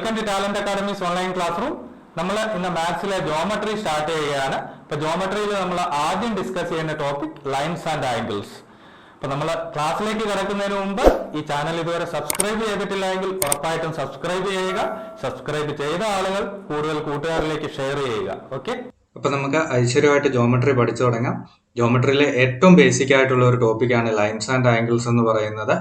Welcome to Talent Academies online class room. നമ്മൾ ഇന്ന് മാത്സിലെ geometry start ചെയ്യുകയാണ്. ഇപ്പൊ ജോമെട്രിയിൽ നമ്മൾ ആദ്യം ഡിസ്കസ് ചെയ്യുന്ന ടോപ്പിക് ലൈൻസ് ആൻഡ് ആംഗിൾസ്. അപ്പൊ നമ്മൾ ക്ലാസ്സിലേക്ക് കിടക്കുന്നതിന് മുമ്പ് ഈ ചാനൽ ഇതുവരെ സബ്സ്ക്രൈബ് ചെയ്തിട്ടില്ലെങ്കിൽ ഉറപ്പായിട്ടും സബ്സ്ക്രൈബ് ചെയ്യുക. സബ്സ്ക്രൈബ് ചെയ്ത ആളുകൾ കൂടുതൽ കൂട്ടുകാരിലേക്ക് ഷെയർ ചെയ്യുക. ഓക്കെ, അപ്പൊ നമുക്ക് ഐശ്വര്യമായിട്ട് ജോമെട്രി പഠിച്ചു തുടങ്ങാം. ജോമെട്രിയിലെ ഏറ്റവും ബേസിക് ആയിട്ടുള്ള ഒരു ടോപ്പിക്കാണ് ലൈൻസ് ആൻഡ് ആംഗിൾസ് എന്ന് പറയുന്നത്.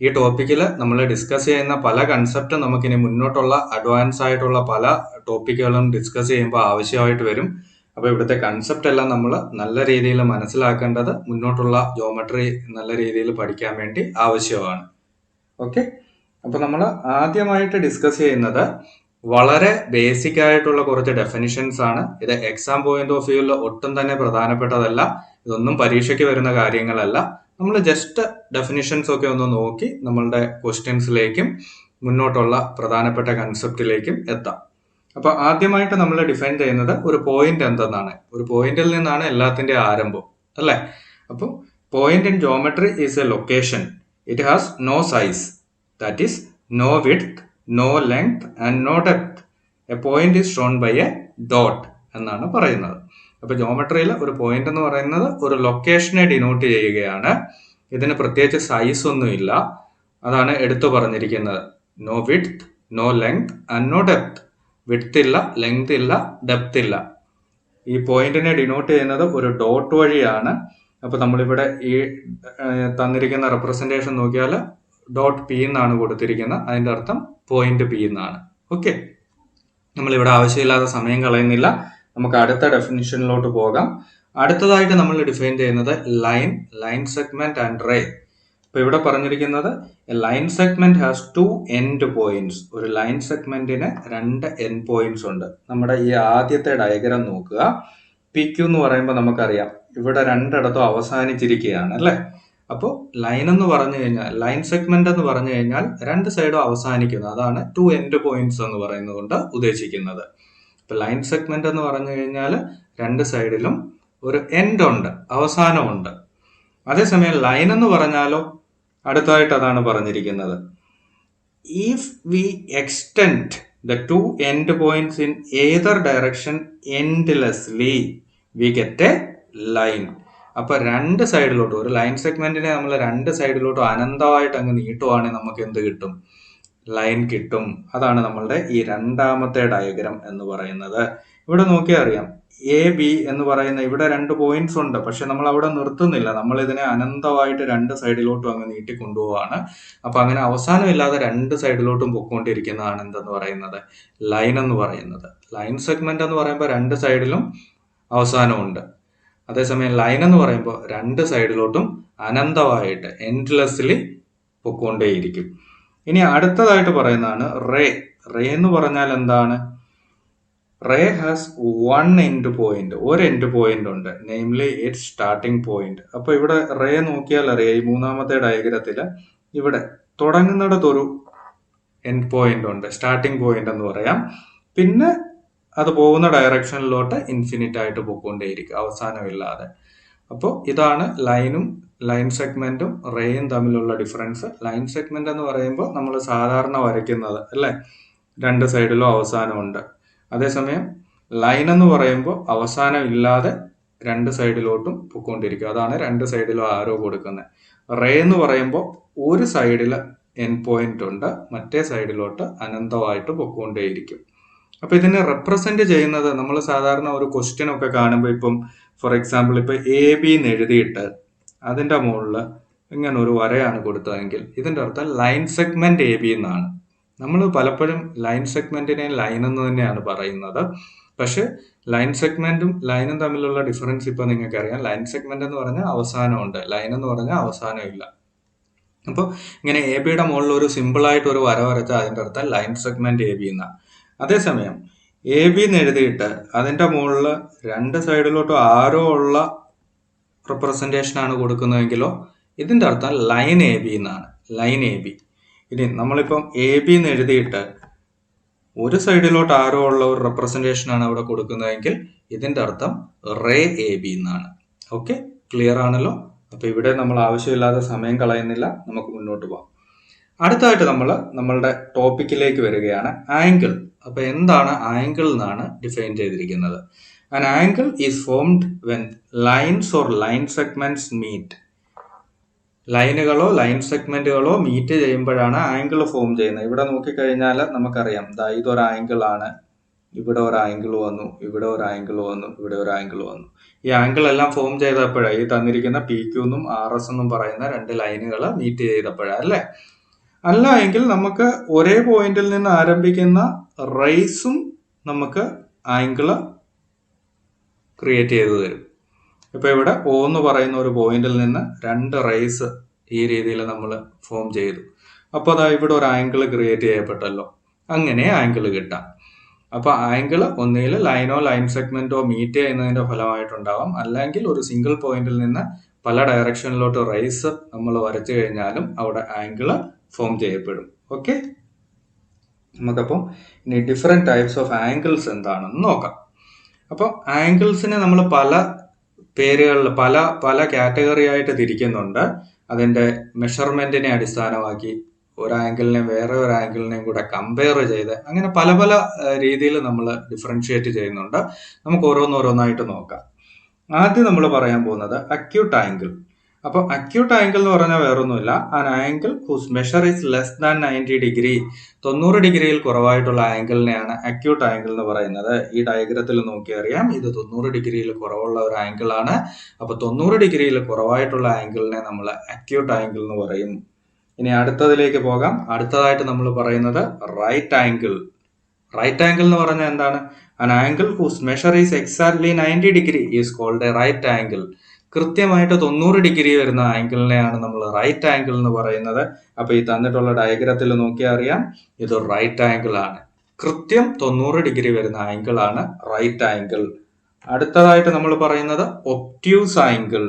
ഈ ടോപ്പിക്കിൽ നമ്മൾ ഡിസ്കസ് ചെയ്യുന്ന പല കൺസെപ്റ്റും നമുക്കിനി മുന്നോട്ടുള്ള അഡ്വാൻസ് ആയിട്ടുള്ള പല ടോപ്പിക്കുകളും ഡിസ്കസ് ചെയ്യുമ്പോൾ ആവശ്യമായിട്ട് വരും. അപ്പോൾ ഇവിടുത്തെ കൺസെപ്റ്റ് എല്ലാം നമ്മൾ നല്ല രീതിയിൽ മനസ്സിലാക്കേണ്ടത് മുന്നോട്ടുള്ള ജോമെട്രി നല്ല രീതിയിൽ പഠിക്കാൻ വേണ്ടി ആവശ്യമാണ്. ഓക്കെ, അപ്പോൾ നമ്മൾ ആദ്യമായിട്ട് ഡിസ്കസ് ചെയ്യുന്നത് വളരെ ബേസിക് ആയിട്ടുള്ള കുറച്ച് ഡെഫിനിഷൻസ് ആണ്. ഇത് എക്സാം പോയിന്റ് ഓഫ് വ്യൂവിൽ ഒട്ടും തന്നെ പ്രധാനപ്പെട്ടതല്ല. ഇതൊന്നും പരീക്ഷയ്ക്ക് വരുന്ന കാര്യങ്ങളല്ല. നമ്മൾ ജസ്റ്റ് ഡെഫിനിഷൻസ് ഒക്കെ ഒന്ന് നോക്കി നമ്മളുടെ ക്വസ്റ്റ്യൻസിലേക്കും മുന്നോട്ടുള്ള പ്രധാനപ്പെട്ട കൺസെപ്റ്റിലേക്കും എത്താം. അപ്പൊ ആദ്യമായിട്ട് നമ്മൾ ഡിഫൈൻ ചെയ്യുന്നത് ഒരു പോയിന്റ് എന്തെന്നാണ്. ഒരു പോയിന്റിൽ നിന്നാണ് എല്ലാത്തിന്റെ ആരംഭം, അല്ലെ? അപ്പോൾ point in geometry is a location. It has no size, that is no width, no length and no depth. A point is shown by a dot എന്നാണ് പറയുന്നത്. അപ്പൊ ജോമെട്രിയിൽ ഒരു പോയിന്റ് എന്ന് പറയുന്നത് ഒരു ലൊക്കേഷനെ ഡിനോട്ട് ചെയ്യുകയാണ്. ഇതിന് പ്രത്യേകിച്ച് സൈസ് ഒന്നുമില്ല. അതാണ് എടുത്തു പറഞ്ഞിരിക്കുന്നത്. No width, no length and no depth. Width ഇല്ല, ലെങ്ത് ഇല്ല, ഡെപ്ത് ഇല്ല. ഈ പോയിന്റിനെ ഡിനോട്ട് ചെയ്യുന്നത് ഒരു ഡോട്ട് വഴിയാണ്. അപ്പൊ നമ്മളിവിടെ ഈ തന്നിരിക്കുന്ന റെപ്രസെന്റേഷൻ നോക്കിയാൽ ഡോട്ട് പി എന്നാണ് കൊടുത്തിരിക്കുന്നത്. അതിന്റെ അർത്ഥം പോയിന്റ് പി എന്നാണ്. ഓക്കെ, നമ്മളിവിടെ ആവശ്യമില്ലാതെ സമയം കളയുന്നില്ല. നമുക്ക് അടുത്ത ഡെഫിനിഷനിലോട്ട് പോകാം. അടുത്തതായിട്ട് നമ്മൾ ഡിഫൈൻ ചെയ്യുന്നത് ലൈൻ സെഗ്മെന്റ് ആൻഡ് റേ. ഇപ്പൊ ഇവിടെ പറഞ്ഞിരിക്കുന്നത് line segment has 2 end points. ഒരു ലൈൻ സെഗ്മെന്റിന് 2 എൻഡ് പോയിന്റ്സ് ഉണ്ട്. നമ്മുടെ ഈ ആദ്യത്തെ ഡയഗ്രാം നോക്കുക. പി ക്യു എന്ന് പറയുമ്പോൾ നമുക്കറിയാം ഇവിടെ രണ്ടിടത്തും അവസാനിച്ചിരിക്കുകയാണ്, അല്ലെ? അപ്പോൾ ലൈൻ എന്ന് പറഞ്ഞു കഴിഞ്ഞാൽ, ലൈൻ സെഗ്മെന്റ് എന്ന് പറഞ്ഞു കഴിഞ്ഞാൽ രണ്ട് സൈഡും അവസാനിക്കുന്നു. അതാണ് 2 എൻഡ് പോയിന്റ്സ് എന്ന് പറയുന്നത് കൊണ്ട് ഉദ്ദേശിക്കുന്നത്. ഇപ്പൊ ലൈൻ സെഗ്മെന്റ് എന്ന് പറഞ്ഞു കഴിഞ്ഞാൽ രണ്ട് സൈഡിലും ഒരു എൻഡ് ഉണ്ട്, അവസാനമുണ്ട്. അതേസമയം ലൈൻ എന്ന് പറഞ്ഞാലോ അടുത്തായിട്ട് അതാണ് പറഞ്ഞിരിക്കുന്നത്. If we extend the 2 end points in either direction endlessly we get a line. അപ്പൊ രണ്ട് സൈഡിലോട്ടും, ഒരു ലൈൻ സെഗ്മെന്റിനെ നമ്മൾ രണ്ട് സൈഡിലോട്ടും അനന്തമായിട്ട് അങ്ങ് നീട്ടുവാണെങ്കിൽ നമുക്ക് എന്ത് കിട്ടും? ലൈൻ കിട്ടും. അതാണ് നമ്മളുടെ ഈ രണ്ടാമത്തെ ഡയഗ്രാം എന്ന് പറയുന്നത്. ഇവിടെ നോക്കിയാൽ അറിയാം, എ ബി എന്ന് പറയുന്ന ഇവിടെ 2 പോയിന്റ്സ് ഉണ്ട്. പക്ഷെ നമ്മൾ അവിടെ നിർത്തുന്നില്ല. നമ്മൾ ഇതിനെ അനന്തമായിട്ട് രണ്ട് സൈഡിലോട്ടും അങ്ങ് നീട്ടി കൊണ്ടുപോവാണ്. അപ്പൊ അങ്ങനെ അവസാനമില്ലാതെ രണ്ട് സൈഡിലോട്ടും പൊക്കോണ്ടിരിക്കുന്നതാണ് എന്തെന്ന് പറയുന്നത്? ലൈൻ എന്ന് പറയുന്നത്. ലൈൻ സെഗ്മെന്റ് എന്ന് പറയുമ്പോൾ രണ്ട് സൈഡിലും അവസാനമുണ്ട്. അതേസമയം ലൈൻ എന്ന് പറയുമ്പോൾ രണ്ട് സൈഡിലോട്ടും അനന്തമായിട്ട് എൻഡ്ലെസ്ലി പൊക്കോണ്ടേയിരിക്കും. ഇനി അടുത്തതായിട്ട് പറയുന്നതാണ് റേ. റേ എന്ന് പറഞ്ഞാൽ എന്താണ്? Ray has 1 end point. ഒരു എൻഡ് പോയിന്റ് ഉണ്ട്, നെയിംലി ഇറ്റ്സ് സ്റ്റാർട്ടിംഗ് പോയിന്റ്. അപ്പൊ ഇവിടെ റേ നോക്കിയാൽ അറിയാം, ഈ മൂന്നാമത്തെ ഡയഗ്രത്തില് ഇവിടെ തുടങ്ങുന്നിടത്തൊരു എൻഡ് പോയിന്റ് ഉണ്ട്, സ്റ്റാർട്ടിംഗ് പോയിന്റ് എന്ന് പറയാം. പിന്നെ അത് പോകുന്ന ഡയറക്ഷനിലോട്ട് ഇൻഫിനിറ്റ് ആയിട്ട് പോയിക്കൊണ്ടേയിരിക്കും, അവസാനമില്ലാതെ. അപ്പോൾ ഇതാണ് ലൈൻ സെഗ്മെന്റും റേയും തമ്മിലുള്ള ഡിഫറൻസ്. ലൈൻ സെഗ്മെന്റ് എന്ന് പറയുമ്പോൾ നമ്മൾ സാധാരണ വരയ്ക്കുന്നത്, അല്ലെ? രണ്ട് സൈഡിലും അവസാനമുണ്ട്. അതേസമയം ലൈൻ എന്ന് പറയുമ്പോൾ അവസാനം ഇല്ലാതെ രണ്ട് സൈഡിലോട്ടും പൊക്കോണ്ടിരിക്കും. അതാണ് രണ്ട് സൈഡിലും ആരോ കൊടുക്കുന്നത്. റേ എന്ന് പറയുമ്പോൾ ഒരു സൈഡിൽ എൻഡ് പോയിന്റ് ഉണ്ട്, മറ്റേ സൈഡിലോട്ട് അനന്തമായിട്ട് പൊക്കോണ്ടേയിരിക്കും. അപ്പൊ ഇതിനെ റെപ്രസെന്റ് ചെയ്യുന്നത് നമ്മൾ സാധാരണ ഒരു ക്വസ്റ്റ്യൻ ഒക്കെ കാണുമ്പോൾ, ഇപ്പം ഫോർ എക്സാമ്പിൾ ഇപ്പൊ എ ബി എന്ന് എഴുതിയിട്ട് അതിന്റെ മുകളിൽ ഇങ്ങനെ ഒരു വരയാണ് കൊടുത്തതെങ്കിൽ ഇതിന്റെ അർത്ഥം ലൈൻ സെഗ്മെന്റ് എ ബി എന്നാണ്. നമ്മൾ പലപ്പോഴും ലൈൻ സെഗ്മെന്റിനെ ലൈൻ എന്ന് തന്നെയാണ് പറയുന്നത്. പക്ഷെ ലൈൻ സെഗ്മെന്റും ലൈനും തമ്മിലുള്ള ഡിഫറൻസ് ഇപ്പൊ നിങ്ങൾക്ക് അറിയാം. ലൈൻ സെഗ്മെന്റ് എന്ന് പറഞ്ഞാൽ അവസാനമുണ്ട്, ലൈൻ എന്ന് പറഞ്ഞാൽ അവസാനം ഇല്ല. അപ്പോൾ ഇങ്ങനെ എ ബിയുടെ മുകളിൽ ഒരു സിമ്പിൾ ആയിട്ട് ഒരു വര വരച്ചാൽ അതിന്റെ അർത്ഥം ലൈൻ സെഗ്മെന്റ് എ ബി എന്നാണ്. അതേസമയം എ ബി എന്ന് എഴുതിയിട്ട് അതിന്റെ മുകളിൽ രണ്ട് സൈഡിലോട്ടും ആരോ ഉള്ള റെപ്രസെന്റേഷൻ ആണ് കൊടുക്കുന്നതെങ്കിലോ ഇതിന്റെ അർത്ഥം ലൈൻ എ ബി എന്നാണ്, ലൈൻ എ ബി. ഇനി നമ്മളിപ്പം എ ബി എന്ന് എഴുതിയിട്ട് ഒരു സൈഡിലോട്ട് ആരോ ഉള്ള ഒരു റെപ്രസെന്റേഷൻ ആണ് അവിടെ കൊടുക്കുന്നതെങ്കിൽ ഇതിന്റെ അർത്ഥം റേ എ ബി എന്നാണ്. ഓക്കെ, ക്ലിയർ ആണല്ലോ? അപ്പൊ ഇവിടെ നമ്മൾ ആവശ്യമില്ലാതെ സമയം കളയുന്നില്ല, നമുക്ക് മുന്നോട്ട് പോകാം. അടുത്തതായിട്ട് നമ്മൾ നമ്മളുടെ ടോപ്പിക്കിലേക്ക് വരികയാണ്. ആംഗിൾ. അപ്പൊ എന്താണ് ആംഗിൾ എന്നാണ് ഡിഫൈൻ ചെയ്തിരിക്കുന്നത്. An angle is formed when lines or line segments meet. ലൈനുകളോ ലൈൻ സെഗ്മെന്റുകളോ മീറ്റ് ചെയ്യുമ്പോഴാണ് ആംഗിൾ ഫോം ചെയ്യുന്നത്. ഇവിടെ നോക്കിക്കഴിഞ്ഞാൽ നമുക്കറിയാം, ഇതൊരു ആംഗിൾ ആണ്, ഇവിടെ ഒരു ആംഗിൾ വന്നു, ഇവിടെ ഒരു ആംഗിൾ വന്നു, ഇവിടെ ഒരു ആംഗിൾ വന്നു. ഈ ആംഗിൾ എല്ലാം ഫോം ചെയ്തപ്പോഴാണ് ഈ തന്നിരിക്കുന്ന പി ക്യൂ എന്നും ആർ എസ് എന്നും പറയുന്ന രണ്ട് ലൈനുകൾ മീറ്റ് ചെയ്തപ്പോഴാണ് അല്ലേ. അല്ല എങ്കിൽ നമുക്ക് ഒരേ പോയിന്റിൽ നിന്ന് ആരംഭിക്കുന്ന റേസും നമുക്ക് ആംഗിള് ക്രിയേറ്റ് ചെയ്തു തരും. ഇപ്പൊ ഇവിടെ O എന്ന് പറയുന്ന ഒരു പോയിന്റിൽ നിന്ന് രണ്ട് റേസ് ഈ രീതിയിൽ നമ്മൾ ഫോം ചെയ്തു. അപ്പോൾ അതാ ഇവിടെ ഒരു ആംഗിൾ ക്രിയേറ്റ് ചെയ്യപ്പെട്ടല്ലോ. അങ്ങനെ ആംഗിൾ കിട്ടാം. അപ്പൊ ആംഗിൾ ഒന്നുകിൽ ലൈനോ ലൈൻ സെഗ്മെന്റോ മീറ്റ് ചെയ്യുന്നതിന്റെ ഫലമായിട്ടുണ്ടാവാം, അല്ലെങ്കിൽ ഒരു സിംഗിൾ പോയിന്റിൽ നിന്ന് പല ഡയറക്ഷനിലോട്ട് റേസ് നമ്മൾ വരച്ചു കഴിഞ്ഞാലും അവിടെ ആംഗിൾ ഫോം ചെയ്യപ്പെടും. ഓക്കെ, നമുക്കപ്പോൾ ഇനി ഡിഫറെന്റ് ടൈപ്സ് ഓഫ് ആംഗിൾസ് എന്താണെന്ന് നോക്കാം. അപ്പോൾ ആംഗിൾസിനെ നമ്മൾ പല പേരുകളിൽ പല പല കാറ്റഗറി ആയിട്ട് തിരിക്കുന്നുണ്ട്. അതിന്റെ മെഷർമെന്റിനെ അടിസ്ഥാനമാക്കി ഒരു ആംഗിളിനെ വേറെ ഒരു ആംഗിളിനെയും കൂടെ കമ്പയർ ചെയ്ത് അങ്ങനെ പല പല രീതിയിൽ നമ്മൾ ഡിഫറൻഷിയേറ്റ് ചെയ്യുന്നുണ്ട്. നമുക്ക് ഓരോന്നോരോന്നായിട്ട് നോക്കാം. ആദ്യം നമ്മൾ പറയാൻ പോകുന്നത് അക്യൂട്ട് ആംഗിൾ. അപ്പൊ അക്യൂട്ട് ആംഗിൾ എന്ന് പറഞ്ഞാൽ വേറൊന്നുമില്ല, an angle whose measure is less than 90 degree. 90 ഡിഗ്രിയിൽ കുറവായിട്ടുള്ള ആംഗിളിനെയാണ് അക്യൂട്ട് ആംഗിൾ എന്ന് പറയുന്നത്. ഈ ഡയഗ്രത്തിൽ നോക്കി അറിയാം, ഇത് 90 ഡിഗ്രിയിൽ കുറവുള്ള ഒരു ആംഗിൾ ആണ്. അപ്പൊ 90 ഡിഗ്രിയിൽ കുറവായിട്ടുള്ള ആംഗിളിനെ നമ്മൾ അക്യൂട്ട് ആംഗിൾ എന്ന് പറയും. ഇനി അടുത്തതിലേക്ക് പോകാം. അടുത്തതായിട്ട് നമ്മൾ പറയുന്നത് റൈറ്റ് ആംഗിൾ. റൈറ്റ് ആംഗിൾ എന്ന് പറഞ്ഞാൽ എന്താണ്? an angle whose measure is exactly 90 degree is called a right angle. കൃത്യമായിട്ട് 90 ഡിഗ്രി വരുന്ന ആംഗിളിനെയാണ് നമ്മൾ റൈറ്റ് ആംഗിൾ എന്ന് പറയുന്നത്. അപ്പൊ ഈ തന്നിട്ടുള്ള ഡയഗ്രത്തിൽ നോക്കിയാൽ അറിയാം, ഇത് റൈറ്റ് ആംഗിൾ ആണ്. കൃത്യം 90 ഡിഗ്രി വരുന്ന ആംഗിൾ ആണ് റൈറ്റ് ആംഗിൾ. അടുത്തതായിട്ട് നമ്മൾ പറയുന്നത് ഒബ്റ്റ്യൂസ് ആംഗിൾ.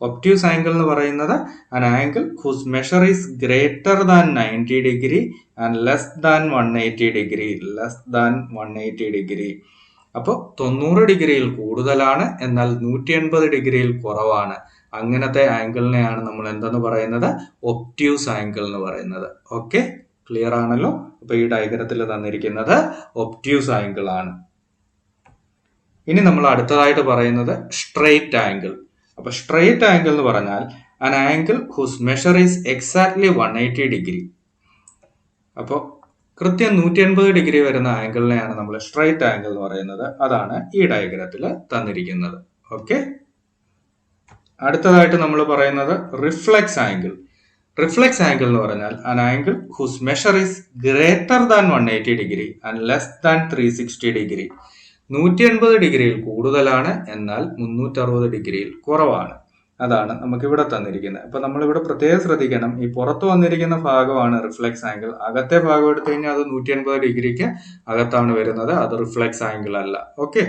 ഒബ്റ്റ്യൂസ് ആംഗിൾ എന്ന് പറയുന്നത് an angle whose measure is greater than 90 degree and less than 180 degree. less than 180 degree. അപ്പോൾ 90 ഡിഗ്രിയിൽ കൂടുതലാണ്, എന്നാൽ 180 ഡിഗ്രിയിൽ കുറവാണ്. അങ്ങനത്തെ ആംഗിളിനെയാണ് നമ്മൾ എന്തെന്ന് പറയുന്നത്? ഒബ്റ്റ്യൂസ് ആംഗിൾ എന്ന് പറയുന്നത്. ഓക്കെ, ക്ലിയർ ആണല്ലോ. അപ്പൊ ഈ ഡയഗ്രത്തിൽ തന്നിരിക്കുന്നത് ഒബ്റ്റ്യൂസ് ആംഗിൾ ആണ്. ഇനി നമ്മൾ അടുത്തതായിട്ട് പറയുന്നത് സ്ട്രെയിറ്റ് ആംഗിൾ. അപ്പൊ സ്ട്രെയിറ്റ് ആംഗിൾ എന്ന് പറഞ്ഞാൽ an angle whose measure is exactly 180 degree. അപ്പോൾ കൃത്യം 180 ഡിഗ്രി വരുന്ന ആംഗിളിനെയാണ് നമ്മൾ സ്ട്രെയിറ്റ് ആംഗിൾ എന്ന് പറയുന്നത്. അതാണ് ഈ ഡയഗ്രത്തിൽ തന്നിരിക്കുന്നത്. ഓക്കെ, അടുത്തതായിട്ട് നമ്മൾ പറയുന്നത് റിഫ്ലെക്സ് ആംഗിൾ. റിഫ്ലെക്സ് ആംഗിൾ എന്ന് പറഞ്ഞാൽ an angle whose measure is greater than 180 degree and less than 360 degree. 180 ഡിഗ്രിയിൽ കൂടുതലാണ്, എന്നാൽ 360 ഡിഗ്രിയിൽ കുറവാണ്. അതാണ് നമുക്ക് ഇവിടെ തന്നിരിക്കുന്നത്. അപ്പൊ നമ്മൾ ഇവിടെ പ്രത്യേകം ശ്രദ്ധിക്കണം, ഈ പുറത്ത് വന്നിരിക്കുന്ന ഭാഗമാണ് റിഫ്ലെക്സ് ആംഗിൾ. അകത്തെ ഭാഗം എടുത്തു കഴിഞ്ഞാൽ അത് 180 ഡിഗ്രിക്ക് അകത്താണ് വരുന്നത്, അത് റിഫ്ലെക്സ് ആംഗിൾ അല്ല. ഓക്കെ,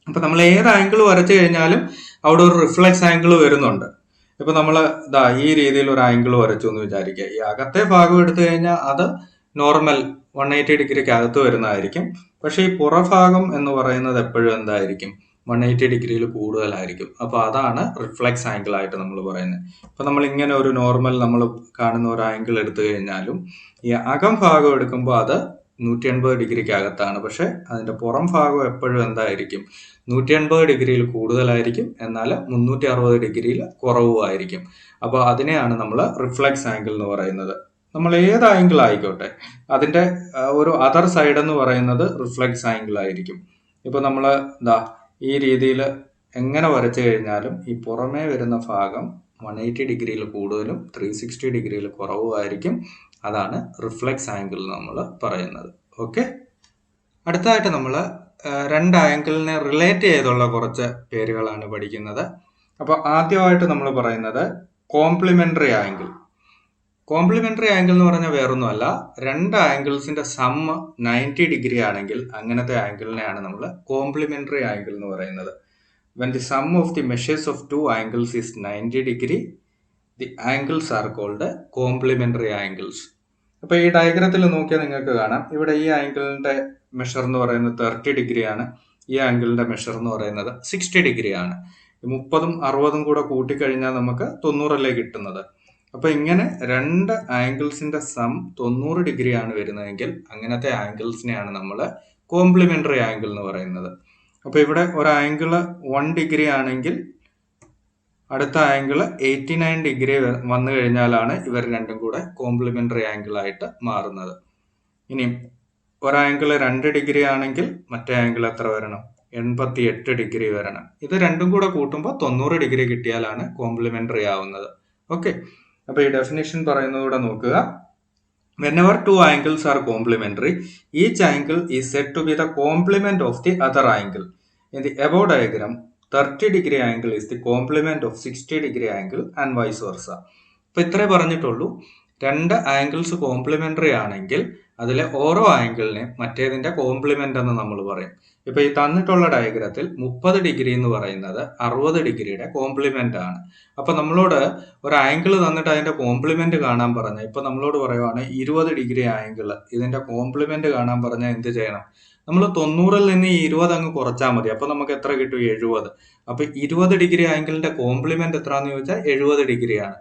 അപ്പൊ നമ്മൾ ഏത് ആംഗിൾ വരച്ചു കഴിഞ്ഞാലും അവിടെ ഒരു റിഫ്ലെക്സ് ആംഗിൾ വരുന്നുണ്ട്. ഇപ്പൊ നമ്മൾ ഈ രീതിയിൽ ഒരു ആംഗിൾ വരച്ചു എന്ന് വിചാരിക്കുക. ഈ അകത്തെ ഭാഗം എടുത്തു കഴിഞ്ഞാൽ അത് നോർമൽ 180 ഡിഗ്രിക്ക് അകത്ത് വരുന്നതായിരിക്കും. പക്ഷെ ഈ പുറഭാഗം എന്ന് പറയുന്നത് എപ്പോഴും എന്തായിരിക്കും? 180 ഡിഗ്രിയിൽ കൂടുതലായിരിക്കും. അപ്പൊ അതാണ് റിഫ്ലെക്സ് ആംഗിൾ ആയിട്ട് നമ്മൾ പറയുന്നത്. അപ്പൊ നമ്മൾ ഇങ്ങനെ ഒരു നോർമൽ നമ്മൾ കാണുന്ന ഒരു ആംഗിൾ എടുത്തു കഴിഞ്ഞാലും ഈ അകം ഭാഗം എടുക്കുമ്പോൾ അത് 180 ഡിഗ്രിക്ക് അകത്താണ്. പക്ഷെ അതിന്റെ പുറം ഭാഗം എപ്പോഴും എന്തായിരിക്കും? 180 ഡിഗ്രിയിൽ കൂടുതലായിരിക്കും, എന്നാൽ 360 ഡിഗ്രിയിൽ കുറവുമായിരിക്കും. അപ്പൊ അതിനെയാണ് നമ്മൾ റിഫ്ലെക്സ് ആംഗിൾ എന്ന് പറയുന്നത്. നമ്മൾ ഏത് ആംഗിൾ ആയിക്കോട്ടെ, അതിന്റെ ഒരു അതർ സൈഡ് എന്ന് പറയുന്നത് റിഫ്ലെക്സ് ആംഗിൾ ആയിരിക്കും. ഇപ്പൊ നമ്മൾ ഈ രീതിയിൽ എങ്ങനെ വരച്ചു കഴിഞ്ഞാലും ഈ പുറമേ വരുന്ന ഭാഗം 180 ഡിഗ്രിയിൽ കൂടുതലും 360 ഡിഗ്രിയിൽ കുറവുമായിരിക്കും. അതാണ് റിഫ്ലെക്സ് ആംഗിൾ നമ്മൾ പറയുന്നത്. ഓക്കെ, അടുത്തതായിട്ട് നമ്മൾ രണ്ട് ആംഗിളിനെ റിലേറ്റ് ചെയ്തുള്ള കുറച്ച് പേരുകളാണ് പഠിക്കുന്നത്. അപ്പൊ ആദ്യമായിട്ട് നമ്മൾ പറയുന്നത് കോംപ്ലിമെന്ററി ആംഗിൾ. കോംപ്ലിമെന്ററി ആംഗിൾ എന്ന് പറഞ്ഞാൽ വേറൊന്നുമല്ല, രണ്ട് ആംഗിൾസിന്റെ സമ്മ് 90 ഡിഗ്രി ആണെങ്കിൽ അങ്ങനത്തെ ആംഗിളിനെയാണ് നമ്മൾ കോംപ്ലിമെന്ററി ആംഗിൾ എന്ന് പറയുന്നത്. When the sum of the measures of two angles is 90 degree, the angles are called complementary angles. അപ്പൊ ഈ ഡയഗ്രത്തിൽ നോക്കിയാൽ നിങ്ങൾക്ക് കാണാം, ഇവിടെ ഈ ആംഗിളിന്റെ മെഷർ എന്ന് പറയുന്നത് 30 ഡിഗ്രി ആണ്, ഈ ആംഗിളിന്റെ മെഷർ എന്ന് പറയുന്നത് 60 ഡിഗ്രി ആണ്. 30ഉം 60ഉം കൂടെ കൂട്ടിക്കഴിഞ്ഞാൽ നമുക്ക് 90 അല്ലേ കിട്ടുന്നത്. അപ്പോൾ ഇങ്ങനെ രണ്ട് ആംഗിൾസിന്റെ സം 90 ഡിഗ്രി ആണ് വരുന്നതെങ്കിൽ അങ്ങനത്തെ ആംഗിൾസിനെയാണ് നമ്മൾ കോംപ്ലിമെന്ററി ആംഗിൾ എന്ന് പറയുന്നത്. അപ്പോൾ ഇവിടെ ഒരു ആംഗിള് 1 ഡിഗ്രി ആണെങ്കിൽ അടുത്ത ആംഗിള് 89 ഡിഗ്രി വന്നു കഴിഞ്ഞാലാണ് ഇവർ രണ്ടും കൂടെ കോംപ്ലിമെന്ററി ആംഗിൾ ആയിട്ട് മാറുന്നത്. ഇനി ഒരു ആംഗിള് 2 ഡിഗ്രി ആണെങ്കിൽ മറ്റേ ആംഗിൾ എത്ര വരണം? 88 ഡിഗ്രി വരണം. ഇത് രണ്ടും കൂടെ കൂട്ടുമ്പോൾ 90 ഡിഗ്രി കിട്ടിയാലാണ് കോംപ്ലിമെന്ററി ആവുന്നത്. ഓക്കെ, അപ്പൊ ഈ ഡെഫിനിഷൻ പറയുന്നതൂടെ നോക്കുക. Whenever two angles are complementary, each angle is said to be the complement of the other angle. In the above diagram, 30 degree angle is the complement of 60 degree angle and vice versa. ഇപ്പൊ ഇത്രേ പറഞ്ഞിട്ടുള്ളൂ. രണ്ട് angles complementary ആണെങ്കിൽ അതിലെ ഓരോ ആംഗിളിനെ മറ്റേതിന്റെ complement എന്ന് നമ്മൾ പറയും. ഇപ്പൊ ഈ തന്നിട്ടുള്ള ഡയഗ്രത്തിൽ 30 ഡിഗ്രി എന്ന് പറയുന്നത് 60 ഡിഗ്രിയുടെ കോംപ്ലിമെന്റ് ആണ്. അപ്പൊ നമ്മളോട് ഒരു ആംഗിൾ തന്നിട്ട് അതിന്റെ കോംപ്ലിമെന്റ് കാണാൻ പറഞ്ഞ, ഇപ്പൊ നമ്മളോട് പറയുവാണ് 20 ഡിഗ്രി ആംഗിൾ, ഇതിന്റെ കോംപ്ലിമെന്റ് കാണാൻ പറഞ്ഞാൽ എന്ത് ചെയ്യണം? നമ്മൾ 90-ൽ നിന്ന് ഈ 20 അങ്ങ് കുറച്ചാൽ മതി. അപ്പൊ നമുക്ക് എത്ര കിട്ടും? 70. അപ്പൊ 20 ഡിഗ്രി ആംഗിളിന്റെ കോംപ്ലിമെന്റ് എത്രയാന്ന് ചോദിച്ചാൽ 70 ഡിഗ്രിയാണ്.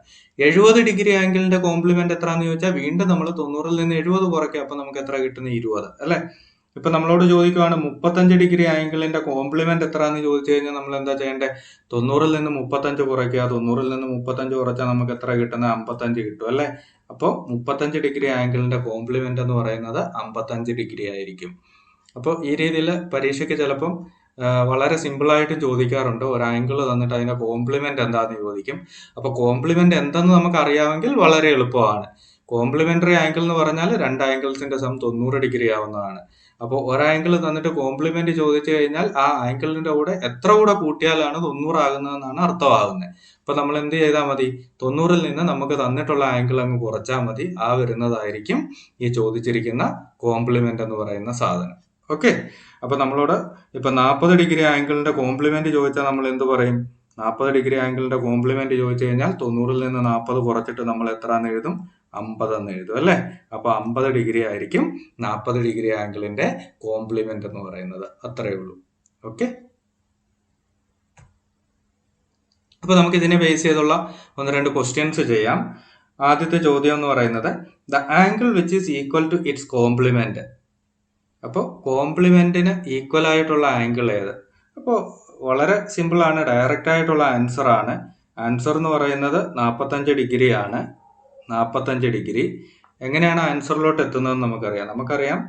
70 ഡിഗ്രി ആംഗിളിന്റെ കോംപ്ലിമെന്റ് എത്രയാന്ന് ചോദിച്ചാൽ വീണ്ടും നമ്മൾ 90-ൽ നിന്ന് 70 കുറയ്ക്കുക. അപ്പൊ നമുക്ക് എത്ര കിട്ടുന്നത്? 20 അല്ലെ? ഇപ്പൊ നമ്മളോട് ചോദിക്കുവാണ് 35 ഡിഗ്രി ആംഗിളിന്റെ കോംപ്ലിമെന്റ് എത്രയാന്ന് ചോദിച്ചു കഴിഞ്ഞാൽ നമ്മൾ എന്താ ചെയ്യേണ്ടത്? 90-ൽ നിന്ന് 35 കുറയ്ക്കുക. 90-ൽ നിന്ന് 35 കുറച്ചാൽ നമുക്ക് എത്ര കിട്ടുന്നത്? 55 കിട്ടും അല്ലെ? അപ്പോൾ 35 ഡിഗ്രി ആംഗിളിന്റെ കോംപ്ലിമെന്റ് എന്ന് പറയുന്നത് 55 ഡിഗ്രി ആയിരിക്കും. അപ്പോൾ ഈ രീതിയിൽ പരീക്ഷയ്ക്ക് ചിലപ്പം വളരെ സിമ്പിളായിട്ട് ചോദിക്കാറുണ്ട്. ഒരു ആംഗിൾ തന്നിട്ട് അതിന്റെ കോംപ്ലിമെന്റ് എന്താന്ന് ചോദിക്കും. അപ്പൊ കോംപ്ലിമെന്റ് എന്തെന്ന് നമുക്ക് അറിയാമെങ്കിൽ വളരെ എളുപ്പമാണ്. കോംപ്ലിമെന്ററി ആംഗിൾ എന്ന് പറഞ്ഞാൽ രണ്ട് ആംഗിൾസിന്റെ സം 90 ഡിഗ്രി ആവുന്നതാണ്. അപ്പോൾ ഒരു ആംഗിൾ തന്നിട്ട് കോംപ്ലിമെന്റ് ചോദിച്ചു കഴിഞ്ഞാൽ ആ ആംഗിളിന്റെ കൂടെ എത്ര കൂടെ കൂട്ടിയാലാണ് 90 ആകുന്നതെന്നാണ് അർത്ഥമാകുന്നത്. അപ്പൊ നമ്മൾ എന്ത് ചെയ്താൽ മതി? 90-ൽ നിന്ന് നമുക്ക് തന്നിട്ടുള്ള ആംഗിൾ അങ്ങ് കുറച്ചാൽ മതി. ആ വരുന്നതായിരിക്കും ഈ ചോദിച്ചിരിക്കുന്ന കോംപ്ലിമെന്റ് എന്ന് പറയുന്ന സാധനം. ഓക്കെ, അപ്പൊ നമ്മളോട് ഇപ്പൊ 40 ഡിഗ്രി ആംഗിളിന്റെ കോംപ്ലിമെന്റ് ചോദിച്ചാൽ നമ്മൾ എന്ത് പറയും? 40 ഡിഗ്രി ആംഗിളിന്റെ കോംപ്ലിമെന്റ് ചോദിച്ചു കഴിഞ്ഞാൽ 90-ൽ നിന്ന് 40 കുറച്ചിട്ട് നമ്മൾ എത്ര എന്ന് എഴുതും? 50 എന്ന് എഴുതും അല്ലെ? അപ്പൊ 50 ഡിഗ്രി ആയിരിക്കും 40 ഡിഗ്രി ആംഗിളിന്റെ കോംപ്ലിമെന്റ് എന്ന് പറയുന്നത്. അത്രയേ ഉള്ളൂ. ഓക്കെ, അപ്പൊ നമുക്ക് ഇതിനെ ബേസ് ചെയ്തുള്ള 1-2 ക്വസ്റ്റ്യൻസ് ചെയ്യാം. ആദ്യത്തെ ചോദ്യം എന്ന് പറയുന്നത് the angle which is equal to its complement. അപ്പോൾ കോംപ്ലിമെന്റിന് ഈക്വൽ ആയിട്ടുള്ള ആംഗിൾ ഏത്? അപ്പോൾ വളരെ സിമ്പിൾ ആണ്, ഡയറക്റ്റ് ആയിട്ടുള്ള ആൻസർ ആണ്. ആൻസർ എന്ന് പറയുന്നത് 45 ഡിഗ്രി ആണ്. 45 ഡിഗ്രി. എങ്ങനെയാണ് ആൻസറിലോട്ട് എത്തുന്നത് നമുക്കറിയാം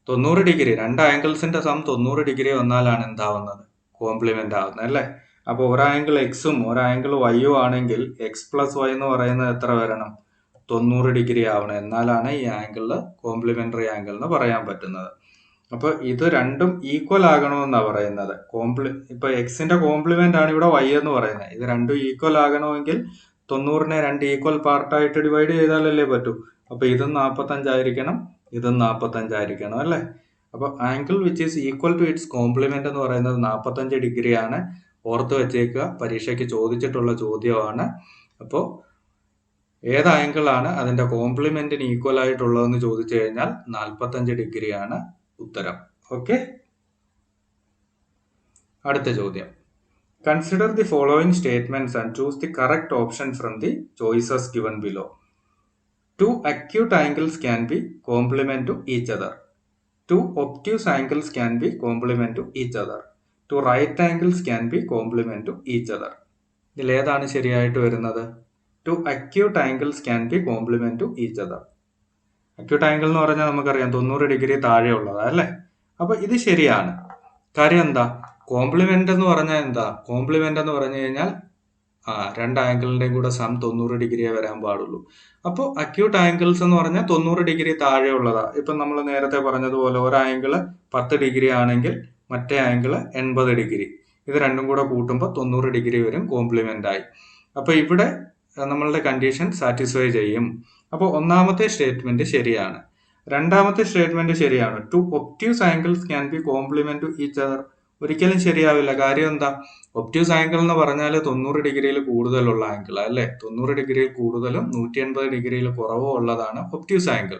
90 ഡിഗ്രി, രണ്ട് ആംഗിൾസിന്റെ സം 90 ഡിഗ്രി വന്നാലാണ് എന്താവുന്നത്? കോംപ്ലിമെന്റ് ആവുന്നത് അല്ലേ? അപ്പോൾ ഒരു ആംഗിൾ എക്സും ഒരു ആംഗിൾ വൈയും ആണെങ്കിൽ എക്സ് പ്ലസ് വൈ എന്ന് പറയുന്നത് എത്ര വരണം? 90 ഡിഗ്രി ആവണം. എന്നാലാണ് ഈ ആംഗിളില് കോംപ്ലിമെന്ററി ആംഗിൾ എന്ന് പറയാൻ പറ്റുന്നത്. അപ്പൊ ഇത് രണ്ടും ഈക്വൽ ആകണമെന്നാണ് പറയുന്നത്. ഇപ്പൊ എക്സിന്റെ കോംപ്ലിമെന്റ് ആണ് ഇവിടെ വൈ എന്ന് പറയുന്നത്. ഇത് രണ്ടും ഈക്വൽ ആകണമെങ്കിൽ 90-നെ 2 ഈക്വൽ പാർട്ടായിട്ട് ഡിവൈഡ് ചെയ്താലല്ലേ പറ്റൂ. അപ്പൊ ഇതും 45 ആയിരിക്കണം, ഇതും 45 ആയിരിക്കണം അല്ലെ? അപ്പൊ angle which is equal to its complement എന്ന് പറയുന്നത് 45 ഡിഗ്രി ആണ്. ഓർത്ത് വെച്ചേക്കുക, പരീക്ഷയ്ക്ക് ചോദിച്ചിട്ടുള്ള ചോദ്യമാണ്. അപ്പോൾ ഏത് ആംഗിൾ ആണ് അതിന്റെ കോംപ്ലിമെന്റിന് ഈക്വൽ ആയിട്ടുള്ളതെന്ന് ചോദിച്ചു കഴിഞ്ഞാൽ 45 ഡിഗ്രിയാണ് ഉത്തരം. ഓക്കെ, അടുത്ത ചോദ്യം. Consider the following statements and choose the correct option from the choices given below. Two acute angles can be complement to each other. Two obtuse angles can be complement to each other. Two right angles can be complement to each other. ഇതിൽ ഏതാണ് ശരിയായിട്ട് വരുന്നത്? Two acute angles can be complement to each other. acute angle എന്ന് പറഞ്ഞാൽ നമുക്കറിയാം 90 degree താഴെ ഉള്ളതാ അല്ലേ? അപ്പൊ ഇത് ശരിയാണ്. കാര്യം എന്താ? കോംപ്ലിമെന്റ് എന്ന് പറഞ്ഞാൽ എന്താ? കോംപ്ലിമെന്റ് എന്ന് പറഞ്ഞു കഴിഞ്ഞാൽ രണ്ട് ആംഗിളിന്റെയും കൂടെ സം 90 ഡിഗ്രിയെ വരാൻ പാടുള്ളൂ. അപ്പോൾ അക്യൂട്ട് ആംഗിൾസ് എന്ന് പറഞ്ഞാൽ 90 ഡിഗ്രി താഴെ ഉള്ളതാ. ഇപ്പൊ നമ്മൾ നേരത്തെ പറഞ്ഞതുപോലെ ഒരു ആംഗിള് 10 ഡിഗ്രി ആണെങ്കിൽ മറ്റേ ആംഗിള് 80 ഡിഗ്രി. ഇത് രണ്ടും കൂടെ കൂട്ടുമ്പോൾ 90 ഡിഗ്രി വരും, കോംപ്ലിമെന്റ് ആയി. അപ്പൊ ഇവിടെ നമ്മളുടെ കണ്ടീഷൻ സാറ്റിസ്ഫൈ ചെയ്യും. അപ്പോൾ ഒന്നാമത്തെ സ്റ്റേറ്റ്മെന്റ് ശരിയാണ്. രണ്ടാമത്തെ സ്റ്റേറ്റ്മെന്റ് ശരിയാണ്. Two obtuse angles can be complement to each other. ഒരിക്കലും ശരിയാവില്ല. കാര്യം എന്താ? ഒബ്റ്റ്യൂസ് ആംഗിൾ എന്ന് പറഞ്ഞാൽ 90 ഡിഗ്രിയിൽ കൂടുതലുള്ള ആംഗിൾ അല്ലെ? 90 ഡിഗ്രിയിൽ കൂടുതലും 180 ഡിഗ്രിയിൽ കുറവും ഉള്ളതാണ് ഒബ്റ്റ്യൂസ് ആംഗിൾ.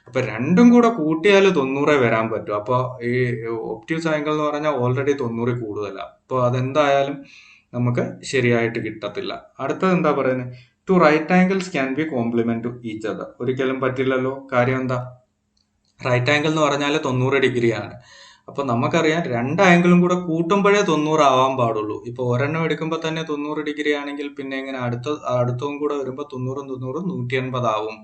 അപ്പൊ രണ്ടും കൂടെ കൂട്ടിയാൽ 90 വരാൻ പറ്റും. അപ്പൊ ഈ ഒബ്റ്റ്യൂസ് ആംഗിൾ എന്ന് പറഞ്ഞാൽ ഓൾറെഡി 90 കൂടുതലാണ്. അപ്പൊ അതെന്തായാലും നമുക്ക് ശരിയായിട്ട് കിട്ടത്തില്ല. അടുത്തത് എന്താ പറയുന്നത്? Two right angles can be complement to each other. ഒരിക്കലും പറ്റില്ലല്ലോ. കാര്യം എന്താ? റൈറ്റ് ആംഗിൾ എന്ന് പറഞ്ഞാൽ 90 ഡിഗ്രിയാണ്. അപ്പൊ നമുക്കറിയാം രണ്ട് ആംഗിളും കൂടെ കൂട്ടുമ്പോഴേ 90 ആവാൻ പാടുള്ളൂ. ഇപ്പൊ ഒരെണ്ണം എടുക്കുമ്പോൾ തന്നെ 90 ഡിഗ്രി ആണെങ്കിൽ പിന്നെ എങ്ങനെ അടുത്തവും കൂടെ വരുമ്പോൾ 90 180 ആവും.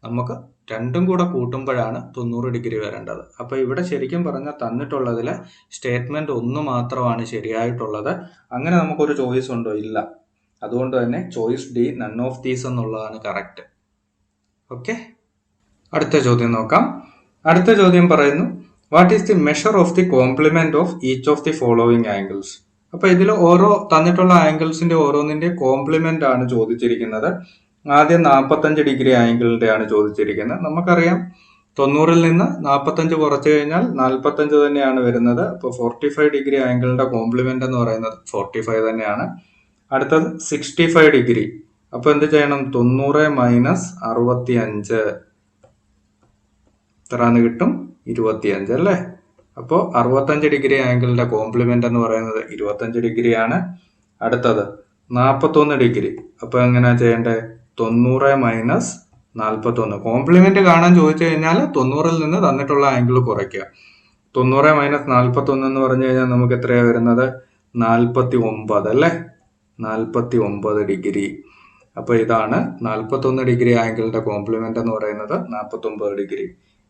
നമുക്ക് രണ്ടും കൂടെ കൂട്ടുമ്പോഴാണ് 90 ഡിഗ്രി വരേണ്ടത്. അപ്പൊ ഇവിടെ ശരിക്കും പറഞ്ഞാൽ തന്നിട്ടുള്ളതില് സ്റ്റേറ്റ്മെന്റ് ഒന്ന് മാത്രമാണ് ശരിയായിട്ടുള്ളത്. അങ്ങനെ നമുക്കൊരു ചോയ്സ് ഉണ്ടോ? ഇല്ല. അതുകൊണ്ട് തന്നെ choice D, none of these എന്നുള്ളതാണ് കറക്റ്റ്. ഓക്കെ, അടുത്ത ചോദ്യം നോക്കാം. അടുത്ത ചോദ്യം പറയുന്നു, what is the measure of the complement of each of the following angles. അപ്പൊ ഇതിൽ ഓരോ തന്നിട്ടുള്ള ആംഗിൾസിന്റെ ഓരോന്നിന്റെ കോംപ്ലിമെന്റ് ആണ് ചോദിച്ചിരിക്കുന്നത്. ആദ്യം 45 ഡിഗ്രി ആംഗിളിന്റെ ആണ് ചോദിച്ചിരിക്കുന്നത്. നമുക്കറിയാം 90-ൽ നിന്ന് 45 കുറച്ചു കഴിഞ്ഞാൽ 45 തന്നെയാണ് വരുന്നത്. അപ്പൊ 45 ഡിഗ്രി ആംഗിളിന്റെ കോംപ്ലിമെന്റ് എന്ന് പറയുന്നത് 45 തന്നെയാണ്. അടുത്തത് 65 ഡിഗ്രി. അപ്പൊ എന്ത് ചെയ്യണം? 90 മൈനസ് 65 എത്രാന്ന് കിട്ടും? 25 അല്ലേ? അപ്പോൾ 65 ഡിഗ്രി ആംഗിളിന്റെ കോംപ്ലിമെന്റ് എന്ന് പറയുന്നത് 25 ഡിഗ്രിയാണ്. അടുത്തത് 41 ഡിഗ്രി. അപ്പൊ എങ്ങനെയാ ചെയ്യേണ്ടത്? 90 മൈനസ് 41. കോംപ്ലിമെന്റ് കാണാൻ ചോദിച്ചു കഴിഞ്ഞാൽ 90-ൽ നിന്ന് തന്നിട്ടുള്ള ആംഗിൾ കുറയ്ക്കുക. 90 മൈനസ് 41 എന്ന് പറഞ്ഞു കഴിഞ്ഞാൽ നമുക്ക് എത്രയാ വരുന്നത്? 49 അല്ലേ? 49 ഡിഗ്രി. അപ്പൊ ഇതാണ് 41 ഡിഗ്രി ആംഗിളിന്റെ കോംപ്ലിമെന്റ് എന്ന് പറയുന്നത് 49 ഡിഗ്രി.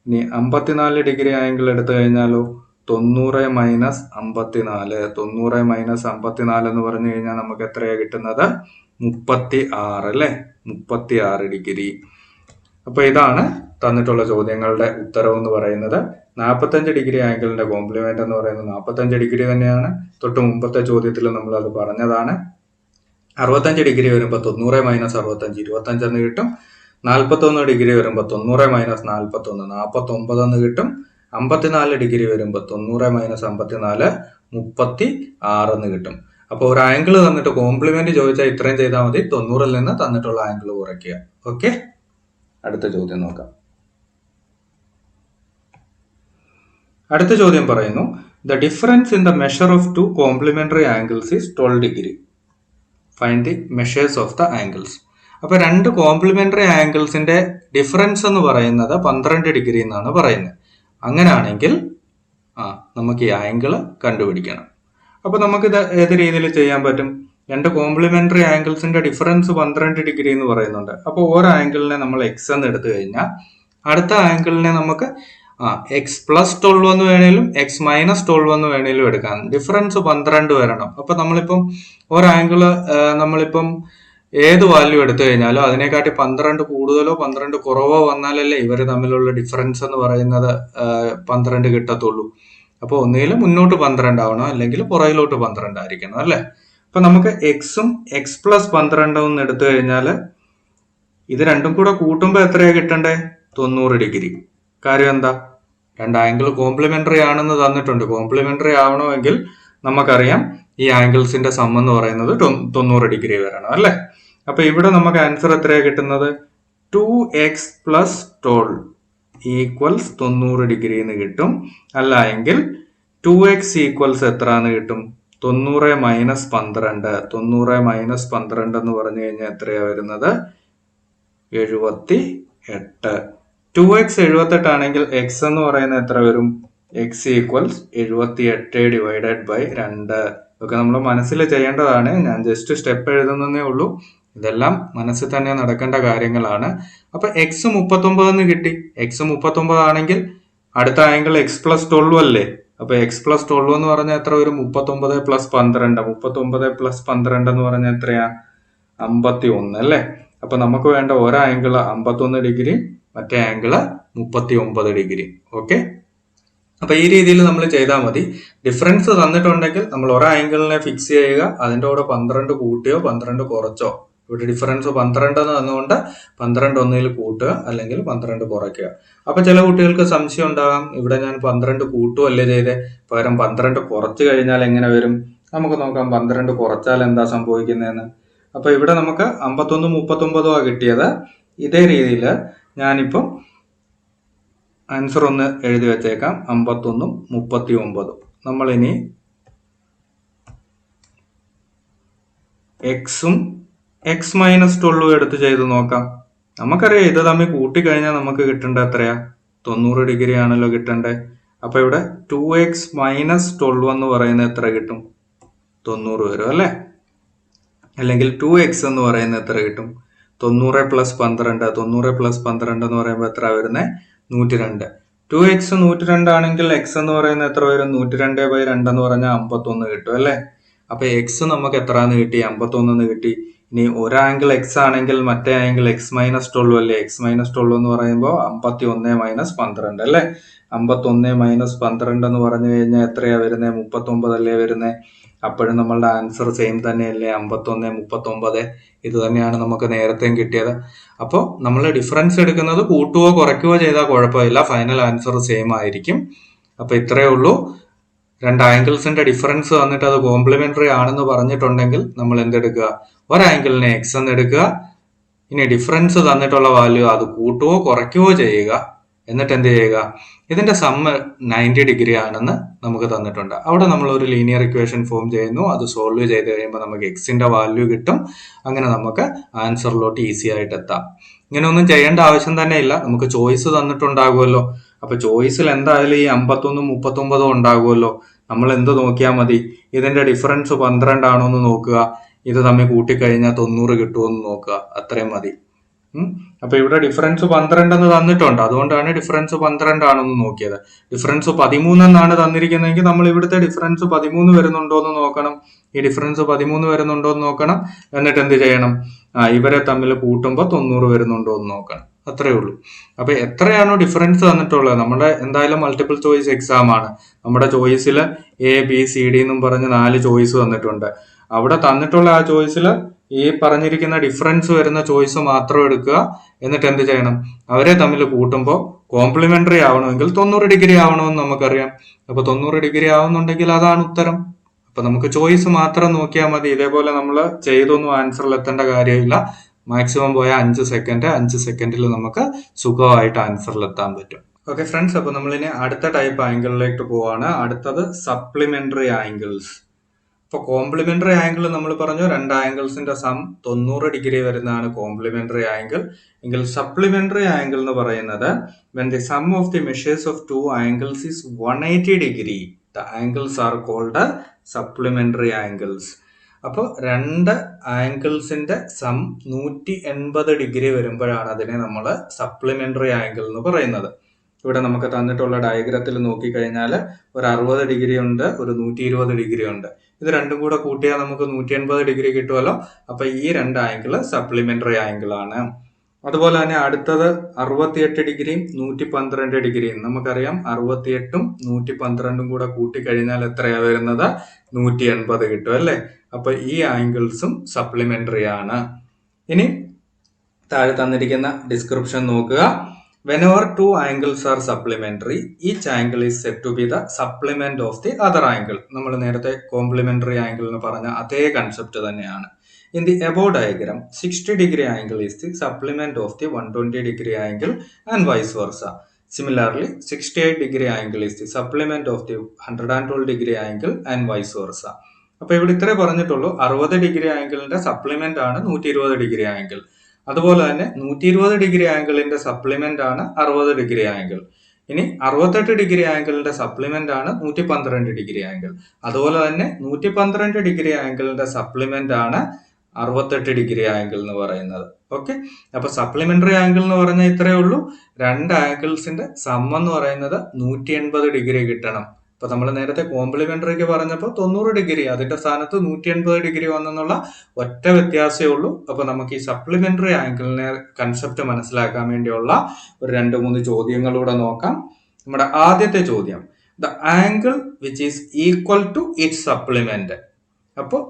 ഇനി 54 ഡിഗ്രി ആംഗിൾ എടുത്തു കഴിഞ്ഞാലോ 90 മൈനസ് 54. 90 മൈനസ് 54 എന്ന് പറഞ്ഞു കഴിഞ്ഞാൽ നമുക്ക് എത്രയാ കിട്ടുന്നത്? 36 അല്ലേ? 36 ഡിഗ്രി. അപ്പൊ ഇതാണ് തന്നിട്ടുള്ള ചോദ്യങ്ങളുടെ ഉത്തരം എന്ന് പറയുന്നത്. 45 ഡിഗ്രി ആംഗിളിന്റെ കോംപ്ലിമെന്റ് എന്ന് പറയുന്നത് 45 ഡിഗ്രി തന്നെയാണ്. തൊട്ട് മുമ്പത്തെ ചോദ്യത്തിൽ നമ്മൾ അത് പറഞ്ഞതാണ്. 65 ഡിഗ്രി വരുമ്പോൾ 90 മൈനസ് 65 25 എന്ന് കിട്ടും. 41 ഡിഗ്രി വരുമ്പോൾ 90 മൈനസ് 41 49 എന്ന് കിട്ടും. 54 ഡിഗ്രി വരുമ്പോൾ 90 മൈനസ് 54 36 എന്ന് കിട്ടും. അപ്പോൾ ഒരു ആംഗിൾ തന്നിട്ട് കോംപ്ലിമെന്റ് ചോദിച്ചാൽ ഇത്രയും ചെയ്താൽ മതി. 90-ൽ നിന്ന് തന്നിട്ടുള്ള ആംഗിൾ കുറയ്ക്കുക. ഓക്കെ, അടുത്ത ചോദ്യം നോക്കാം. അടുത്ത ചോദ്യം പറയുന്നു, the difference in the measure of two complementary angles is 12 degree. Find the measures of the angles. അപ്പൊ രണ്ട് കോംപ്ലിമെന്ററി ആംഗിൾസിന്റെ ഡിഫറൻസ് എന്ന് പറയുന്നത് 12 ഡിഗ്രി എന്നാണ് പറയുന്നത്. അങ്ങനെയാണെങ്കിൽ നമുക്ക് ഈ ആംഗിള് കണ്ടുപിടിക്കണം. അപ്പൊ നമുക്കിത് ഏത് രീതിയിൽ ചെയ്യാൻ പറ്റും? രണ്ട് കോംപ്ലിമെന്ററി ആംഗിൾസിന്റെ ഡിഫറൻസ് 12 ഡിഗ്രി എന്ന് പറയുന്നുണ്ട്. അപ്പൊ ഓരോ ആംഗിളിനെ നമ്മൾ എക്സ് എന്ന് എടുത്തു കഴിഞ്ഞാൽ അടുത്ത ആംഗിളിനെ നമുക്ക് എക്സ് പ്ലസ് 12 എന്ന് വേണേലും എക്സ് മൈനസ് 12 എന്ന് വേണേലും എടുക്കാം. ഡിഫറൻസ് 12 വരണം. അപ്പൊ നമ്മളിപ്പം ഒരു ആംഗിള് നമ്മളിപ്പം ഏത് വാല്യൂ എടുത്തു കഴിഞ്ഞാലും അതിനെക്കാട്ടി 12 കൂടുതലോ 12 കുറവോ വന്നാലല്ലേ ഇവർ തമ്മിലുള്ള ഡിഫറൻസ് എന്ന് പറയുന്നത് 12 കിട്ടത്തുള്ളൂ. അപ്പൊ ഒന്നുകിൽ മുന്നോട്ട് 12 ആവണം, അല്ലെങ്കിൽ പുറകിലോട്ട് 12 ആയിരിക്കണം അല്ലെ? അപ്പൊ നമുക്ക് എക്സും എക്സ് പ്ലസ് 12 എന്ന് എടുത്തു കഴിഞ്ഞാൽ ഇത് രണ്ടും കൂടെ കൂട്ടുമ്പോൾ എത്രയാ കിട്ടണ്ടേ? 90 ഡിഗ്രി. കാര്യം എന്താ? രണ്ട് ആംഗിൾ കോംപ്ലിമെന്ററി ആണെന്ന് തന്നിട്ടുണ്ട്. കോംപ്ലിമെന്ററി ആവണമെങ്കിൽ നമുക്കറിയാം ഈ ആംഗിൾസിന്റെ സം എന്ന് പറയുന്നത് 90 ഡിഗ്രി വരണം അല്ലെ? അപ്പൊ ഇവിടെ നമുക്ക് ആൻസർ എത്രയാ കിട്ടുന്നത്? 2x പ്ലസ് 12 ഈക്വൽസ് 90 ഡിഗ്രി എന്ന് കിട്ടും. അല്ല എങ്കിൽ 2x ഈക്വൽസ് എത്ര എന്ന് കിട്ടും? 90 മൈനസ് 12. 90 മൈനസ് 12 എന്ന് പറഞ്ഞു കഴിഞ്ഞാൽ എത്രയാ വരുന്നത്? 78. 2x 78 ആണെങ്കിൽ x എന്ന് പറയുന്നത് എത്ര വരും? x equals 78 divided by 2. ഇതൊക്കെ നമ്മൾ മനസ്സിൽ ചെയ്യേണ്ടതാണ്. ഞാൻ ജസ്റ്റ് സ്റ്റെപ്പ് എഴുതുന്നേ ഉള്ളൂ. ഇതെല്ലാം മനസ്സിൽ തന്നെ നടക്കേണ്ട കാര്യങ്ങളാണ്. അപ്പൊ എക്സ് 39 എന്ന് കിട്ടി. എക്സ് 39 ആണെങ്കിൽ അടുത്ത ആംഗിൾ എക്സ് പ്ലസ് 12 അല്ലേ? അപ്പൊ എക്സ് പ്ലസ് 12 എന്ന് പറഞ്ഞാൽ എത്ര വരും? 39 പ്ലസ് 12. 39 പ്ലസ് 12 എന്ന് പറഞ്ഞാൽ എത്രയാ? 51 അല്ലേ? അപ്പൊ നമുക്ക് വേണ്ട ഒരു ആംഗിള് 51 ഡിഗ്രി, മറ്റേ ആംഗിള് 39 ഡിഗ്രി. ഓക്കെ, അപ്പൊ ഈ രീതിയിൽ നമ്മൾ ചെയ്താൽ മതി. ഡിഫറൻസ് തന്നിട്ടുണ്ടെങ്കിൽ നമ്മൾ ഒരു ആംഗിളിനെ ഫിക്സ് ചെയ്യുക. അതിന്റെ കൂടെ 12 കൂട്ടിയോ 12 കുറച്ചോ. ഇവിടെ ഡിഫറൻസ് 12 എന്ന് തന്നുകൊണ്ട് 12 ഒന്നിൽ കൂട്ടുക, അല്ലെങ്കിൽ 12 കുറയ്ക്കുക. അപ്പൊ ചില കുട്ടികൾക്ക് സംശയം ഉണ്ടാകാം, ഇവിടെ ഞാൻ 12 കൂട്ടുകയല്ലേ ചെയ്തേ, പകരം 12 കുറച്ചു കഴിഞ്ഞാൽ എങ്ങനെ വരും? നമുക്ക് നോക്കാം 12 കുറച്ചാൽ എന്താ സംഭവിക്കുന്നതെന്ന്. അപ്പൊ ഇവിടെ നമുക്ക് 51 39 കിട്ടിയത്. ഇതേ രീതിയിൽ ഞാനിപ്പം ആൻസർ ഒന്ന് എഴുതി വെച്ചേക്കാം. 51 39. നമ്മളിനി എക്സും എക്സ് മൈനസ് 12 എടുത്ത് ചെയ്ത് നോക്കാം. നമുക്കറിയാം ഇത് തമ്മിൽ കൂട്ടിക്കഴിഞ്ഞാൽ നമുക്ക് കിട്ടേണ്ട എത്രയാ? 90 ഡിഗ്രി ആണല്ലോ കിട്ടണ്ടേ. അപ്പൊ ഇവിടെ 2x മൈനസ് 12 എന്ന് പറയുന്നത് എത്ര കിട്ടും? 90 വരും അല്ലേ? അല്ലെങ്കിൽ 2x എന്ന് പറയുന്നത് എത്ര കിട്ടും? 90 പ്ലസ് 12. 90 പ്ലസ് 12 എന്ന് പറയുമ്പോൾ എത്ര വരുന്നത്? 102. 2x 102 ആണെങ്കിൽ എക്സ് എന്ന് പറയുന്നത് എത്ര വരും? 102/2 എന്ന് പറഞ്ഞാൽ 51 കിട്ടും അല്ലേ? അപ്പൊ എക്സ് നമുക്ക് എത്രന്ന് കിട്ടി? 51 കിട്ടി. ഇനി ഒരു ആംഗിൾ എക്സ് ആണെങ്കിൽ മറ്റേ ആംഗിൾ എക്സ് മൈനസ് 12 അല്ലേ? എക്സ് മൈനസ് 12 എന്ന് പറയുമ്പോൾ 51 മൈനസ് 12 അല്ലേ? 51 മൈനസ് 12 എന്ന് പറഞ്ഞു കഴിഞ്ഞാൽ എത്രയാ വരുന്നത്? 39 അല്ലേ വരുന്നത്? അപ്പോഴും നമ്മളുടെ ആൻസർ സെയിം തന്നെയല്ലേ? 51 39 ഇത് തന്നെയാണ് നമുക്ക് നേരത്തെയും കിട്ടിയത്. അപ്പോൾ നമ്മൾ ഡിഫറൻസ് എടുക്കുന്നത് കൂട്ടുകയോ കുറയ്ക്കുകയോ ചെയ്താൽ കുഴപ്പമില്ല, ഫൈനൽ ആൻസർ സെയിം ആയിരിക്കും. അപ്പൊ ഇത്രയേ ഉള്ളൂ. രണ്ട് ആംഗിൾസിന്റെ ഡിഫറൻസ് തന്നിട്ട് അത് കോംപ്ലിമെന്ററി ആണെന്ന് പറഞ്ഞിട്ടുണ്ടെങ്കിൽ നമ്മൾ എന്തെടുക്കുക? ഒരാംഗിളിനെ എക്സ് എന്ന് എടുക്കുക. ഇനി ഡിഫറൻസ് തന്നിട്ടുള്ള വാല്യൂ അത് കൂട്ടുകയോ കുറയ്ക്കുകയോ ചെയ്യുക. എന്നിട്ട് എന്ത് ചെയ്യുക? ഇതിന്റെ സമ്മ് 90 ഡിഗ്രി ആണെന്ന് നമുക്ക് തന്നിട്ടുണ്ട്. അവിടെ നമ്മൾ ഒരു ലീനിയർ ഇക്വേഷൻ ഫോം ചെയ്യുന്നു. അത് സോൾവ് ചെയ്ത് കഴിയുമ്പോൾ നമുക്ക് എക്സിന്റെ വാല്യൂ കിട്ടും. അങ്ങനെ നമുക്ക് ആൻസറിലോട്ട് ഈസി ആയിട്ട് എത്താം. ഇങ്ങനെ ഒന്നും ചെയ്യേണ്ട ആവശ്യം തന്നെ ഇല്ല. നമുക്ക് ചോയ്സ് തന്നിട്ടുണ്ടാകുമല്ലോ. അപ്പൊ ചോയ്സിൽ എന്തായാലും ഈ 51 39 ഉണ്ടാകുമല്ലോ. നമ്മൾ എന്ത് നോക്കിയാൽ മതി? ഇതിന്റെ ഡിഫറൻസ് 12 ആണോ എന്ന് നോക്കുക. ഇത് തമ്മിൽ കൂട്ടിക്കഴിഞ്ഞാൽ 90 കിട്ടുമോ എന്ന് നോക്കുക. അത്രയും മതി. അപ്പൊ ഇവിടെ ഡിഫറൻസ് 12 എന്ന് തന്നിട്ടുണ്ട്. അതുകൊണ്ടാണ് ഡിഫറൻസ് 12 ആണെന്ന് നോക്കിയത്. ഡിഫറൻസ് 13 എന്നാണ് തന്നിരിക്കുന്നതെങ്കിൽ നമ്മൾ ഇവിടുത്തെ ഡിഫറൻസ് 13 വരുന്നുണ്ടോ എന്ന് നോക്കണം. ഈ ഡിഫറൻസ് 13 വരുന്നുണ്ടോ എന്ന് നോക്കണം. എന്നിട്ട് എന്ത് ചെയ്യണം? ഇവരെ തമ്മിൽ കൂട്ടുമ്പോൾ 90 വരുന്നുണ്ടോ എന്ന് നോക്കണം. അത്രേ ഉള്ളൂ. അപ്പൊ എത്രയാണോ ഡിഫറൻസ് തന്നിട്ടുള്ളത്, നമ്മുടെ എന്തായാലും മൾട്ടിപ്പിൾ ചോയ്സ് എക്സാം ആണ്. നമ്മുടെ ചോയ്സിൽ ABCD എന്നും പറഞ്ഞ് 4 ചോയ്സ് തന്നിട്ടുണ്ട്. അവിടെ തന്നിട്ടുള്ള ആ ചോയ്സിൽ ഈ പറഞ്ഞിരിക്കുന്ന ഡിഫറൻസ് വരുന്ന ചോയ്സ് മാത്രം എടുക്കുക. എന്നിട്ട് എന്ത് ചെയ്യണം? അവരെ തമ്മിൽ കൂട്ടുമ്പോൾ കോംപ്ലിമെന്ററി ആവണമെങ്കിൽ 90 ഡിഗ്രി ആവണമെന്ന് നമുക്കറിയാം. അപ്പൊ 90 ഡിഗ്രി ആവുന്നുണ്ടെങ്കിൽ അതാണ് ഉത്തരം. അപ്പൊ നമുക്ക് ചോയ്സ് മാത്രം നോക്കിയാൽ മതി. ഇതേപോലെ നമ്മൾ ചെയ്തൊന്നും ആൻസറിൽ എത്തേണ്ട കാര്യമില്ല. മാക്സിമം പോയ 5 സെക്കൻഡ്, 5 സെക്കൻഡിൽ നമുക്ക് സുഖമായിട്ട് ആൻസറിൽ എത്താൻ പറ്റും. ഓക്കെ ഫ്രണ്ട്സ്, അപ്പൊ നമ്മളിനി അടുത്ത ടൈപ്പ് ആംഗിളിലേക്ക് പോവാണ്. അടുത്തത് സപ്ലിമെന്ററി ആംഗിൾസ്. ഇപ്പൊ കോംപ്ലിമെന്ററി ആംഗിൾ നമ്മൾ പറഞ്ഞു, രണ്ട് ആംഗിൾസിന്റെ സം 90 ഡിഗ്രി വരുന്നതാണ് കോംപ്ലിമെന്ററി ആംഗിൾ. എങ്കിൽ സപ്ലിമെന്ററി ആംഗിൾ എന്ന് പറയുന്നത് when the sum of the measures of two angles is 180 degree, the angles are called supplementary angles. അപ്പോൾ രണ്ട് ആംഗിൾസിന്റെ സം 180 ഡിഗ്രി വരുമ്പോഴാണ് അതിനെ നമ്മൾ സപ്ലിമെന്ററി ആംഗിൾ എന്ന് പറയുന്നത്. ഇവിടെ നമുക്ക് തന്നിട്ടുള്ള ഡയഗ്രത്തിൽ നോക്കിക്കഴിഞ്ഞാൽ ഒരു 60 ഡിഗ്രി ഉണ്ട്, ഒരു 120 ഡിഗ്രി ഉണ്ട്. ഇത് രണ്ടും കൂടെ കൂട്ടിയാൽ നമുക്ക് 180 ഡിഗ്രി കിട്ടുമല്ലോ. അപ്പൊ ഈ രണ്ട് ആംഗിൾ സപ്ലിമെന്ററി ആംഗിൾ ആണ്. അതുപോലെ തന്നെ അടുത്തത് 68 ഡിഗ്രിയും 112 ഡിഗ്രിയും. നമുക്കറിയാം 68ഉം 112ഉം കൂടെ കൂട്ടിക്കഴിഞ്ഞാൽ എത്രയാ വരുന്നത്? 180 കിട്ടും അല്ലേ? അപ്പൊ ഈ ആംഗിൾസും സപ്ലിമെന്ററി ആണ്. ഇനി താഴെ തന്നിരിക്കുന്ന ഡിസ്ക്രിപ്ഷൻ നോക്കുക. Whenever two angles are supplementary, each angle is said to be the supplement of the other angle. നമ്മൾ നേരത്തെ കോംപ്ലിമെന്ററി ആംഗിൾ എന്ന് പറഞ്ഞ അതേ കൺസെപ്റ്റ് തന്നെയാണ്. In the above diagram, 60 degree angle is the supplement of the 120 degree angle and vice versa. Similarly, 68 degree angle is the supplement of the 112 degree angle and vice versa. അപ്പൊ ഇവിടെ ഇത്രേ പറഞ്ഞിട്ടുള്ളൂ. 60 degree ആംഗിളിന്റെ supplement ആണ് 120 degree angle. അതുപോലെ തന്നെ 120 degree ആംഗിളിന്റെ supplement ആണ് 60 degree angle. ഇനി 68 degree ആംഗിളിന്റെ supplement ആണ് 112 ഡിഗ്രി ആംഗിൾ. അതുപോലെ തന്നെ 112 ഡിഗ്രി ആംഗിളിന്റെ സപ്ലിമെന്റ് ആണ് 68 ഡിഗ്രി ആംഗിൾ എന്ന് പറയുന്നത്. ഓക്കെ, അപ്പൊ സപ്ലിമെന്ററി ആംഗിൾ എന്ന് പറഞ്ഞാൽ ഇത്രയേ ഉള്ളൂ. രണ്ട് ആംഗിൾസിന്റെ സം എന്ന് പറയുന്നത് 180 ഡിഗ്രി കിട്ടണം. അപ്പൊ നമ്മൾ നേരത്തെ കോംപ്ലിമെന്ററിക്ക് പറഞ്ഞപ്പോൾ 90 ഡിഗ്രി, അതിന്റെ സ്ഥാനത്ത് 180 ഡിഗ്രി വന്നെന്നുള്ള ഒറ്റ വ്യത്യാസമേ ഉള്ളൂ. അപ്പൊ നമുക്ക് ഈ സപ്ലിമെന്ററി ആംഗിളിനെ കൺസെപ്റ്റ് മനസ്സിലാക്കാൻ വേണ്ടിയുള്ള ഒരു 2-3 ചോദ്യങ്ങളൂടെ നോക്കാം. നമ്മുടെ ആദ്യത്തെ ചോദ്യം, the angle which is equal to its supplement. അപ്പോൾ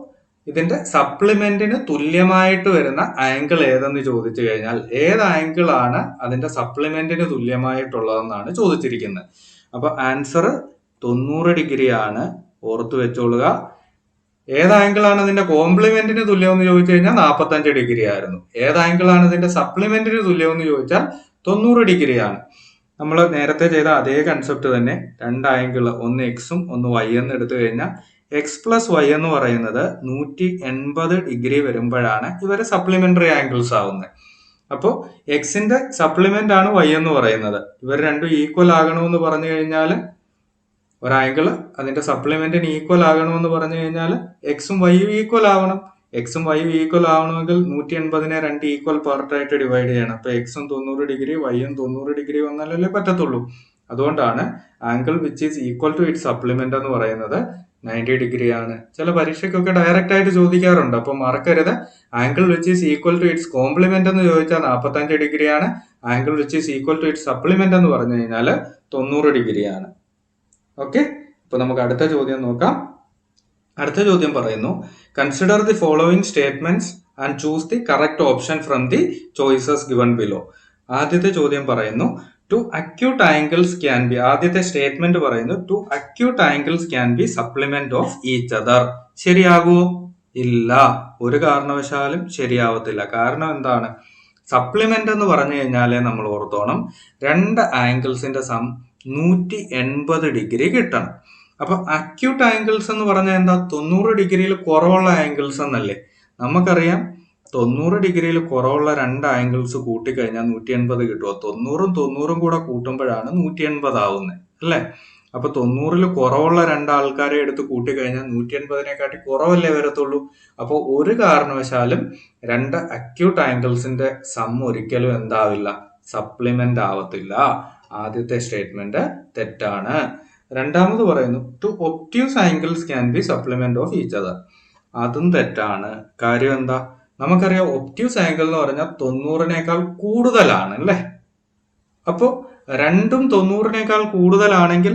ഇതിന്റെ സപ്ലിമെന്റിന് തുല്യമായിട്ട് വരുന്ന ആംഗിൾ ഏതെന്ന് ചോദിച്ചു കഴിഞ്ഞാൽ ഏത് ആംഗിൾ ആണ് അതിന്റെ സപ്ലിമെന്റിന് തുല്യമായിട്ടുള്ളതെന്നാണ് ചോദിച്ചിരിക്കുന്നത്. അപ്പൊ ആൻസർ 90 ഡിഗ്രി ആണ്. ഓർത്തു വെച്ചോളുക. ഏത് ആംഗിൾ ആണ് അതിന്റെ കോംപ്ലിമെന്റിന് തുല്യം എന്ന് ചോദിച്ചു കഴിഞ്ഞാൽ 45 ഡിഗ്രി ആയിരുന്നു. ഏത് ആംഗിൾ ആണ് ഇതിന്റെ സപ്ലിമെന്റിന് തുല്യം എന്ന് ചോദിച്ചാൽ 90 ഡിഗ്രി ആണ്. നമ്മൾ നേരത്തെ ചെയ്ത അതേ കൺസെപ്റ്റ് തന്നെ. രണ്ട് ആംഗിൾ, ഒന്ന് എക്സും ഒന്ന് വൈ എന്ന് എടുത്തു കഴിഞ്ഞാൽ എക്സ് പ്ലസ് വൈ എന്ന് പറയുന്നത് 180 ഡിഗ്രി വരുമ്പോഴാണ് ഇവർ സപ്ലിമെന്ററി ആംഗിൾസ് ആവുന്നത്. അപ്പോൾ എക്സിന്റെ സപ്ലിമെന്റ് ആണ് വൈ എന്ന് പറയുന്നത്. ഇവർ രണ്ടും ഈക്വൽ ആകണമെന്ന് പറഞ്ഞു കഴിഞ്ഞാൽ ഒരു ആംഗിൾ അതിന്റെ സപ്ലിമെന്റിന് ഈക്വൽ ആകണമെന്ന് പറഞ്ഞു കഴിഞ്ഞാൽ എക്സും വൈയും ഈക്വൽ ആവണം. എക്സും വൈയും ഈക്വൽ ആവണമെങ്കിൽ 180നെ രണ്ട് ഈക്വൽ പാർട്ടായിട്ട് ഡിവൈഡ് ചെയ്യണം. അപ്പൊ എക്സും 90 ഡിഗ്രി വൈയും 90 ഡിഗ്രി വന്നാലല്ലേ പറ്റത്തുള്ളൂ. അതുകൊണ്ടാണ് angle which is equal to it supplement എന്ന് പറയുന്നത് 90 ഡിഗ്രി ആണ്. ചില പരീക്ഷയ്ക്കൊക്കെ ഡയറക്റ്റ് ആയിട്ട് ചോദിക്കാറുണ്ട്. അപ്പൊ മറക്കരുത്, angle which is equal to its complement എന്ന് ചോദിച്ചാൽ 45 ഡിഗ്രി ആണ്. Angle which is equal to its supplement എന്ന് പറഞ്ഞു കഴിഞ്ഞാൽ 90 ഡിഗ്രി ആണ്. ഓക്കെ, അപ്പൊ നമുക്ക് അടുത്ത ചോദ്യം നോക്കാം. അടുത്ത ചോദ്യം പറയുന്നു, consider the following statements and choose the correct option from the choices given below. ആദ്യത്തെ ചോദ്യം പറയുന്നു, two acute angles can be, ആദ്യത്തെ സ്റ്റേറ്റ്മെന്റ് പറയുന്നു two acute angles can be supplement of each other. ശരിയാകുമോ? ഇല്ല, ഒരു കാരണവശാലും ശരിയാവത്തില്ല. കാരണം എന്താണ്? സപ്ലിമെന്റ് എന്ന് പറഞ്ഞു കഴിഞ്ഞാലേ നമ്മൾ ഓർത്തോണം, രണ്ട് ആംഗിൾസിന്റെ സം 180 ഡിഗ്രി കിട്ടണം. അപ്പൊ അക്യൂട്ട് ആംഗിൾസ് എന്ന് പറഞ്ഞാൽ എന്താ? 90 ഡിഗ്രിയിൽ കുറവുള്ള ആംഗിൾസ് എന്നല്ലേ. നമുക്കറിയാം 90 ഡിഗ്രിയിൽ കുറവുള്ള രണ്ട് ആംഗിൾസ് കൂട്ടിക്കഴിഞ്ഞാൽ 180 കിട്ടുമോ? 90ഉം 90ഉം കൂടെ കൂട്ടുമ്പോഴാണ് 180 ആവുന്നത് അല്ലേ. അപ്പൊ 90ൽ കുറവുള്ള രണ്ടാൾക്കാരെ എടുത്ത് കൂട്ടിക്കഴിഞ്ഞാൽ 180നെക്കാട്ടി കുറവല്ലേ വരത്തുള്ളൂ. അപ്പോൾ ഒരു കാരണവശാലും രണ്ട് അക്യൂട്ട് ആംഗിൾസിന്റെ സം ഒരിക്കലും എന്താവില്ല? സപ്ലിമെന്റ് ആവത്തില്ല. ആദ്യത്തെ സ്റ്റേറ്റ്മെന്റ് തെറ്റാണ്. രണ്ടാമത് പറയുന്നു two obtuse angles can be supplement of each other. അതും തെറ്റാണ്. കാര്യം എന്താ? നമുക്കറിയാം ഒബ്റ്റ്യൂസ് ആംഗിൾ എന്ന് പറഞ്ഞാൽ 90നേക്കാൾ കൂടുതലാണ് അല്ലേ. അപ്പോൾ രണ്ടും 90നേക്കാൾ കൂടുതലാണെങ്കിൽ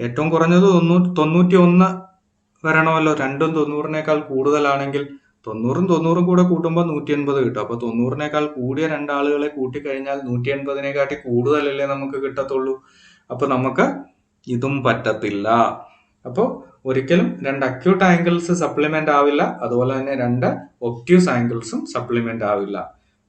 ഏറ്റവും കുറഞ്ഞത് 91 വരണമല്ലോ. രണ്ടും 90നേക്കാൾ കൂടുതലാണെങ്കിൽ 90ഉം 90ഉം കൂടെ കൂട്ടുമ്പോൾ 180 കിട്ടും. അപ്പൊ 90നേക്കാൾ കൂടിയ രണ്ടാളുകളെ കൂട്ടിക്കഴിഞ്ഞാൽ 180നെക്കാട്ടി കൂടുതലല്ലേ നമുക്ക് കിട്ടത്തുള്ളൂ. അപ്പൊ നമുക്ക് ഇതും പറ്റത്തില്ല. അപ്പോൾ ഒരിക്കലും രണ്ട് അക്യൂട്ട് ആംഗിൾസ് സപ്ലിമെന്റ് ആവില്ല, അതുപോലെ തന്നെ രണ്ട് ഒബ്റ്റ്യൂസ് ആംഗിൾസും സപ്ലിമെന്റ് ആവില്ല.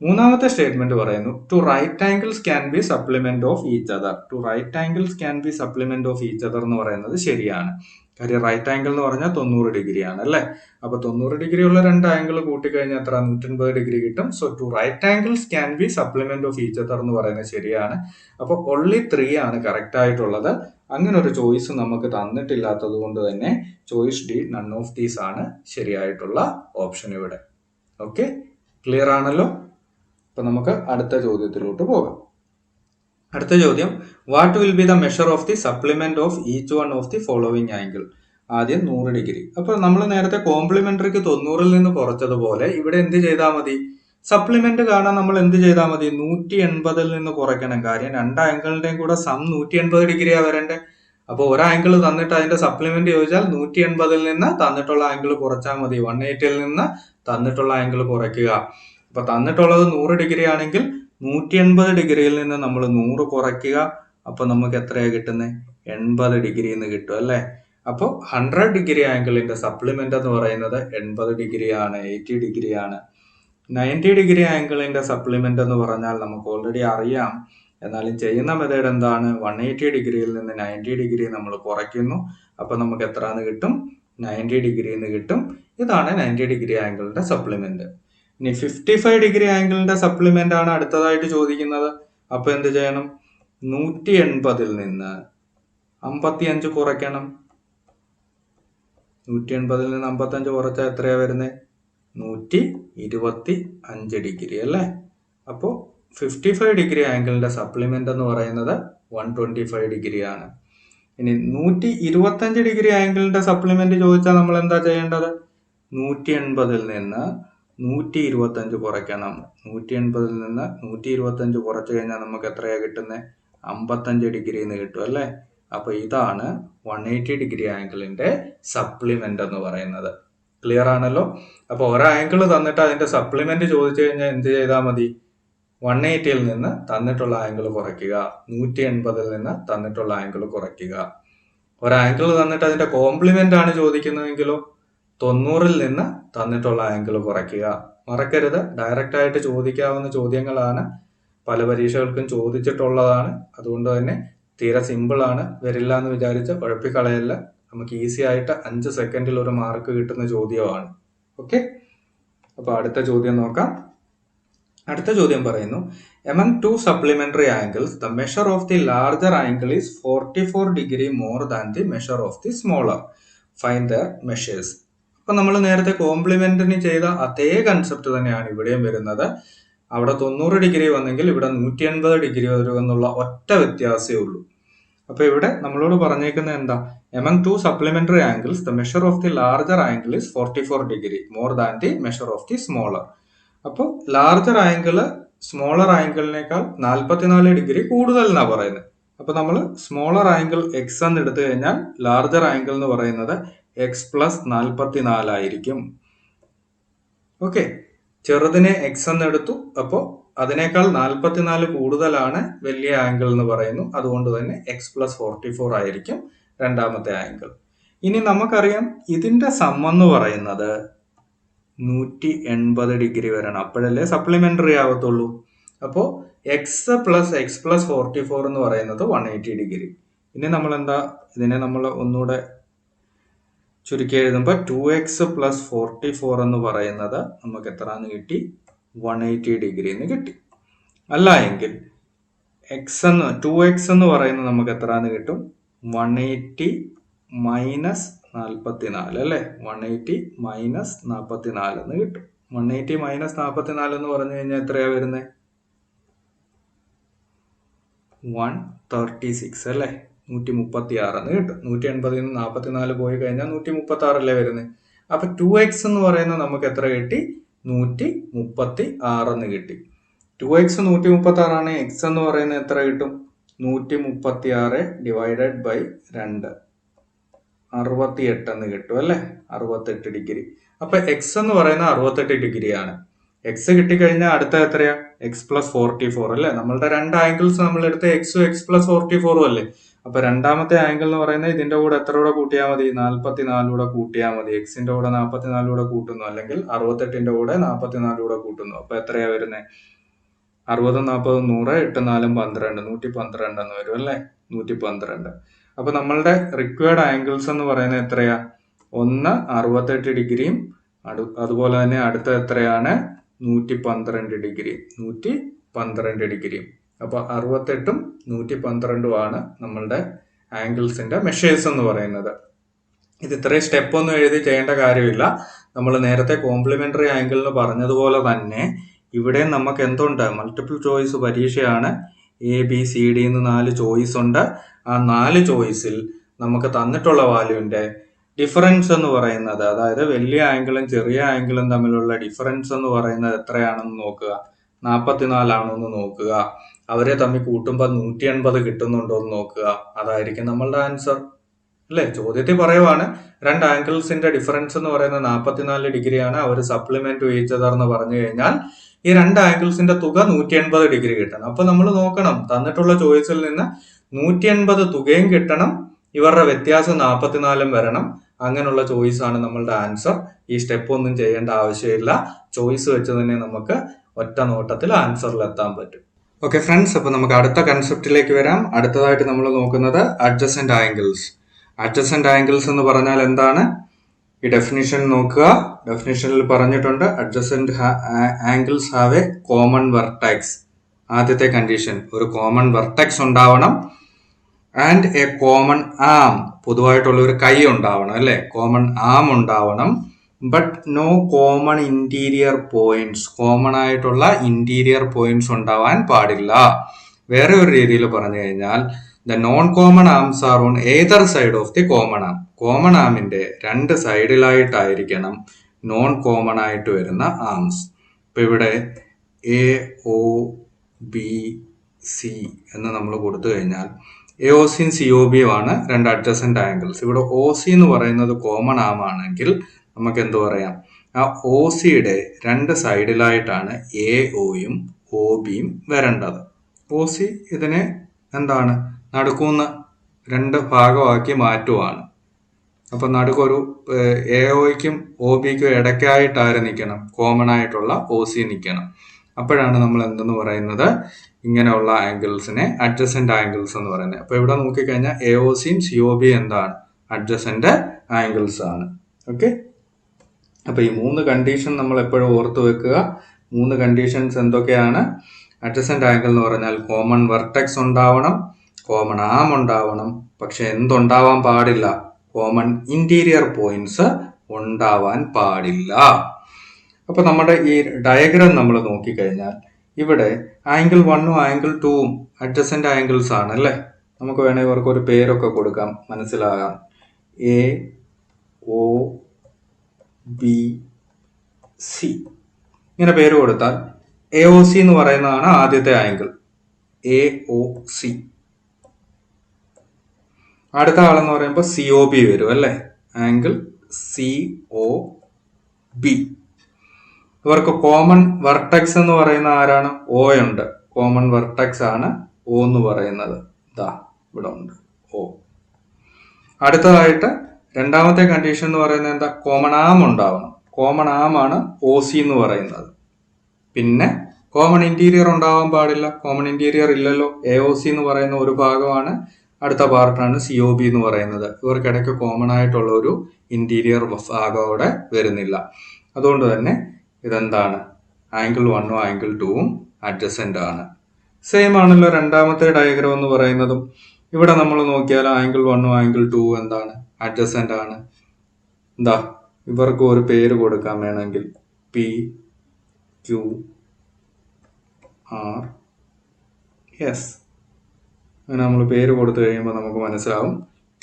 മൂന്നാമത്തെ സ്റ്റേറ്റ്മെന്റ് പറയുന്നു two right angles can be supplement of each other. Two right angles can be supplement of each other എന്ന് പറയുന്നത് ശരിയാണ്. കാര്യം റൈറ്റ് ആംഗിൾ എന്ന് പറഞ്ഞാൽ 90 ഡിഗ്രി ആണ് അല്ലേ. അപ്പൊ 90 ഡിഗ്രി ഉള്ള രണ്ട് ആംഗിൾ കൂട്ടിക്കഴിഞ്ഞാൽ എത്ര? 180 ഡിഗ്രി കിട്ടും. So two right angles can be supplement of each other എന്ന് പറയുന്നത് ശരിയാണ്. അപ്പൊ only 3 ആണ് കറക്റ്റ് ആയിട്ടുള്ളത്. അങ്ങനെ ഒരു ചോയ്സ് നമുക്ക് തന്നിട്ടില്ലാത്തത് കൊണ്ട് തന്നെ choice D none of these ആണ് ശരിയായിട്ടുള്ള ഓപ്ഷൻ ഇവിടെ. ഓക്കെ, ക്ലിയർ ആണല്ലോ. അപ്പൊ നമുക്ക് അടുത്ത ചോദ്യത്തിലോട്ട് പോകാം. അടുത്ത ചോദ്യം, what will be the measure of the supplement of each one of the following angle. ആദ്യം 100 ഡിഗ്രി. അപ്പൊ നമ്മൾ നേരത്തെ കോംപ്ലിമെന്ററിക്ക് 90ൽ നിന്ന് കുറച്ചതുപോലെ ഇവിടെ എന്ത് ചെയ്താൽ മതി? സപ്ലിമെന്റ് കാണാൻ നമ്മൾ എന്ത് ചെയ്താൽ മതി? 180ൽ നിന്ന് കുറയ്ക്കണം. കാര്യം രണ്ട് ആംഗിളിന്റെയും കൂടെ സം 180 ഡിഗ്രിയാ വരണ്ടേ. അപ്പൊ ഒരു ആംഗിൾ തന്നിട്ട് അതിന്റെ സപ്ലിമെന്റ് ചോദിച്ചാൽ 180ൽ നിന്ന് തന്നിട്ടുള്ള ആംഗിൾ കുറച്ചാൽ മതി. 180ൽ നിന്ന് തന്നിട്ടുള്ള ആംഗിൾ കുറയ്ക്കുക. അപ്പൊ തന്നിട്ടുള്ളത് 100 ഡിഗ്രി ആണെങ്കിൽ 180 ഡിഗ്രിയിൽ നിന്ന് നമ്മൾ 100 കുറയ്ക്കുക. അപ്പൊ നമുക്ക് എത്രയാ കിട്ടുന്നത്? 80 ഡിഗ്രി എന്ന് കിട്ടും അല്ലെ. അപ്പോൾ 100 ഡിഗ്രി ആംഗിളിന്റെ സപ്ലിമെന്റ് എന്ന് പറയുന്നത് 80 ഡിഗ്രി ആണ്, 80 ഡിഗ്രി ആണ്. 90 ഡിഗ്രി ആംഗിളിന്റെ സപ്ലിമെന്റ് എന്ന് പറഞ്ഞാൽ നമുക്ക് ഓൾറെഡി അറിയാം. എന്നാലും ചെയ്യുന്ന മെത്തേഡ് എന്താണ്? 180 ഡിഗ്രിയിൽ നിന്ന് 90 ഡിഗ്രി നമ്മൾ കുറയ്ക്കുന്നു. അപ്പൊ നമുക്ക് എത്രന്ന് കിട്ടും? 90 ഡിഗ്രി എന്ന് കിട്ടും. ഇതാണ് 90 ഡിഗ്രി ആംഗിളിന്റെ സപ്ലിമെന്റ്. ഇനി 55 ഡിഗ്രി ആംഗിളിന്റെ സപ്ലിമെന്റ് ആണ് അടുത്തതായിട്ട് ചോദിക്കുന്നത്. അപ്പൊ എന്ത് ചെയ്യണം? 180ൽ നിന്ന് 55 കുറയ്ക്കണം. 180ൽ നിന്ന് 55 കുറച്ചാൽ എത്രയാ വരുന്നത്? 125 ഡിഗ്രി അല്ലേ. അപ്പോ 55 ഡിഗ്രി ആംഗിളിന്റെ സപ്ലിമെന്റ് എന്ന് പറയുന്നത് 125 ഡിഗ്രി ആണ്. ഇനി 125 ഡിഗ്രി ആംഗിളിന്റെ സപ്ലിമെന്റ് ചോദിച്ചാൽ നമ്മൾ എന്താ ചെയ്യേണ്ടത്? 180ൽ നിന്ന് 125 കുറയ്ക്കണം. 180ൽ നിന്ന് 125 കുറച്ചു കഴിഞ്ഞാൽ നമുക്ക് എത്രയാ കിട്ടുന്നത്? 55 ഡിഗ്രി എന്ന് കിട്ടും അല്ലേ. അപ്പൊ ഇതാണ് 180 ഡിഗ്രി ആംഗിളിന്റെ സപ്ലിമെന്റ് എന്ന് പറയുന്നത്. ക്ലിയർ ആണല്ലോ. അപ്പൊ ഒരു ആംഗിൾ തന്നിട്ട് അതിന്റെ സപ്ലിമെന്റ് ചോദിച്ചു കഴിഞ്ഞാൽ എന്ത് ചെയ്താൽ മതി? 180ൽ നിന്ന് തന്നിട്ടുള്ള ആംഗിൾ കുറയ്ക്കുക. 180ൽ നിന്ന് തന്നിട്ടുള്ള ആംഗിൾ കുറയ്ക്കുക. ഒരു ആംഗിൾ തന്നിട്ട് അതിന്റെ കോംപ്ലിമെന്റ് ആണ് ചോദിക്കുന്നതെങ്കിലോ 90ൽ നിന്ന് തന്നിട്ടുള്ള ആംഗിൾ കുറയ്ക്കുക. മറക്കരുത്, ഡയറക്റ്റ് ആയിട്ട് ചോദിക്കാവുന്ന ചോദ്യങ്ങളാണ്. പല പരീക്ഷകൾക്കും ചോദിച്ചിട്ടുള്ളതാണ്. അതുകൊണ്ട് തന്നെ തീരെ സിമ്പിൾ ആണ്. വരില്ല എന്ന് വിചാരിച്ച് കുഴപ്പിക്കളയല്ല. നമുക്ക് ഈസി ആയിട്ട് 5 സെക്കൻഡിൽ ഒരു മാർക്ക് കിട്ടുന്ന ചോദ്യമാണ്. ഓക്കെ, അപ്പൊ അടുത്ത ചോദ്യം നോക്കാം. അടുത്ത ചോദ്യം പറയുന്നു, among two supplementary angles the measure of the larger angle is 44 degree more than the measure of the smaller. Find their measures. അപ്പൊ നമ്മൾ നേരത്തെ കോംപ്ലിമെന്റിന് ചെയ്ത അതേ കൺസെപ്റ്റ് തന്നെയാണ് ഇവിടെയും വരുന്നത്. അവിടെ 90 ഡിഗ്രി വന്നെങ്കിൽ ഇവിടെ 180 ഡിഗ്രി വരും എന്നുള്ള ഒറ്റ വ്യത്യാസമേ ഉള്ളൂ. അപ്പൊ ഇവിടെ നമ്മളോട് പറഞ്ഞേക്കുന്നത് എന്താ? among two supplementary angles the measure of the larger angle is 44 degree more than the measure of the smaller. അപ്പോൾ ലാർജർ ആംഗിള് സ്മോളർ ആംഗിളിനേക്കാൾ 44 ഡിഗ്രി കൂടുതൽ എന്നാ പറയുന്നത്. അപ്പൊ നമ്മൾ സ്മോളർ ആംഗിൾ എക്സ് എന്ന് എടുത്തു കഴിഞ്ഞാൽ ലാർജർ ആംഗിൾ എന്ന് പറയുന്നത് എക്സ് പ്ലസ് 44 ആയിരിക്കും. ഓക്കെ, ചെറുതിനെ എക്സ് എന്ന് എടുത്തു, അപ്പോൾ അതിനേക്കാൾ 44 കൂടുതലാണ് വലിയ ആംഗിൾ എന്ന് പറയുന്നു. അതുകൊണ്ട് തന്നെ എക്സ് പ്ലസ് 44 ആയിരിക്കും രണ്ടാമത്തെ ആംഗിൾ. ഇനി നമുക്കറിയാം ഇതിന്റെ സം എന്ന് പറയുന്നത് 180 ഡിഗ്രി വരണം, അപ്പോഴല്ലേ സപ്ലിമെന്ററി ആവത്തുള്ളൂ. അപ്പോൾ എക്സ് പ്ലസ് 44 എന്ന് പറയുന്നത് 180 ഡിഗ്രി. ഇനി നമ്മൾ എന്താ, ഇതിനെ നമ്മൾ ഒന്നുകൂടെ ചുരുക്കി എഴുതുമ്പോൾ 2x പ്ലസ് 44 എന്ന് പറയുന്നത് നമുക്ക് എത്രന്ന് കിട്ടി? 180 ഡിഗ്രി എന്ന് കിട്ടി. അല്ല എങ്കിൽ ടു എക്സ് എന്ന് പറയുന്നത് നമുക്ക് എത്രന്ന് കിട്ടും? 180 മൈനസ് 44 അല്ലെ, 180 മൈനസ് 44 എന്ന് കിട്ടും. 180 മൈനസ് 44 എന്ന് പറഞ്ഞു കഴിഞ്ഞാൽ എത്രയാ വരുന്നത്? 136 അല്ലെ, 136 എന്ന് കിട്ടും. 180 നിന്ന് 44 പോയി കഴിഞ്ഞാൽ 136 അല്ലേ വരുന്നത്. അപ്പൊ 2x എന്ന് പറയുന്നത് നമുക്ക് എത്ര കിട്ടി? 136 എന്ന് കിട്ടി. 2x 136 ആണ്. എക്സ് എന്ന് പറയുന്നത് എത്ര കിട്ടും? 136 ഡിവൈഡഡ് ബൈ 2, 68 എന്ന് കിട്ടും അല്ലെ, 68 ഡിഗ്രി. അപ്പൊ എക്സ് എന്ന് പറയുന്നത് 68 ഡിഗ്രിയാണ്. എക്സ് കിട്ടിക്കഴിഞ്ഞാൽ അടുത്ത എത്രയാ? എക്സ് പ്ലസ് 44 അല്ലെ. നമ്മളുടെ രണ്ട് ആംഗിൾസ് നമ്മൾ എടുത്ത എക്സും എക്സ് പ്ലസ് 44 അല്ലേ. അപ്പൊ രണ്ടാമത്തെ ആംഗിൾ എന്ന് പറയുന്നത് ഇതിന്റെ കൂടെ എത്ര കൂടെ കൂട്ടിയാൽ മതി? 44 കൂടെ കൂട്ടിയാൽ മതി. എക്സിന്റെ കൂടെ 44 കൂടെ കൂട്ടുന്നു, അല്ലെങ്കിൽ 68ന്റെ കൂടെ 44 കൂടെ കൂട്ടുന്നു. അപ്പൊ എത്രയാ വരുന്നത്? 60 40 100 8 4 12 112 എന്ന് വരും അല്ലെ, 112. അപ്പൊ നമ്മളുടെ റിക്വയർഡ് ആംഗിൾസ് എന്ന് പറയുന്നത് എത്രയാ? ഒന്ന് 68 ഡിഗ്രിയും അതുപോലെ തന്നെ അടുത്ത എത്രയാണ്? 112 ഡിഗ്രി, 112 ഡിഗ്രിയും. അപ്പൊ 68ഉം 112ഉം ആണ് നമ്മളുടെ ആംഗിൾസിന്റെ മെഷേഴ്സ് എന്ന് പറയുന്നത്. ഇത് ഇത്രയും സ്റ്റെപ്പ് ഒന്നും എഴുതി ചെയ്യേണ്ട കാര്യമില്ല. നമ്മൾ നേരത്തെ കോംപ്ലിമെന്ററി ആംഗിൾ എന്ന് പറഞ്ഞതുപോലെ തന്നെ ഇവിടെ നമുക്ക് എന്തുണ്ട്? മൾട്ടിപ്പിൾ ചോയ്സ് പരീക്ഷയാണ്. ABCD എന്ന് 4 ചോയ്സ് ഉണ്ട്. ആ 4 ചോയ്സിൽ നമുക്ക് തന്നിട്ടുള്ള വാല്യൂവിന്റെ ഡിഫറൻസ് എന്ന് പറയുന്നത്, അതായത് വലിയ ആംഗിളും ചെറിയ ആംഗിളും തമ്മിലുള്ള ഡിഫറൻസ് എന്ന് പറയുന്നത് എത്രയാണെന്ന് നോക്കുക. 44 ആണോ എന്ന് നോക്കുക. അവരെ തമ്മിൽ കൂട്ടുമ്പോൾ 180 കിട്ടുന്നുണ്ടോ എന്ന് നോക്കുക. അതായിരിക്കും നമ്മളുടെ ആൻസർ അല്ലെ. ചോദ്യത്തിൽ പറയുവാണ് രണ്ട് ആംഗിൾസിന്റെ ഡിഫറൻസ് എന്ന് പറയുന്നത് 44 ഡിഗ്രിയാണ്. അവർ സപ്ലിമെന്റ് ചെയ്തതെന്ന് പറഞ്ഞു കഴിഞ്ഞാൽ ഈ രണ്ട് ആംഗിൾസിന്റെ തുക 180 ഡിഗ്രി കിട്ടണം. അപ്പൊ നമ്മൾ നോക്കണം, തന്നിട്ടുള്ള ചോയ്സിൽ നിന്ന് 180 തുകയും കിട്ടണം, ഇവരുടെ വ്യത്യാസം 44 വരണം. അങ്ങനെയുള്ള ചോയ്സ് ആണ് നമ്മളുടെ ആൻസർ. ഈ സ്റ്റെപ്പ് ഒന്നും ചെയ്യേണ്ട ആവശ്യമില്ല. ചോയ്സ് വെച്ച് തന്നെ നമുക്ക് ഒറ്റ നോട്ടത്തിൽ ആൻസറിൽ എത്താൻ പറ്റും. ഓക്കെ ഫ്രണ്ട്സ്, അപ്പൊ നമുക്ക് അടുത്ത കൺസെപ്റ്റിലേക്ക് വരാം. അടുത്തതായിട്ട് നമ്മൾ നോക്കുന്നത് അഡ്ജസന്റ് ആംഗിൾസ്. അഡ്ജസന്റ് ആംഗിൾസ് എന്ന് പറഞ്ഞാൽ എന്താണ്? ഈ ഡെഫിനിഷൻ നോക്കുക. ഡെഫിനിഷനിൽ പറഞ്ഞിട്ടുണ്ട്, adjacent angles have a common vertex. ആദ്യത്തെ കണ്ടീഷൻ, ഒരു കോമൺ വെർട്ടെക്സ് ഉണ്ടാവണം. ആൻഡ് എ കോമൺ ആം, പൊതുവായിട്ടുള്ള ഒരു കൈ ഉണ്ടാവണം അല്ലെ, കോമൺ ആം ഉണ്ടാവണം. But no common interior points, common ആയിട്ടുള്ള ഇന്റീരിയർ പോയിന്റ്സ് ഉണ്ടാവാൻ പാടില്ല. വേറെ ഒരു രീതിയിൽ പറഞ്ഞു കഴിഞ്ഞാൽ, the non common arms are on either side of the common arm. Common ആമിന്റെ രണ്ട് സൈഡിലായിട്ടായിരിക്കണം നോൺ കോമൺ ആയിട്ട് വരുന്ന ആംസ്. ഇപ്പൊ ഇവിടെ AOBC എന്ന് നമ്മൾ കൊടുത്തു കഴിഞ്ഞാൽ AOCയും COBയും ആണ് രണ്ട് അഡ്ജസന്റ് ആംഗിൾസ്. ഇവിടെ OC എന്ന് പറയുന്നത് കോമൺ ആം ആണെങ്കിൽ നമുക്ക് എന്ത് പറയാം? ആ OCയുടെ രണ്ട് സൈഡിലായിട്ടാണ് AOയും OBയും വരേണ്ടത്. OC ഇതിനെ എന്താണ്, നടുക്കുന്ന രണ്ട് ഭാഗമാക്കി മാറ്റുവാണ്. അപ്പൊ നടുക്കൊരു AOയ്ക്കും OBക്കും ഇടയ്ക്കായിട്ട് നിൽക്കണം, കോമൺ ആയിട്ടുള്ള OC നിൽക്കണം. അപ്പോഴാണ് നമ്മൾ എന്തെന്ന് പറയുന്നത്, ഇങ്ങനെയുള്ള ആംഗിൾസിനെ അഡ്ജസന്റ് ആംഗിൾസ് എന്ന് പറയുന്നത്. അപ്പൊ ഇവിടെ നോക്കിക്കഴിഞ്ഞാൽ AOCയും COBയും എന്താണ്? അഡ്ജസന്റ് ആംഗിൾസ് ആണ്. ഓക്കെ, അപ്പൊ ഈ 3 കണ്ടീഷൻ നമ്മൾ എപ്പോഴും ഓർത്ത് വെക്കുക. 3 കണ്ടീഷൻസ് എന്തൊക്കെയാണ്? അഡ്ജസന്റ് ആംഗിൾ എന്ന് പറഞ്ഞാൽ കോമൺ വെർട്ടെക്സ് ഉണ്ടാവണം, കോമൺ ആം ഉണ്ടാവണം, പക്ഷെ എന്തുണ്ടാവാൻ പാടില്ല? കോമൺ ഇന്റീരിയർ പോയിന്റ്സ് ഉണ്ടാവാൻ പാടില്ല. അപ്പൊ നമ്മുടെ ഈ ഡയഗ്രാം നമ്മൾ നോക്കിക്കഴിഞ്ഞാൽ ഇവിടെ ആംഗിൾ 1ഉം ആംഗിൾ 2ഉം അഡ്ജസന്റ് ആംഗിൾസ് ആണ് അല്ലേ? നമുക്ക് വേണമെങ്കിൽ ഇവർക്ക് ഒരു പേരൊക്കെ കൊടുക്കാം, മനസ്സിലാകാം. എ ഒ ബി സി ഇങ്ങനെ പേര് കൊടുത്താൽ എ ഒ സി എന്ന് പറയുന്നതാണ് ആദ്യത്തെ ആംഗിൾ, എ ഒ സി. അടുത്ത ആളെന്ന് പറയുമ്പോൾ സി ഒ ബി വരും അല്ലേ? Angle C O B. ഇവർക്ക് കോമൺ വെർട്ടെക്സ് എന്ന് പറയുന്ന ആരാണ്? ഒ ഉണ്ട്. കോമൺ വെർട്ടെക്സ് ആണ് ഒ എന്ന് പറയുന്നത്. ഇതാ ഇവിടെ ഉണ്ട് ഒ. അടുത്തതായിട്ട് രണ്ടാമത്തെ കണ്ടീഷൻ എന്ന് പറയുന്നത് എന്താ? കോമൺ ആം ഉണ്ടാവണം. കോമൺ ആം ആണ് ഒ സി എന്ന് പറയുന്നത്. പിന്നെ കോമൺ ഇന്റീരിയർ ഉണ്ടാവാൻ പാടില്ല. കോമൺ ഇന്റീരിയർ ഇല്ലല്ലോ. എ ഒ സി എന്ന് പറയുന്ന ഒരു ഭാഗമാണ്, അടുത്ത പാർട്ടാണ് സി ഒ ബി എന്ന് പറയുന്നത്. ഇവർക്കിടയ്ക്ക് കോമൺ ആയിട്ടുള്ള ഒരു ഇന്റീരിയർ ഭാഗം അവിടെ വരുന്നില്ല. അതുകൊണ്ട് തന്നെ ഇതെന്താണ്? ആംഗിൾ 1ഉം ആംഗിൾ 2ഉം അഡ്ജസന്റ് ആണ്. സെയിം ആണല്ലോ രണ്ടാമത്തെ ഡയഗ്രാം എന്ന് പറയുന്നതും. ഇവിടെ നമ്മൾ നോക്കിയാൽ ആംഗിൾ 1ഉം ആംഗിൾ 2ഉം എന്താണ്? അഡ്ജസന്റ് ആണ്. എന്താ ഇവർക്ക് ഒരു പേര് കൊടുക്കാൻ വേണമെങ്കിൽ പി ക്യു ആർ എസ് അങ്ങനെ നമ്മൾ പേര് കൊടുത്തു കഴിയുമ്പോൾ നമുക്ക് മനസ്സിലാവും.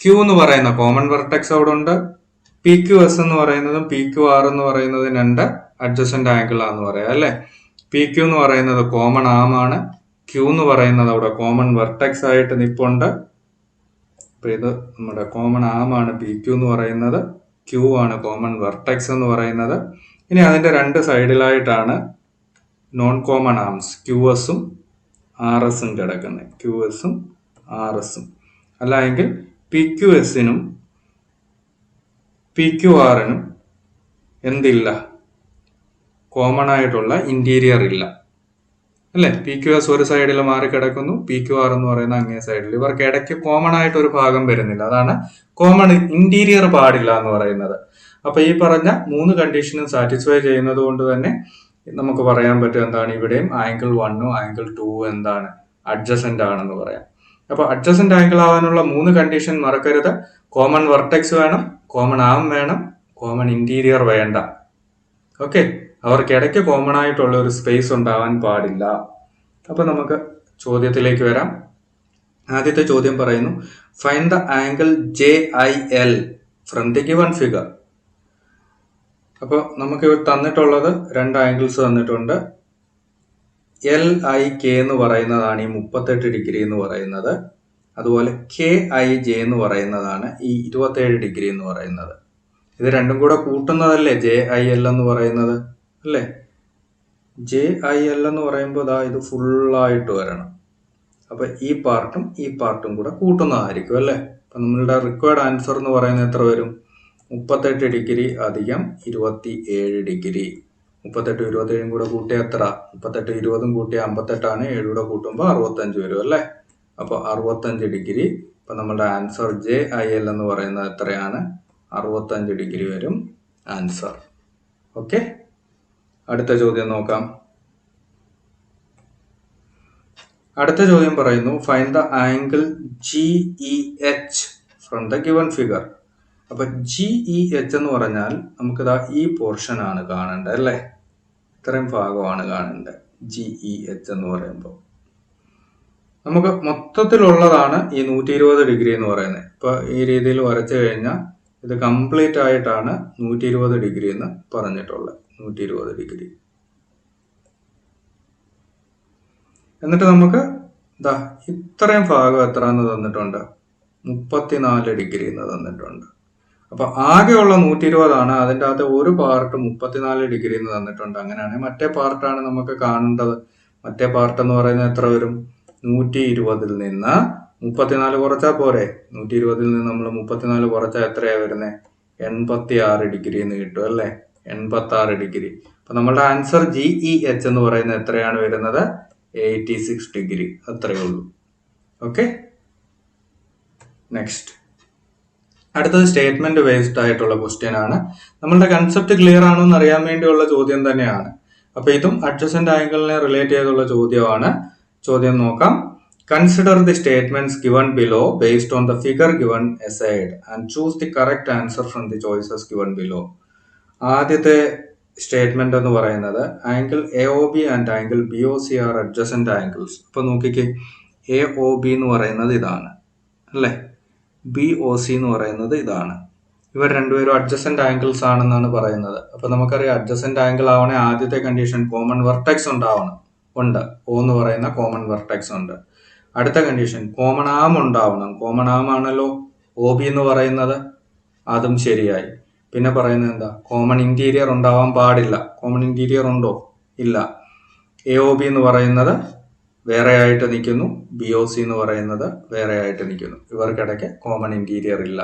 ക്യൂ എന്ന് പറയുന്ന കോമൺ വെർട്ടെക്സ് അവിടെ ഉണ്ട്. പി ക്യു എസ് എന്ന് പറയുന്നതും പി ക്യു ആർ എന്ന് പറയുന്നതും രണ്ട് അഡ്ജസന്റ് ആംഗിൾ ആണെന്ന് പറയാം അല്ലെ? പി ക്യു എന്ന് പറയുന്നത് കോമൺ ആം ആണ്. ക്യൂ എന്ന് പറയുന്നത് അവിടെ കോമൺ വെർട്ടെക്സ് ആയിട്ട് നിപ്പുണ്ട്. അപ്പൊ ഇത് നമ്മുടെ കോമൺ ആം ആണ് പി ക്യു എന്ന് പറയുന്നത്, ക്യൂ ആണ് കോമൺ വെർട്ടെക്സ് എന്ന് പറയുന്നത്. ഇനി അതിന്റെ രണ്ട് സൈഡിലായിട്ടാണ് നോൺ കോമൺ ആംസ് ക്യു എസും ആർ എസും കിടക്കുന്നത്. ക്യു എസും ആർ എസും അല്ലെങ്കിൽ പി ക്യു എസിനും പി ക്യു ആറിനും എന്തില്ല? കോമൺ ആയിട്ടുള്ള ഇന്റീരിയർ ഇല്ല അല്ലെ? പി ക്യു എസ് ഒരു സൈഡിൽ മാറി കിടക്കുന്നു, പി ക്യു ആർ എന്ന് പറയുന്ന അങ്ങേ സൈഡിൽ. ഇവർക്ക് ഇടയ്ക്ക് കോമൺ ആയിട്ട് ഒരു ഭാഗം വരുന്നില്ല. അതാണ് കോമൺ ഇന്റീരിയർ പാടില്ല എന്ന് പറയുന്നത്. അപ്പൊ ഈ പറഞ്ഞ 3 കണ്ടീഷനും സാറ്റിസ്ഫൈ ചെയ്യുന്നത് കൊണ്ട് തന്നെ നമുക്ക് പറയാൻ പറ്റും എന്താണ്? ഇവിടെയും ആംഗിൾ 1ഉം ആംഗിൾ 2ഉം എന്താണ്? അഡ്ജസന്റ് ആണെന്ന് പറയാം. അപ്പൊ അഡ്ജസന്റ് ആംഗിൾ ആവാനുള്ള 3 കണ്ടീഷൻ മറക്കരുത്. കോമൺ വെർട്ടെക്സ് വേണം, കോമൺ ആം വേണം, കോമൺ ഇന്റീരിയർ വേണ്ട. ഓക്കെ, അവർക്ക് ഇടയ്ക്ക് കോമൺ ആയിട്ടുള്ള ഒരു സ്പേസ് ഉണ്ടാവാൻ പാടില്ല. അപ്പൊ നമുക്ക് ചോദ്യത്തിലേക്ക് വരാം. ആദ്യത്തെ ചോദ്യം പറയുന്നു, find the angle JIL from the given figure. അപ്പോൾ നമുക്ക് ഇവിടെ തന്നിട്ടുള്ളത് 2 ആംഗിൾസ് തന്നിട്ടുണ്ട്. LIK എന്ന് പറയുന്നതാണ് ഈ 38 ഡിഗ്രി എന്ന് പറയുന്നത്. അതുപോലെ KIJ എന്ന് പറയുന്നതാണ് ഈ 27 ഡിഗ്രി എന്ന് പറയുന്നത്. ഇത് രണ്ടും കൂടെ കൂട്ടുന്നതല്ലേ JIL എന്ന് പറയുന്നത് അല്ലേ? JIL എന്ന് പറയുമ്പോൾ ഇത് ഫുള്ളായിട്ട് വരണം. അപ്പൊ ഈ പാർട്ടും കൂടെ കൂട്ടുന്നതായിരിക്കും അല്ലേ? അപ്പൊ നമ്മളുടെ റിക്വയർഡ് ആൻസർ എന്ന് പറയുന്നത് എത്ര വരും? 38 ഡിഗ്രി അധികം 27 ഡിഗ്രി. 38 27 കൂടെ കൂട്ടിയാൽ എത്ര? 38 20 കൂട്ടിയാൽ 58 ആണ്. 7 കൂടെ കൂട്ടുമ്പോൾ 65 വരും അല്ലേ? അപ്പൊ 65 ഡിഗ്രി. ഇപ്പൊ നമ്മുടെ ആൻസർ JIL എന്ന് പറയുന്നത് എത്രയാണ്? 65 ഡിഗ്രി വരും ആൻസർ. ഓക്കെ, അടുത്ത ചോദ്യം നോക്കാം. അടുത്ത ചോദ്യം പറയുന്നു, find the angle GEH from the given figure. അപ്പൊ GEH എന്ന് പറഞ്ഞാൽ നമുക്കിതാ ഈ പോർഷൻ ആണ് കാണേണ്ടത് അല്ലേ? ഇത്രയും ഭാഗമാണ് കാണേണ്ടത്. GEH എന്ന് പറയുമ്പോൾ നമുക്ക് മൊത്തത്തിലുള്ളതാണ് ഈ 120 ഡിഗ്രി എന്ന് പറയുന്നത്. ഇപ്പൊ ഈ രീതിയിൽ വരച്ചു കഴിഞ്ഞാൽ ഇത് കംപ്ലീറ്റ് ആയിട്ടാണ് 120 ഡിഗ്രി എന്ന് പറഞ്ഞിട്ടുള്ളത്. 120 ഡിഗ്രി. എന്നിട്ട് നമുക്ക് ഇത്രയും ഭാഗം എത്ര എന്ന് തന്നിട്ടുണ്ട്? 34 ഡിഗ്രി എന്ന് തന്നിട്ടുണ്ട്. അപ്പൊ ആകെയുള്ള 120 ആണ്. അതിൻ്റെ അകത്ത് ഒരു പാർട്ട് 34 ഡിഗ്രി എന്ന് തന്നിട്ടുണ്ട്. അങ്ങനെയാണെങ്കിൽ മറ്റേ പാർട്ടാണ് നമുക്ക് കാണേണ്ടത്. മറ്റേ പാർട്ട് എന്ന് പറയുന്നത് എത്ര വരും? 120ൽ നിന്ന് 34 കുറച്ചാൽ പോരെ? 120ൽ നിന്ന് നമ്മൾ 34 കുറച്ചാൽ എത്രയാ വരുന്നത്? 86 ഡിഗ്രി എന്ന് കിട്ടും അല്ലേ? 86 ഡിഗ്രി. അപ്പൊ നമ്മളുടെ ആൻസർ GEH എന്ന് പറയുന്നത് എത്രയാണ് വരുന്നത്? 86 ഡിഗ്രി. അത്രയേ ഉള്ളൂ. ഓക്കെ, നെക്സ്റ്റ് അടുത്തത് സ്റ്റേറ്റ്മെന്റ് ബേസ്ഡ് ആയിട്ടുള്ള ക്വസ്റ്റ്യൻ ആണ്. നമ്മളുടെ കൺസെപ്റ്റ് ക്ലിയർ ആണോ എന്ന് അറിയാൻ വേണ്ടിയുള്ള ചോദ്യം തന്നെയാണ്. അപ്പൊ ഇതും അഡ്ജസന്റ് ആംഗിളിനെ റിലേറ്റ് ചെയ്തുള്ള ചോദ്യമാണ്. ചോദ്യം നോക്കാം. Consider the statements given below based on the figure given aside and choose the correct answer from the choices given below. ആദ്യത്തെ സ്റ്റേറ്റ്മെന്റ് എന്ന് പറയുന്നത് angle A O B and angle B O C are adjacent angles. അപ്പൊ നോക്കിക്കേ, A O B എന്ന് പറയുന്നത് ഇതാണ് അല്ലേ, B O C എന്ന് പറയുന്നത് ഇതാണ്. ഇവർ രണ്ടുപേരും അഡ്ജസന്റ് ആംഗിൾസ് ആണെന്നാണ് പറയുന്നത്. അപ്പൊ നമുക്കറിയാം അഡ്ജസന്റ് ആംഗിൾ ആവണേ ആദ്യത്തെ കണ്ടീഷൻ കോമൺ വെർട്ടെക്സ് ഉണ്ടാവണം. ഉണ്ട്, ഒ എന്ന് പറയുന്ന കോമൺ വെർട്ടെക്സ് ഉണ്ട്. അടുത്ത കണ്ടീഷൻ കോമൺ ആം ഉണ്ടാവണം. കോമൺ ആം ആണല്ലോ ഒ ബി എന്ന് പറയുന്നത്, അതും ശരിയായി. പിന്നെ പറയുന്നത് എന്താ, കോമൺ ഇന്റീരിയർ ഉണ്ടാവാൻ പാടില്ല. കോമൺ ഇന്റീരിയർ ഉണ്ടോ? ഇല്ല. എ ഒ ബി എന്ന് പറയുന്നത് വേറെ ആയിട്ട് നിൽക്കുന്നു, ബി ഒ സി എന്ന് പറയുന്നത് വേറെ ആയിട്ട് നിൽക്കുന്നു. ഇവർക്കിടയ്ക്ക് കോമൺ ഇന്റീരിയർ ഇല്ല.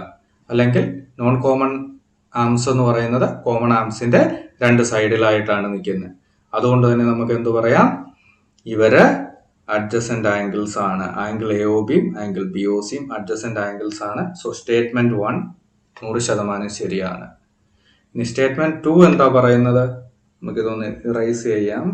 അല്ലെങ്കിൽ നോൺ കോമൺ ആംസ് എന്ന് പറയുന്നത് കോമൺ ആംസിന്റെ രണ്ട് സൈഡിലായിട്ടാണ് നിൽക്കുന്നത്. അതുകൊണ്ട് തന്നെ നമുക്ക് എന്ത് പറയാം, ഇവര് അഡ്ജസന്റ് ആംഗിൾസ് ആണ്. ആംഗിൾ എ ഒ ബിയും ആംഗിൾ ബി ഒ സിയും അഡ്ജസന്റ് ആംഗിൾസ് ആണ്. സോ സ്റ്റേറ്റ്മെന്റ് 1 100% ശരിയാണ്. ഇനി സ്റ്റേറ്റ്മെന്റ് 2 എന്താ പറയുന്നത്, നമുക്കിതൊന്ന് ഇറൈസ് ചെയ്യാം.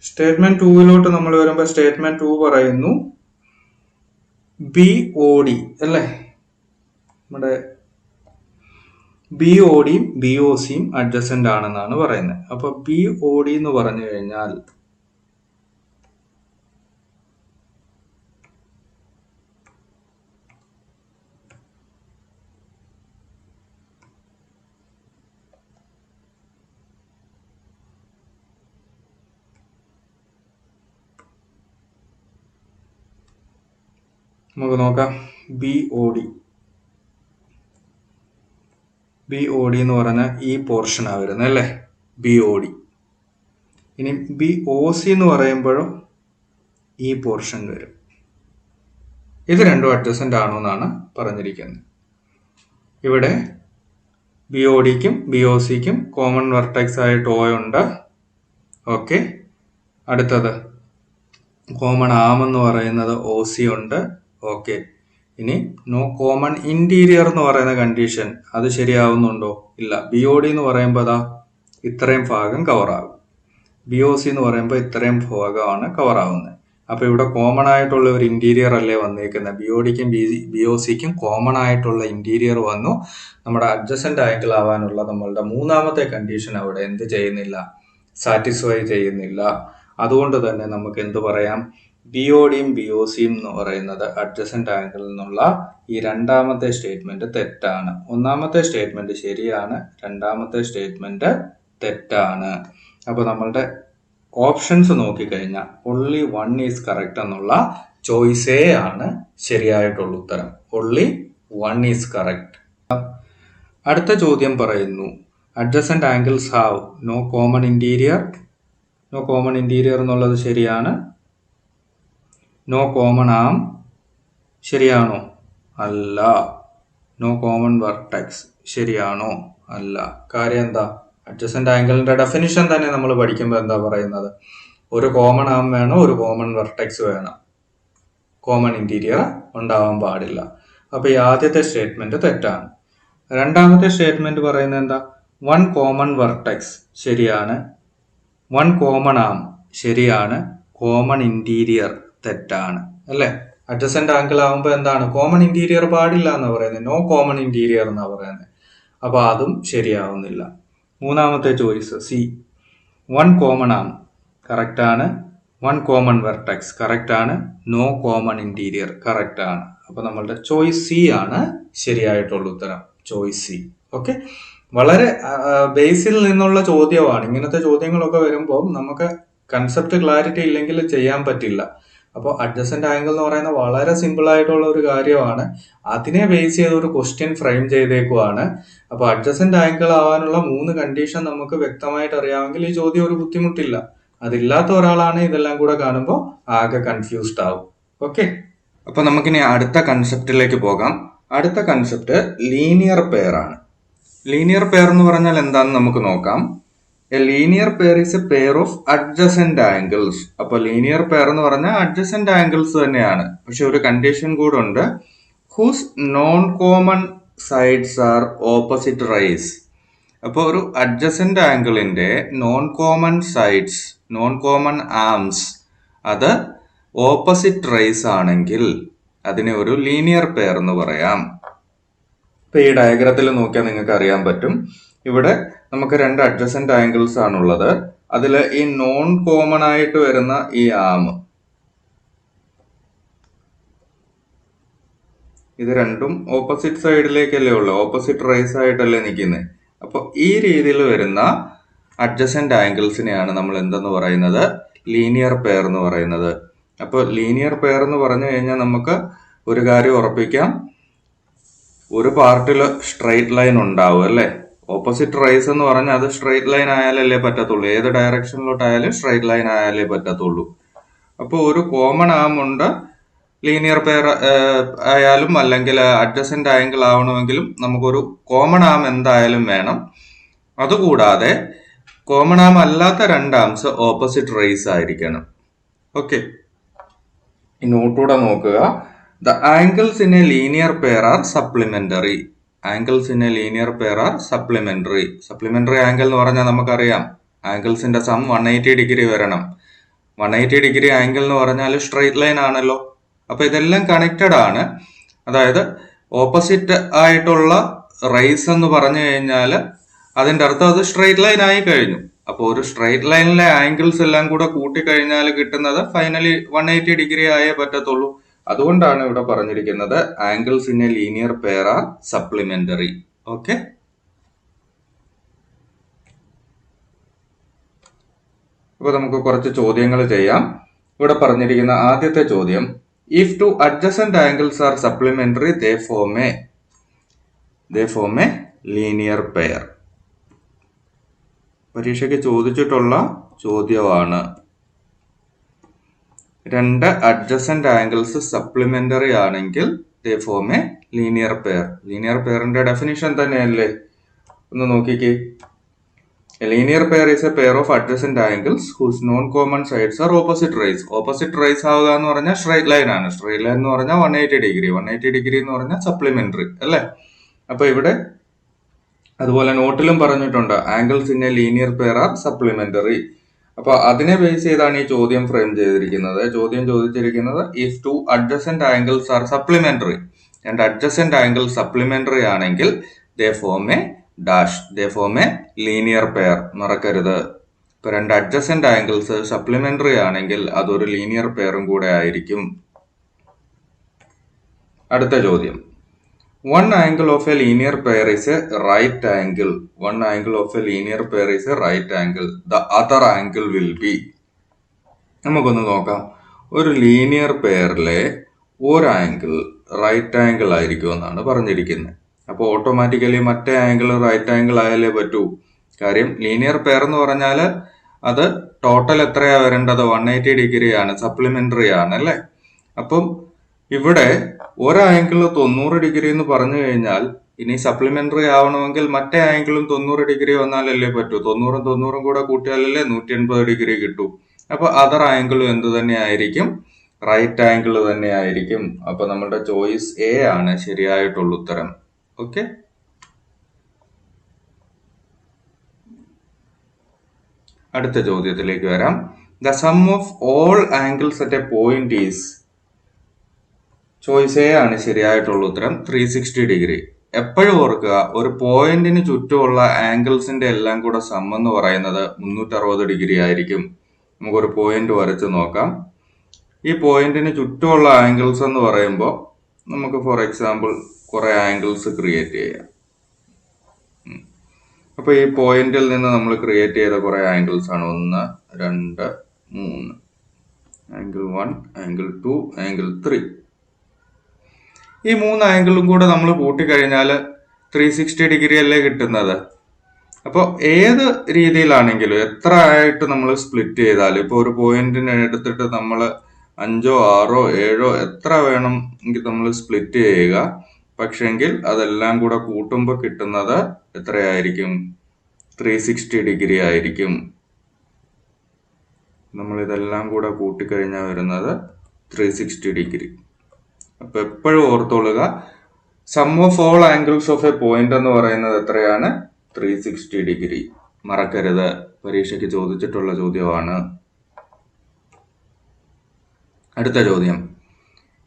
സ്റ്റേറ്റ്മെന്റ് 2 നമ്മൾ വരുമ്പോൾ സ്റ്റേറ്റ്മെന്റ് 2 പറയുന്നു ബി ഒ ഡി അല്ലേ, നമ്മുടെ ബി ഒ ഡിയും ബി ഒ സിയും അഡ്ജസന്റ് ആണെന്നാണ് പറയുന്നത്. അപ്പൊ ബി ഒ ഡി എന്ന് പറഞ്ഞു കഴിഞ്ഞാൽ നമുക്ക് നോക്കാം. ബി ഒ ഡി എന്ന് പറഞ്ഞ ഈ പോർഷനാണ് വരുന്നത് അല്ലേ, ബി ഒ ഡി. ഇനി ബി ഒ സി എന്ന് പറയുമ്പോഴും ഈ പോർഷൻ വരും. ഇത് രണ്ടും അഡ്ജസന്റ് ആണോ എന്നാണ് പറഞ്ഞിരിക്കുന്നത്. ഇവിടെ ബി ഒ ഡിക്കും ബി ഒ സിക്കും കോമൺ വെർട്ടെക്സ് ആയിട്ട് ഒ ഉണ്ട്. ഓക്കെ, അടുത്തത് കോമൺ ആം എന്ന് പറയുന്നത് ഒ സി ഉണ്ട്. ഓക്കെ, ഇനി നോ കോമൺ ഇന്റീരിയർ എന്ന് പറയുന്ന കണ്ടീഷൻ അത് ശരിയാവുന്നുണ്ടോ? ഇല്ല. ബി ഒ ഡി എന്ന് പറയുമ്പോൾ അതാ ഇത്രയും ഭാഗം കവർ ആകും, ബി ഒ സി എന്ന് പറയുമ്പോൾ ഇത്രയും ഭാഗമാണ് കവർ ആവുന്നത്. അപ്പൊ ഇവിടെ കോമൺ ആയിട്ടുള്ള ഒരു ഇന്റീരിയർ അല്ലേ വന്നേക്കുന്നത്. ബി ഒ ഡിക്കും ബി ഒ സിക്കും കോമൺ ആയിട്ടുള്ള ഇന്റീരിയർ വന്നു. നമ്മുടെ അഡ്ജസന്റ് ആംഗിൾ ആവാനുള്ള നമ്മളുടെ മൂന്നാമത്തെ കണ്ടീഷൻ അവിടെ എന്ത് ചെയ്യുന്നില്ല, സാറ്റിസ്ഫൈ ചെയ്യുന്നില്ല. അതുകൊണ്ട് തന്നെ നമുക്ക് എന്ത് പറയാം, ബി ഒ ഡിയും ബി ഒ സിയും എന്ന് പറയുന്നത് അഡ്ജസന്റ് ആംഗിളിൽ നിന്നുള്ള ഈ രണ്ടാമത്തെ സ്റ്റേറ്റ്മെന്റ് തെറ്റാണ്. ഒന്നാമത്തെ സ്റ്റേറ്റ്മെന്റ് ശരിയാണ്, രണ്ടാമത്തെ സ്റ്റേറ്റ്മെന്റ് തെറ്റാണ്. അപ്പൊ നമ്മളുടെ ഓപ്ഷൻസ് നോക്കിക്കഴിഞ്ഞാൽ only 1 ഈസ് കറക്റ്റ് എന്നുള്ള ചോയ്സേ ആണ് ശരിയായിട്ടുള്ള ഉത്തരം. only 1 is correct. അടുത്ത ചോദ്യം പറയുന്നു adjacent angles have no common interior. No common interior എന്നുള്ളത് ശരിയാണ്. നോ കോമൺ ആം ശരിയാണോ? അല്ല. നോ കോമൺ വെർട്ടെക്സ് ശരിയാണോ? അല്ല. കാര്യം എന്താ, അഡ്ജസന്റ് ആംഗിളിന്റെ ഡെഫിനിഷൻ തന്നെ നമ്മൾ പഠിക്കുമ്പോൾ എന്താ പറയുന്നത്, ഒരു കോമൺ ആം വേണം, ഒരു കോമൺ വെർട്ടെക്സ് വേണം, കോമൺ ഇന്റീരിയർ ഉണ്ടാവാൻ പാടില്ല. അപ്പൊ ഈ ആദ്യത്തെ സ്റ്റേറ്റ്മെന്റ് തെറ്റാണ്. രണ്ടാമത്തെ സ്റ്റേറ്റ്മെന്റ് പറയുന്നത് എന്താ, 1 കോമൺ വെർട്ടെക്സ് ശരിയാണ്, 1 കോമൺ ആം ശരിയാണ്, കോമൺ ഇന്റീരിയർ തെറ്റാണ് അല്ലെ. അഡ്ജസന്റ് ആംഗിൾ ആവുമ്പോൾ എന്താണ്, കോമൺ ഇന്റീരിയർ പാടില്ല എന്നാ പറയുന്നത്, നോ കോമൺ ഇന്റീരിയർ എന്നാ പറയുന്നത്. അപ്പൊ അതും ശരിയാവുന്നില്ല. മൂന്നാമത്തെ ചോയ്സ് സി, 1 കോമൺ ആം കറക്റ്റ് ആണ്, 1 കോമൺ വെർട്ടെക്സ് കറക്റ്റ് ആണ്, നോ കോമൺ ഇന്റീരിയർ കറക്റ്റ് ആണ്. അപ്പൊ നമ്മളുടെ ചോയ്സ് സി ആണ് ശരിയായിട്ടുള്ള ഉത്തരം, ചോയ്സ് സി. ഓക്കെ, വളരെ ബേസിൽ നിന്നുള്ള ചോദ്യമാണ്. ഇങ്ങനത്തെ ചോദ്യങ്ങളൊക്കെ വരുമ്പോൾ നമുക്ക് കൺസെപ്റ്റ് ക്ലാരിറ്റി ഇല്ലെങ്കിൽ ചെയ്യാൻ പറ്റില്ല. അപ്പോൾ അഡ്ജസന്റ് ആംഗിൾ എന്ന് പറയുന്നത് വളരെ സിമ്പിൾ ആയിട്ടുള്ള ഒരു കാര്യമാണ്. അതിനെ ബേസ് ചെയ്ത് ഒരു ക്വസ്റ്റ്യൻ ഫ്രെയിം ചെയ്തേക്കുവാണ്. അപ്പോൾ അഡ്ജസന്റ് ആംഗിൾ ആവാനുള്ള 3 കണ്ടീഷൻ നമുക്ക് വ്യക്തമായിട്ട് അറിയാമെങ്കിൽ ഈ ചോദ്യം ഒരു ബുദ്ധിമുട്ടില്ല. അതില്ലാത്ത ഒരാളാണ് ഇതെല്ലാം കൂടെ കാണുമ്പോൾ ആകെ കൺഫ്യൂസ്ഡ് ആവും. ഓക്കെ, അപ്പൊ നമുക്കിനി അടുത്ത കൺസെപ്റ്റിലേക്ക് പോകാം. അടുത്ത കൺസെപ്റ്റ് ലീനിയർ പെയർ ആണ്. ലീനിയർ പെയർ എന്ന് പറഞ്ഞാൽ എന്താണെന്ന് നമുക്ക് നോക്കാം. A linear pair is A pair of adjacent angles. അപ്പൊ ലീനിയർ പെയർ എന്ന് പറഞ്ഞാൽ അഡ്ജസന്റ് ആംഗിൾസ് തന്നെയാണ്. പക്ഷെ ഒരു കണ്ടീഷൻ കൂടെ ഉണ്ട്. Whose non common sides are opposite rays. അപ്പോൾ ഒരു അഡ്ജസന്റ് ആംഗിളിന്റെ non common sides, non common arms അത് ഓപ്പോസിറ്റ് റൈസ് ആണെങ്കിൽ അതിനെ ഒരു ലീനിയർ പെയർ എന്ന് പറയാം. ഇപ്പൊ ഈ ഡയഗ്രത്തിൽ നോക്കിയാൽ നിങ്ങൾക്ക് അറിയാൻ പറ്റും. ഇവിടെ നമുക്ക് രണ്ട് അഡ്ജസന്റ് ആംഗിൾസ് ആണുള്ളത്. അതിൽ ഈ നോൺ കോമൺ ആയിട്ട് വരുന്ന ഈ ആം, ഇത് രണ്ടും ഓപ്പോസിറ്റ് സൈഡിലേക്കല്ലേ ഉള്ളു, ഓപ്പോസിറ്റ് റൈസ് ആയിട്ടല്ലേ നിൽക്കുന്നത്. അപ്പൊ ഈ രീതിയിൽ വരുന്ന അഡ്ജസന്റ് ആംഗിൾസിനെയാണ് നമ്മൾ എന്തെന്ന് പറയുന്നത്, ലീനിയർ പെയർ എന്ന് പറയുന്നത്. അപ്പോൾ ലീനിയർ പെയർ എന്ന് പറഞ്ഞു കഴിഞ്ഞാൽ നമുക്ക് ഒരു കാര്യം ഉറപ്പിക്കാം, ഒരു പാർട്ടിൽ സ്ട്രെയിറ്റ് ലൈൻ ഉണ്ടാവും അല്ലേ. ഓപ്പോസിറ്റ് റൈസ് എന്ന് പറഞ്ഞാൽ അത് സ്ട്രെയിറ്റ് ലൈൻ ആയാലല്ലേ പറ്റത്തുള്ളൂ. ഏത് ഡയറക്ഷനിലോട്ടായാലും സ്ട്രെയിറ്റ് ലൈൻ ആയാലേ പറ്റത്തുള്ളൂ. അപ്പോൾ ഒരു കോമൺ ആം ഉണ്ട്. ലീനിയർ പെയർ ആയാലും അല്ലെങ്കിൽ അഡ്ജസന്റ് ആംഗിൾ ആവണമെങ്കിലും നമുക്കൊരു കോമൺ ആം എന്തായാലും വേണം. അതുകൂടാതെ കോമൺ ആം അല്ലാത്ത രണ്ട് ആംസ് ഓപ്പോസിറ്റ് റൈസ് ആയിരിക്കണം. ഓക്കെ, നോട്ടൂടെ നോക്കുക. The angles in a linear pair are supplementary. Angles in a linear pair are supplementary. Supplementary angle എന്ന് പറഞ്ഞാൽ നമുക്കറിയാം ആംഗിൾസിന്റെ സം 180 ഡിഗ്രി വരണം. 180 ഡിഗ്രി ആംഗിൾ എന്ന് പറഞ്ഞാൽ സ്ട്രെയിറ്റ് ലൈൻ ആണല്ലോ. അപ്പൊ ഇതെല്ലാം കണക്റ്റഡ് ആണ്. അതായത് ഓപ്പോസിറ്റ് ആയിട്ടുള്ള റൈസ് എന്ന് പറഞ്ഞു കഴിഞ്ഞാൽ അതിന്റെ അർത്ഥം അത് സ്ട്രെയിറ്റ് ലൈൻ ആയി കഴിഞ്ഞു. അപ്പോൾ ഒരു സ്ട്രെയിറ്റ് ലൈനിലെ ആംഗിൾസ് എല്ലാം കൂടെ കൂട്ടിക്കഴിഞ്ഞാൽ കിട്ടുന്നത് ഫൈനലി 180 ഡിഗ്രി ആയേ പറ്റത്തുള്ളൂ. അതുകൊണ്ടാണ് ഇവിടെ പറഞ്ഞിരിക്കുന്നത് angles in a linear pair are supplementary. Okay, അപ്പൊ നമുക്ക് കുറച്ച് ചോദ്യങ്ങൾ ചെയ്യാം. ഇവിടെ പറഞ്ഞിരിക്കുന്ന ആദ്യത്തെ ചോദ്യം, if two adjacent angles are supplementary they form a linear pair. പരീക്ഷയ്ക്ക് ചോദിച്ചിട്ടുള്ള ചോദ്യമാണ്. രണ്ട് അഡ്ജസന്റ് ആംഗിൾസ് സപ്ലിമെന്ററി ആണെങ്കിൽ they form a linear pair. Linear പെയറിന്റെ ഡെഫിനിഷൻ തന്നെയല്ലേ, ഒന്ന് നോക്കിക്കേ. A linear pair is a pair of adjacent angles whose non-common sides are opposite rays. Opposite rays ആവുക എന്ന് പറഞ്ഞാൽ സ്ട്രെയിറ്റ് ലൈൻ ആണ്. സ്ട്രെയിറ്റ് ലൈൻ എന്ന് പറഞ്ഞാൽ 180 ഡിഗ്രി. 180 ഡിഗ്രി എന്ന് പറഞ്ഞാൽ സപ്ലിമെന്ററി അല്ലേ. അപ്പൊ ഇവിടെ അതുപോലെ നോട്ടിലും പറഞ്ഞിട്ടുണ്ട് angles in a linear pair are supplementary. അപ്പൊ അതിനെ ബേസ് ചെയ്താണ് ഈ ചോദ്യം ഫ്രെയിം ചെയ്തിരിക്കുന്നത്. ചോദ്യം ചോദിച്ചിരിക്കുന്നത് if two adjacent angles are supplementary. രണ്ട് അഡ്ജസന്റ് ആംഗിൾ സപ്ലിമെന്ററി ആണെങ്കിൽ they form a linear pair. മറക്കരുത്, ഇപ്പൊ രണ്ട് അഡ്ജസന്റ് ആംഗിൾസ് സപ്ലിമെന്ററി ആണെങ്കിൽ അതൊരു ലീനിയർ പെയറും കൂടെ ആയിരിക്കും. അടുത്ത ചോദ്യം, one angle of a linear pair is a right angle. One angle of a linear pair is a right angle. The other angle will be. നമുക്കൊന്ന് നോക്കാം. ഒരു ലീനിയർ പെയറിലെ ഒരു ആംഗിൾ റൈറ്റ് ആംഗിൾ ആയിരിക്കും എന്നാണ് പറഞ്ഞിരിക്കുന്നത്. അപ്പോൾ ഓട്ടോമാറ്റിക്കലി മറ്റേ ആംഗിൾ റൈറ്റ് ആംഗിൾ ആയാലേ പറ്റൂ. കാര്യം ലീനിയർ പെയർ എന്ന് പറഞ്ഞാൽ അത് ടോട്ടൽ എത്രയാ വരേണ്ടത്, 180 ഡിഗ്രി ആണ്, സപ്ലിമെന്ററി ആണ് അല്ലേ. അപ്പം ഇവിടെ ഒരു ആംഗിൾ 90 ഡിഗ്രി എന്ന് പറഞ്ഞു കഴിഞ്ഞാൽ ഇനി സപ്ലിമെന്ററി ആവണമെങ്കിൽ മറ്റേ ആംഗിളും 90 ഡിഗ്രി വന്നാലല്ലേ പറ്റൂ. 90 കൂടെ കൂട്ടിയാലല്ലേ 180 ഡിഗ്രി കിട്ടൂ. അപ്പൊ അതർ ആംഗിളും എന്ത് തന്നെ ആയിരിക്കും, റൈറ്റ് ആംഗിൾ തന്നെ ആയിരിക്കും. അപ്പൊ നമ്മുടെ ചോയ്സ് എ ആണ് ശരിയായിട്ടുള്ള ഉത്തരം. ഓക്കെ, അടുത്ത ചോദ്യത്തിലേക്ക് വരാം. The sum of all angles at a point is. Choice A ആണ് ശരിയായിട്ടുള്ള ഉത്തരം, 360 ഡിഗ്രി. എപ്പോഴും ഓർക്കുക, ഒരു പോയിന്റിന് ചുറ്റുമുള്ള ആംഗിൾസിന്റെ എല്ലാം കൂടെ സം എന്ന് പറയുന്നത് 360 ഡിഗ്രി ആയിരിക്കും. നമുക്കൊരു പോയിന്റ് വരച്ച് നോക്കാം. ഈ പോയിന്റിന് ചുറ്റുമുള്ള ആംഗിൾസ് എന്ന് പറയുമ്പോൾ നമുക്ക് ഫോർ എക്സാമ്പിൾ കുറെ ആംഗിൾസ് ക്രിയേറ്റ് ചെയ്യാം. അപ്പൊ ഈ പോയിന്റിൽ നിന്ന് നമ്മൾ ക്രിയേറ്റ് ചെയ്ത കുറെ ആംഗിൾസ് ആണ്. 1, 2, 3. Angle 1, angle 2, angle 3. ഈ 3 ആംഗിളും കൂടെ നമ്മൾ കൂട്ടിക്കഴിഞ്ഞാൽ 360 ഡിഗ്രി അല്ലേ കിട്ടുന്നത്. അപ്പോൾ ഏത് രീതിയിലാണെങ്കിലും എത്ര ആയിട്ട് നമ്മൾ സ്പ്ലിറ്റ് ചെയ്താൽ, ഇപ്പോൾ ഒരു പോയിന്റിനെ എടുത്തിട്ട് നമ്മൾ 5, 6, 7 എത്ര വേണം എങ്കിൽ നമ്മൾ സ്പ്ലിറ്റ് ചെയ്യുക. പക്ഷെങ്കിൽ അതെല്ലാം കൂടെ കൂട്ടുമ്പോൾ കിട്ടുന്നത് എത്രയായിരിക്കും, 360 ഡിഗ്രി ആയിരിക്കും. നമ്മൾ ഇതെല്ലാം കൂടെ കൂട്ടിക്കഴിഞ്ഞാൽ വരുന്നത് 360 ഡിഗ്രി. അപ്പൊ എപ്പോഴും ഓർത്തോളുക, sum of all angles of a point എന്ന് പറയുന്നത് എത്രയാണ്? 360 ഡിഗ്രി. മറക്കരുത്, പരീക്ഷയ്ക്ക് ചോദിച്ചിട്ടുള്ള ചോദ്യമാണ്. അടുത്ത ചോദ്യം,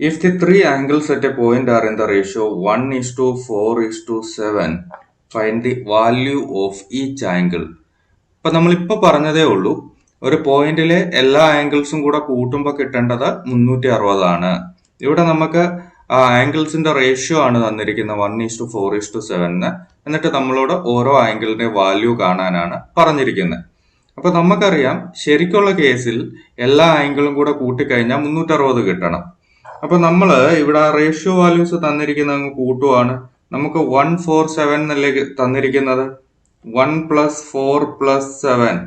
if the three angles at a point are in the ratio 1:4:7, find the value of each angle. ഇപ്പൊ നമ്മളിപ്പോ പറഞ്ഞതേ ഉള്ളൂ, ഒരു പോയിന്റിലെ എല്ലാ ആംഗിൾസും കൂടെ കൂട്ടുമ്പോൾ കിട്ടേണ്ടത് 360 ആണ്. ഇവിടെ നമുക്ക് ആ ആംഗിൾസിന്റെ റേഷ്യോ ആണ് തന്നിരിക്കുന്നത് 1:4:7. എന്നിട്ട് നമ്മളോട് ഓരോ ആംഗിളിന്റെ വാല്യൂ കാണാനാണ് പറഞ്ഞിരിക്കുന്നത്. അപ്പൊ നമുക്കറിയാം, ശരിക്കുള്ള കേസിൽ എല്ലാ ആംഗിളും കൂടെ കൂട്ടിക്കഴിഞ്ഞാൽ 360 കിട്ടണം. അപ്പൊ നമ്മൾ ഇവിടെ റേഷ്യോ വാല്യൂസ് തന്നിരിക്കുന്ന അങ്ങ് കൂട്ടുവാണ്. നമുക്ക് 147 എന്നല്ലേ തന്നിരിക്കുന്നത്. 1 + 4 + 7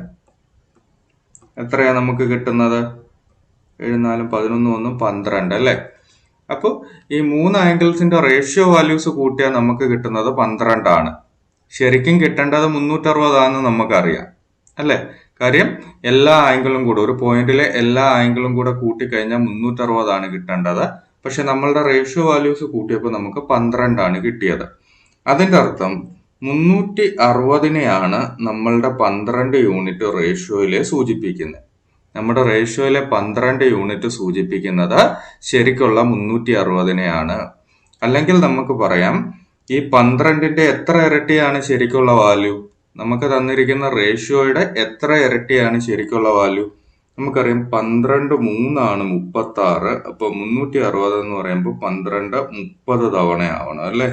എത്രയാ നമുക്ക് കിട്ടുന്നത്? 7 4 11 1 12 അല്ലേ? അപ്പോൾ ഈ 3 ആംഗിൾസിന്റെ റേഷ്യോ വാല്യൂസ് കൂട്ടിയാൽ നമുക്ക് കിട്ടുന്നത് 12 ആണ്. ശരിക്കും കിട്ടേണ്ടത് 360 ആണെന്ന് നമുക്കറിയാം അല്ലേ? കാര്യം എല്ലാ ആംഗിളും കൂടെ, ഒരു പോയിന്റിലെ എല്ലാ ആംഗിളും കൂടെ കൂട്ടിക്കഴിഞ്ഞാൽ 360 ആണ് കിട്ടേണ്ടത്. പക്ഷെ നമ്മളുടെ റേഷ്യോ വാല്യൂസ് കൂട്ടിയപ്പോൾ നമുക്ക് 12 ആണ് കിട്ടിയത്. അതിന്റെ അർത്ഥം 360നെയാണ് നമ്മളുടെ 12 യൂണിറ്റ് റേഷ്യോയിലെ സൂചിപ്പിക്കുന്നത്. നമ്മുടെ റേഷ്യോയിലെ 12 യൂണിറ്റ് സൂചിപ്പിക്കുന്നത് ശരിക്കുള്ള 360നെയാണ്. അല്ലെങ്കിൽ നമുക്ക് പറയാം, ഈ 12ന്റെ എത്ര ഇരട്ടിയാണ് ശരിക്കുള്ള വാല്യൂ? നമുക്ക് തന്നിരിക്കുന്ന റേഷ്യോയുടെ എത്ര ഇരട്ടിയാണ് ശരിക്കുള്ള വാല്യൂ? നമുക്കറിയാം 12 3 36. അപ്പൊ 360 എന്ന് പറയുമ്പോൾ 12 30 തവണ ആവണം അല്ലെ?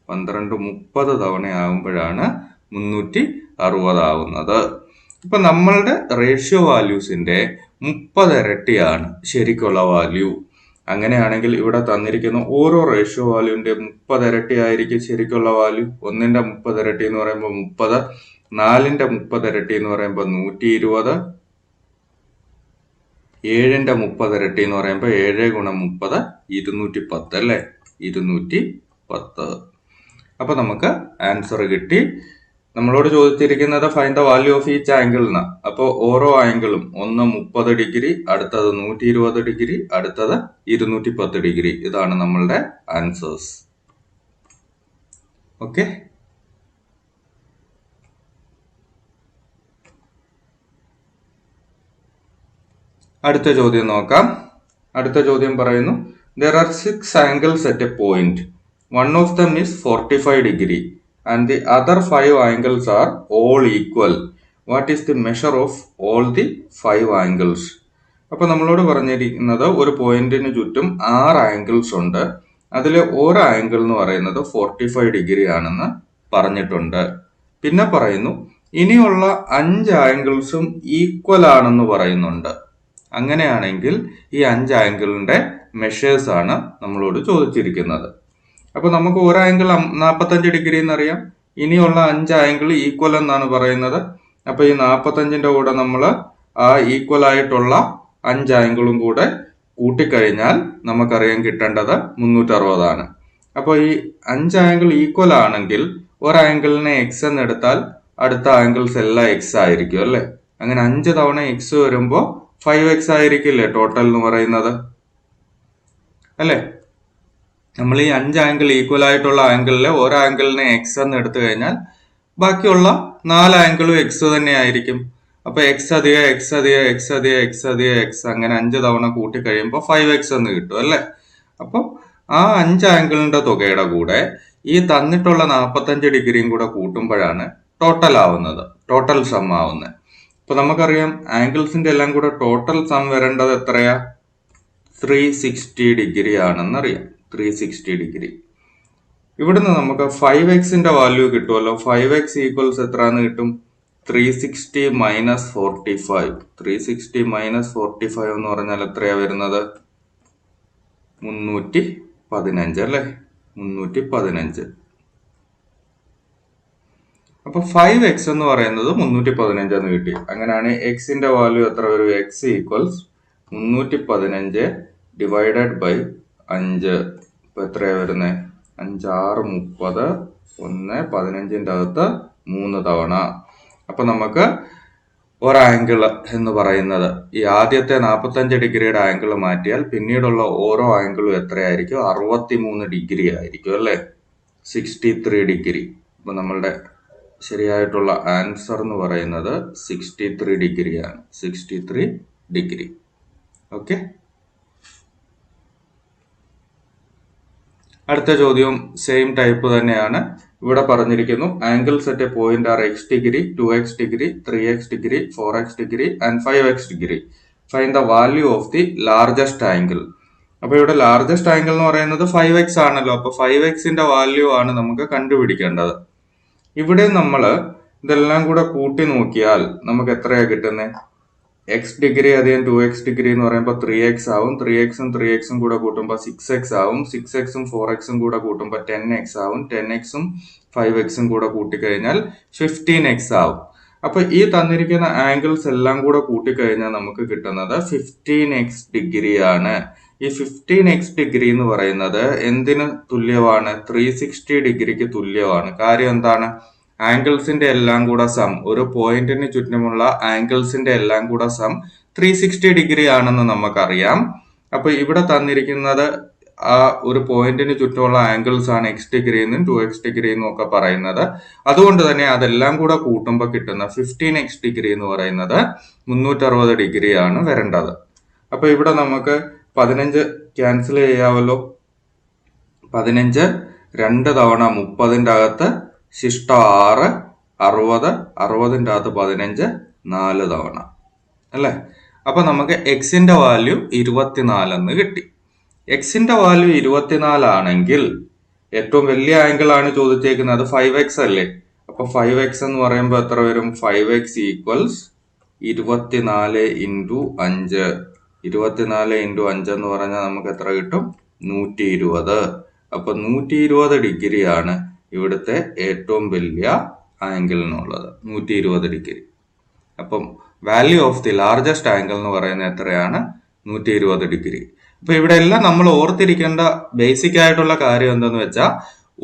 12 30 തവണ ആകുമ്പോഴാണ് 360 ആവുന്നത്. ഇപ്പൊ നമ്മളുടെ റേഷ്യോ വാല്യൂസിന്റെ 30 ഇരട്ടിയാണ് ശരിക്കുള്ള വാല്യൂ. അങ്ങനെയാണെങ്കിൽ ഇവിടെ തന്നിരിക്കുന്ന ഓരോ റേഷ്യോ വാല്യൂവിന്റെ 30 ഇരട്ടി ആയിരിക്കും ശരിക്കുള്ള വാല്യൂ. 1ന്റെ 30 ഇരട്ടി എന്ന് പറയുമ്പോൾ 30, 4ന്റെ 30 ഇരട്ടി എന്ന് പറയുമ്പോൾ 120, 7ന്റെ 30 ഇരട്ടി എന്ന് പറയുമ്പോൾ 7 × 30 210 അല്ലേ? 210. അപ്പൊ നമുക്ക് ആൻസർ കിട്ടി. നമ്മളോട് ചോദിച്ചിരിക്കുന്നത് find the value of each angle എന്നാ. അപ്പോൾ ഓരോ ആംഗിളും, ഒന്ന് 30 ഡിഗ്രി, അടുത്തത് 120 ഡിഗ്രി, അടുത്തത് 210 ഡിഗ്രി. ഇതാണ് നമ്മളുടെ ആൻസേഴ്സ്. ഓക്കെ, അടുത്ത ചോദ്യം നോക്കാം. അടുത്ത ചോദ്യം പറയുന്നു, there are 6 angles at a point. One of them is 45 degree and the other 5 angles are all equal. What is the measure of all the 5 angles? അപ്പൊ നമ്മളോട് പറഞ്ഞിരിക്കുന്നത് ഒരു പോയിന്റിന് ചുറ്റും 6 ആംഗിൾസ് ഉണ്ട്. അതിൽ ഒരു ആംഗിൾ എന്ന് പറയുന്നത് 45 ഡിഗ്രി ആണെന്ന് പറഞ്ഞിട്ടുണ്ട്. പിന്നെ പറയുന്നു, ഇനിയുള്ള 5 ആംഗിൾസും ഈക്വൽ ആണെന്ന് പറയുന്നുണ്ട്. അങ്ങനെയാണെങ്കിൽ ഈ 5 ആംഗിളിന്റെ മെഷേഴ്സ് ആണ് നമ്മളോട് ചോദിച്ചിരിക്കുന്നത്. അപ്പൊ നമുക്ക് ഒരു ആംഗിൾ 45 ഡിഗ്രി എന്നറിയാം. ഇനിയുള്ള 5 ആംഗിൾ ഈക്വൽ എന്നാണ് പറയുന്നത്. അപ്പൊ ഈ 45ന്റെ കൂടെ നമ്മൾ ആ ഈക്വൽ ആയിട്ടുള്ള 5 ആംഗിളും കൂടെ കൂട്ടിക്കഴിഞ്ഞാൽ നമുക്കറിയാൻ കിട്ടേണ്ടത് 360 ആണ്. അപ്പൊ ഈ 5 ആംഗിൾ ഈക്വൽ ആണെങ്കിൽ ഒരു ആംഗിളിനെ എക്സ് എന്ന് എടുത്താൽ അടുത്ത ആംഗിൾസ് എല്ലാം എക്സ് ആയിരിക്കും അല്ലെ? അങ്ങനെ 5 തവണ എക്സ് വരുമ്പോൾ 5x ആയിരിക്കില്ലേ ടോട്ടൽ എന്ന് പറയുന്നത് അല്ലെ? നമ്മൾ ഈ 5 ആംഗിൾ ഈക്വൽ ആയിട്ടുള്ള ആംഗിളിലെ ഒരു ആംഗിളിനെ എക്സ് എന്ന് എടുത്തു കഴിഞ്ഞാൽ ബാക്കിയുള്ള 4 ആംഗിളും എക്സ് തന്നെ ആയിരിക്കും. അപ്പൊ എക്സ് അധികം എക്സ് അധികം എക്സ് അധികം എക്സ് അധികം എക്സ്, അങ്ങനെ 5 തവണ കൂട്ടി കഴിയുമ്പോൾ 5x എന്ന് കിട്ടും അല്ലെ? അപ്പം ആ 5 ആംഗിളിന്റെ തുകയുടെ കൂടെ ഈ തന്നിട്ടുള്ള 45 ഡിഗ്രിയും കൂടെ കൂട്ടുമ്പോഴാണ് ടോട്ടൽ ആവുന്നത്, ടോട്ടൽ സം ആവുന്നത്. അപ്പൊ നമുക്കറിയാം ആംഗിൾസിന്റെ എല്ലാം കൂടെ ടോട്ടൽ സം വരേണ്ടത് എത്രയാ? 360 ഡിഗ്രി ആണെന്നറിയാം. 360 ഡിഗ്രി. ഇവിടുന്ന് നമുക്ക് 5xന്റെ വാല്യൂ കിട്ടുമല്ലോ. 5x ഈക്വൽസ് എത്രയാന്ന് കിട്ടും? 360 മൈനസ് 45. 360 മൈനസ് 45 എന്ന് പറഞ്ഞാൽ എത്രയാ വരുന്നത്? 315 അല്ലെ? 315. അപ്പൊ 5x എന്ന് പറയുന്നത് 315 എന്ന് കിട്ടി. അങ്ങനെയാണ് എക്സിന്റെ വാല്യൂ എത്ര വരും? X equals 315 divided by 5. ഇപ്പൊ എത്രയാ വരുന്നത്? 5 6 30, 1 15ന്റെ അകത്ത് 3 തവണ അപ്പൊ നമുക്ക് ഒരു ആംഗിൾ എന്ന് പറയുന്നത് ഈ ആദ്യത്തെ 45 ഡിഗ്രിയുടെ ആംഗിൾ മാറ്റിയാൽ പിന്നീടുള്ള ഓരോ ആംഗിളും എത്രയായിരിക്കും? 63 ഡിഗ്രി ആയിരിക്കും അല്ലേ? 63 ഡിഗ്രി. അപ്പൊ നമ്മളുടെ ശരിയായിട്ടുള്ള ആൻസർ എന്ന് പറയുന്നത് 63 ഡിഗ്രിയാണ്. 63 ഡിഗ്രി. ഓക്കെ. അടുത്ത ചോദ്യവും സെയിം ടൈപ്പ് തന്നെയാണ്. ഇവിടെ പറഞ്ഞിരിക്കുന്നു angles at a point are x degree, 2x degree, 3x degree, 4x degree and 5x degree. Find the value of the largest angle. അപ്പൊ ഇവിടെ ലാർജസ്റ്റ് ആംഗിൾ എന്ന് പറയുന്നത് 5x ആണല്ലോ. അപ്പൊ 5xന്റെ വാല്യൂ ആണ് നമുക്ക് കണ്ടുപിടിക്കേണ്ടത്. ഇവിടെ നമ്മൾ ഇതെല്ലാം കൂടെ കൂട്ടി നോക്കിയാൽ നമുക്ക് എത്രയാ കിട്ടുന്നത്? എക്സ് ഡിഗ്രി അധികം 2x ഡിഗ്രി എന്ന് പറയുമ്പോൾ 3x ആവും. 3xും 3xും കൂടെ കൂട്ടുമ്പോൾ 6x ആവും. 6xും 4xും കൂടെ കൂട്ടുമ്പോൾ 10x ആവും. 10xും 5xും കൂടെ കൂട്ടിക്കഴിഞ്ഞാൽ 15x ആവും. അപ്പൊ ഈ തന്നിരിക്കുന്ന ആംഗിൾസ് എല്ലാം കൂടെ കൂട്ടിക്കഴിഞ്ഞാൽ നമുക്ക് കിട്ടുന്നത് 15x ഡിഗ്രി ആണ്. ഈ 15x ഡിഗ്രി എന്ന് പറയുന്നത് എന്തിന് തുല്യമാണ്? 360 ഡിഗ്രിക്ക് തുല്യമാണ്. കാര്യം എന്താണ്? ആംഗിൾസിന്റെ എല്ലാം കൂടെ സം, ഒരു പോയിന്റിന് ചുറ്റുമുള്ള ആംഗിൾസിന്റെ എല്ലാം കൂടെ സം 360 ഡിഗ്രി ആണെന്ന് നമുക്കറിയാം. അപ്പൊ ഇവിടെ തന്നിരിക്കുന്നത് ആ ഒരു പോയിന്റിന് ചുറ്റുമുള്ള ആംഗിൾസ് ആണ് x ഡിഗ്രി എന്നും 2x ഡിഗ്രി എന്നും ഒക്കെ പറയുന്നത്. അതുകൊണ്ട് തന്നെ അതെല്ലാം കൂടെ കൂട്ടുമ്പോൾ കിട്ടുന്ന 15x ഡിഗ്രി എന്ന് പറയുന്നത് 360 ഡിഗ്രി ആണ് വരേണ്ടത്. അപ്പൊ ഇവിടെ നമുക്ക് 15 ക്യാൻസൽ ചെയ്യാമല്ലോ. 15 2 തവണ 30ന്റെ അകത്ത് ശിഷ്ടം 6, 60, 60ന്റെ അകത്ത് 15 4 തവണ അല്ലേ? അപ്പൊ നമുക്ക് എക്സിന്റെ വാല്യൂ 24 എന്ന് കിട്ടി. എക്സിന്റെ വാല്യൂ 24 ആണെങ്കിൽ ഏറ്റവും വലിയ ആംഗിൾ ആണ് ചോദിച്ചേക്കുന്നത്, 5x അല്ലേ? അപ്പൊ 5x എന്ന് പറയുമ്പോൾ എത്ര വരും? 5x equals 24 into 5. 24 ഇൻറ്റു 5 എന്ന് പറഞ്ഞാൽ നമുക്ക് എത്ര കിട്ടും? 120. അപ്പൊ 120 ഡിഗ്രിയാണ് ഇവിടുത്തെ ഏറ്റവും വലിയ ആംഗിൾ എന്നുള്ളത്, 120 ഡിഗ്രി. അപ്പം value of the largest angle എന്ന് പറയുന്നത് എത്രയാണ്? 120 ഡിഗ്രി. അപ്പൊ ഇവിടെ എല്ലാം നമ്മൾ ഓർത്തിരിക്കേണ്ട ബേസിക് ആയിട്ടുള്ള കാര്യം എന്തെന്ന് വെച്ചാൽ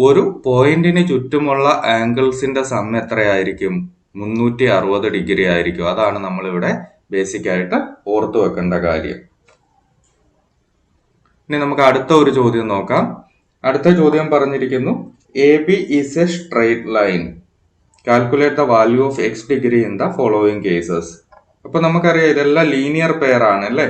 ഒരു പോയിന്റിന് ചുറ്റുമുള്ള ആംഗിൾസിന്റെ സം എത്രയായിരിക്കും? 360 ഡിഗ്രി ആയിരിക്കും. അതാണ് നമ്മൾ ഇവിടെ ബേസിക് ആയിട്ട് ഓർത്തു വെക്കേണ്ട കാര്യം. ഇനി നമുക്ക് അടുത്ത ഒരു ചോദ്യം നോക്കാം. അടുത്ത ചോദ്യം പറഞ്ഞിരിക്കുന്നു AB is a straight line. Calculate the value of x degree in the following cases. അപ്പൊ നമുക്കറിയാം ഇതെല്ലാം ലീനിയർ പെയർ ആണ് അല്ലേ?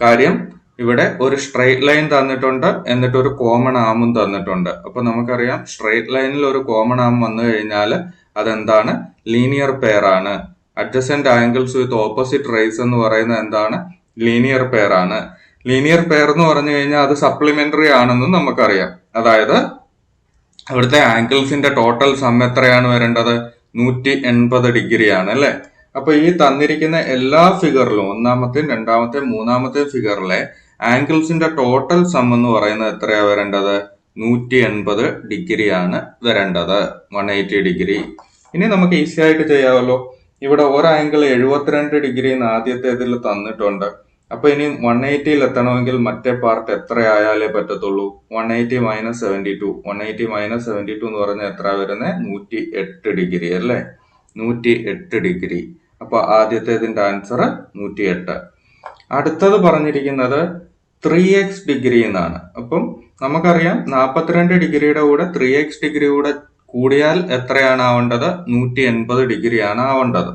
കാര്യം ഇവിടെ ഒരു സ്ട്രെയിറ്റ് ലൈൻ തന്നിട്ടുണ്ട്, എന്നിട്ട് ഒരു കോമൺ ആമും തന്നിട്ടുണ്ട്. അപ്പൊ നമുക്കറിയാം സ്ട്രെയിറ്റ് ലൈനിൽ ഒരു കോമൺ ആം വന്നു കഴിഞ്ഞാൽ അതെന്താണ്? ലീനിയർ പെയർ ആണ്. Adjacent angles with opposite rays എന്ന് പറയുന്നത് എന്താണ്? ലീനിയർ പെയർ ആണ്. ലീനിയർ പെയർ എന്ന് പറഞ്ഞു കഴിഞ്ഞാൽ അത് സപ്ലിമെന്ററി ആണെന്നും നമുക്കറിയാം. അതായത് അവിടുത്തെ ആംഗിൾസിന്റെ ടോട്ടൽ സം എത്രയാണ് വരേണ്ടത്? 180 ഡിഗ്രി ആണ് അല്ലെ? അപ്പൊ ഈ തന്നിരിക്കുന്ന എല്ലാ ഫിഗറിലും, ഒന്നാമത്തെയും രണ്ടാമത്തെയും മൂന്നാമത്തെയും ഫിഗറിലെ ആംഗിൾസിന്റെ ടോട്ടൽ സം എന്ന് പറയുന്നത് എത്രയാ വരേണ്ടത്? 180 ഡിഗ്രി ആണ് വരേണ്ടത്, 180 ഡിഗ്രി. ഇനി നമുക്ക് ഈസി ആയിട്ട് ചെയ്യാമല്ലോ. ഇവിടെ ഒരു ആംഗിൾ 72 ഡിഗ്രി ആദ്യത്തേതിൽ തന്നിട്ടുണ്ട്. അപ്പൊ ഇനി 180ൽ എത്തണമെങ്കിൽ മറ്റേ പാർട്ട് എത്ര ആയാലേ പറ്റത്തുള്ളൂ? 180 മൈനസ് 72. 180 മൈനസ് 72 എന്ന് പറഞ്ഞാൽ എത്ര വരുന്നത്? 108 ഡിഗ്രി അല്ലേ? 108 ഡിഗ്രി. അപ്പൊ ആദ്യത്തേതിന്റെ ആൻസർ 108. അടുത്തത് പറഞ്ഞിരിക്കുന്നത് 3x ഡിഗ്രി എന്നാണ്. അപ്പം നമുക്കറിയാം 42 ഡിഗ്രിയുടെ കൂടെ 3x ഡിഗ്രി കൂടെ കൂടിയാൽ എത്രയാണ് ആവേണ്ടത്? 180 ഡിഗ്രിയാണ് ആവേണ്ടത്.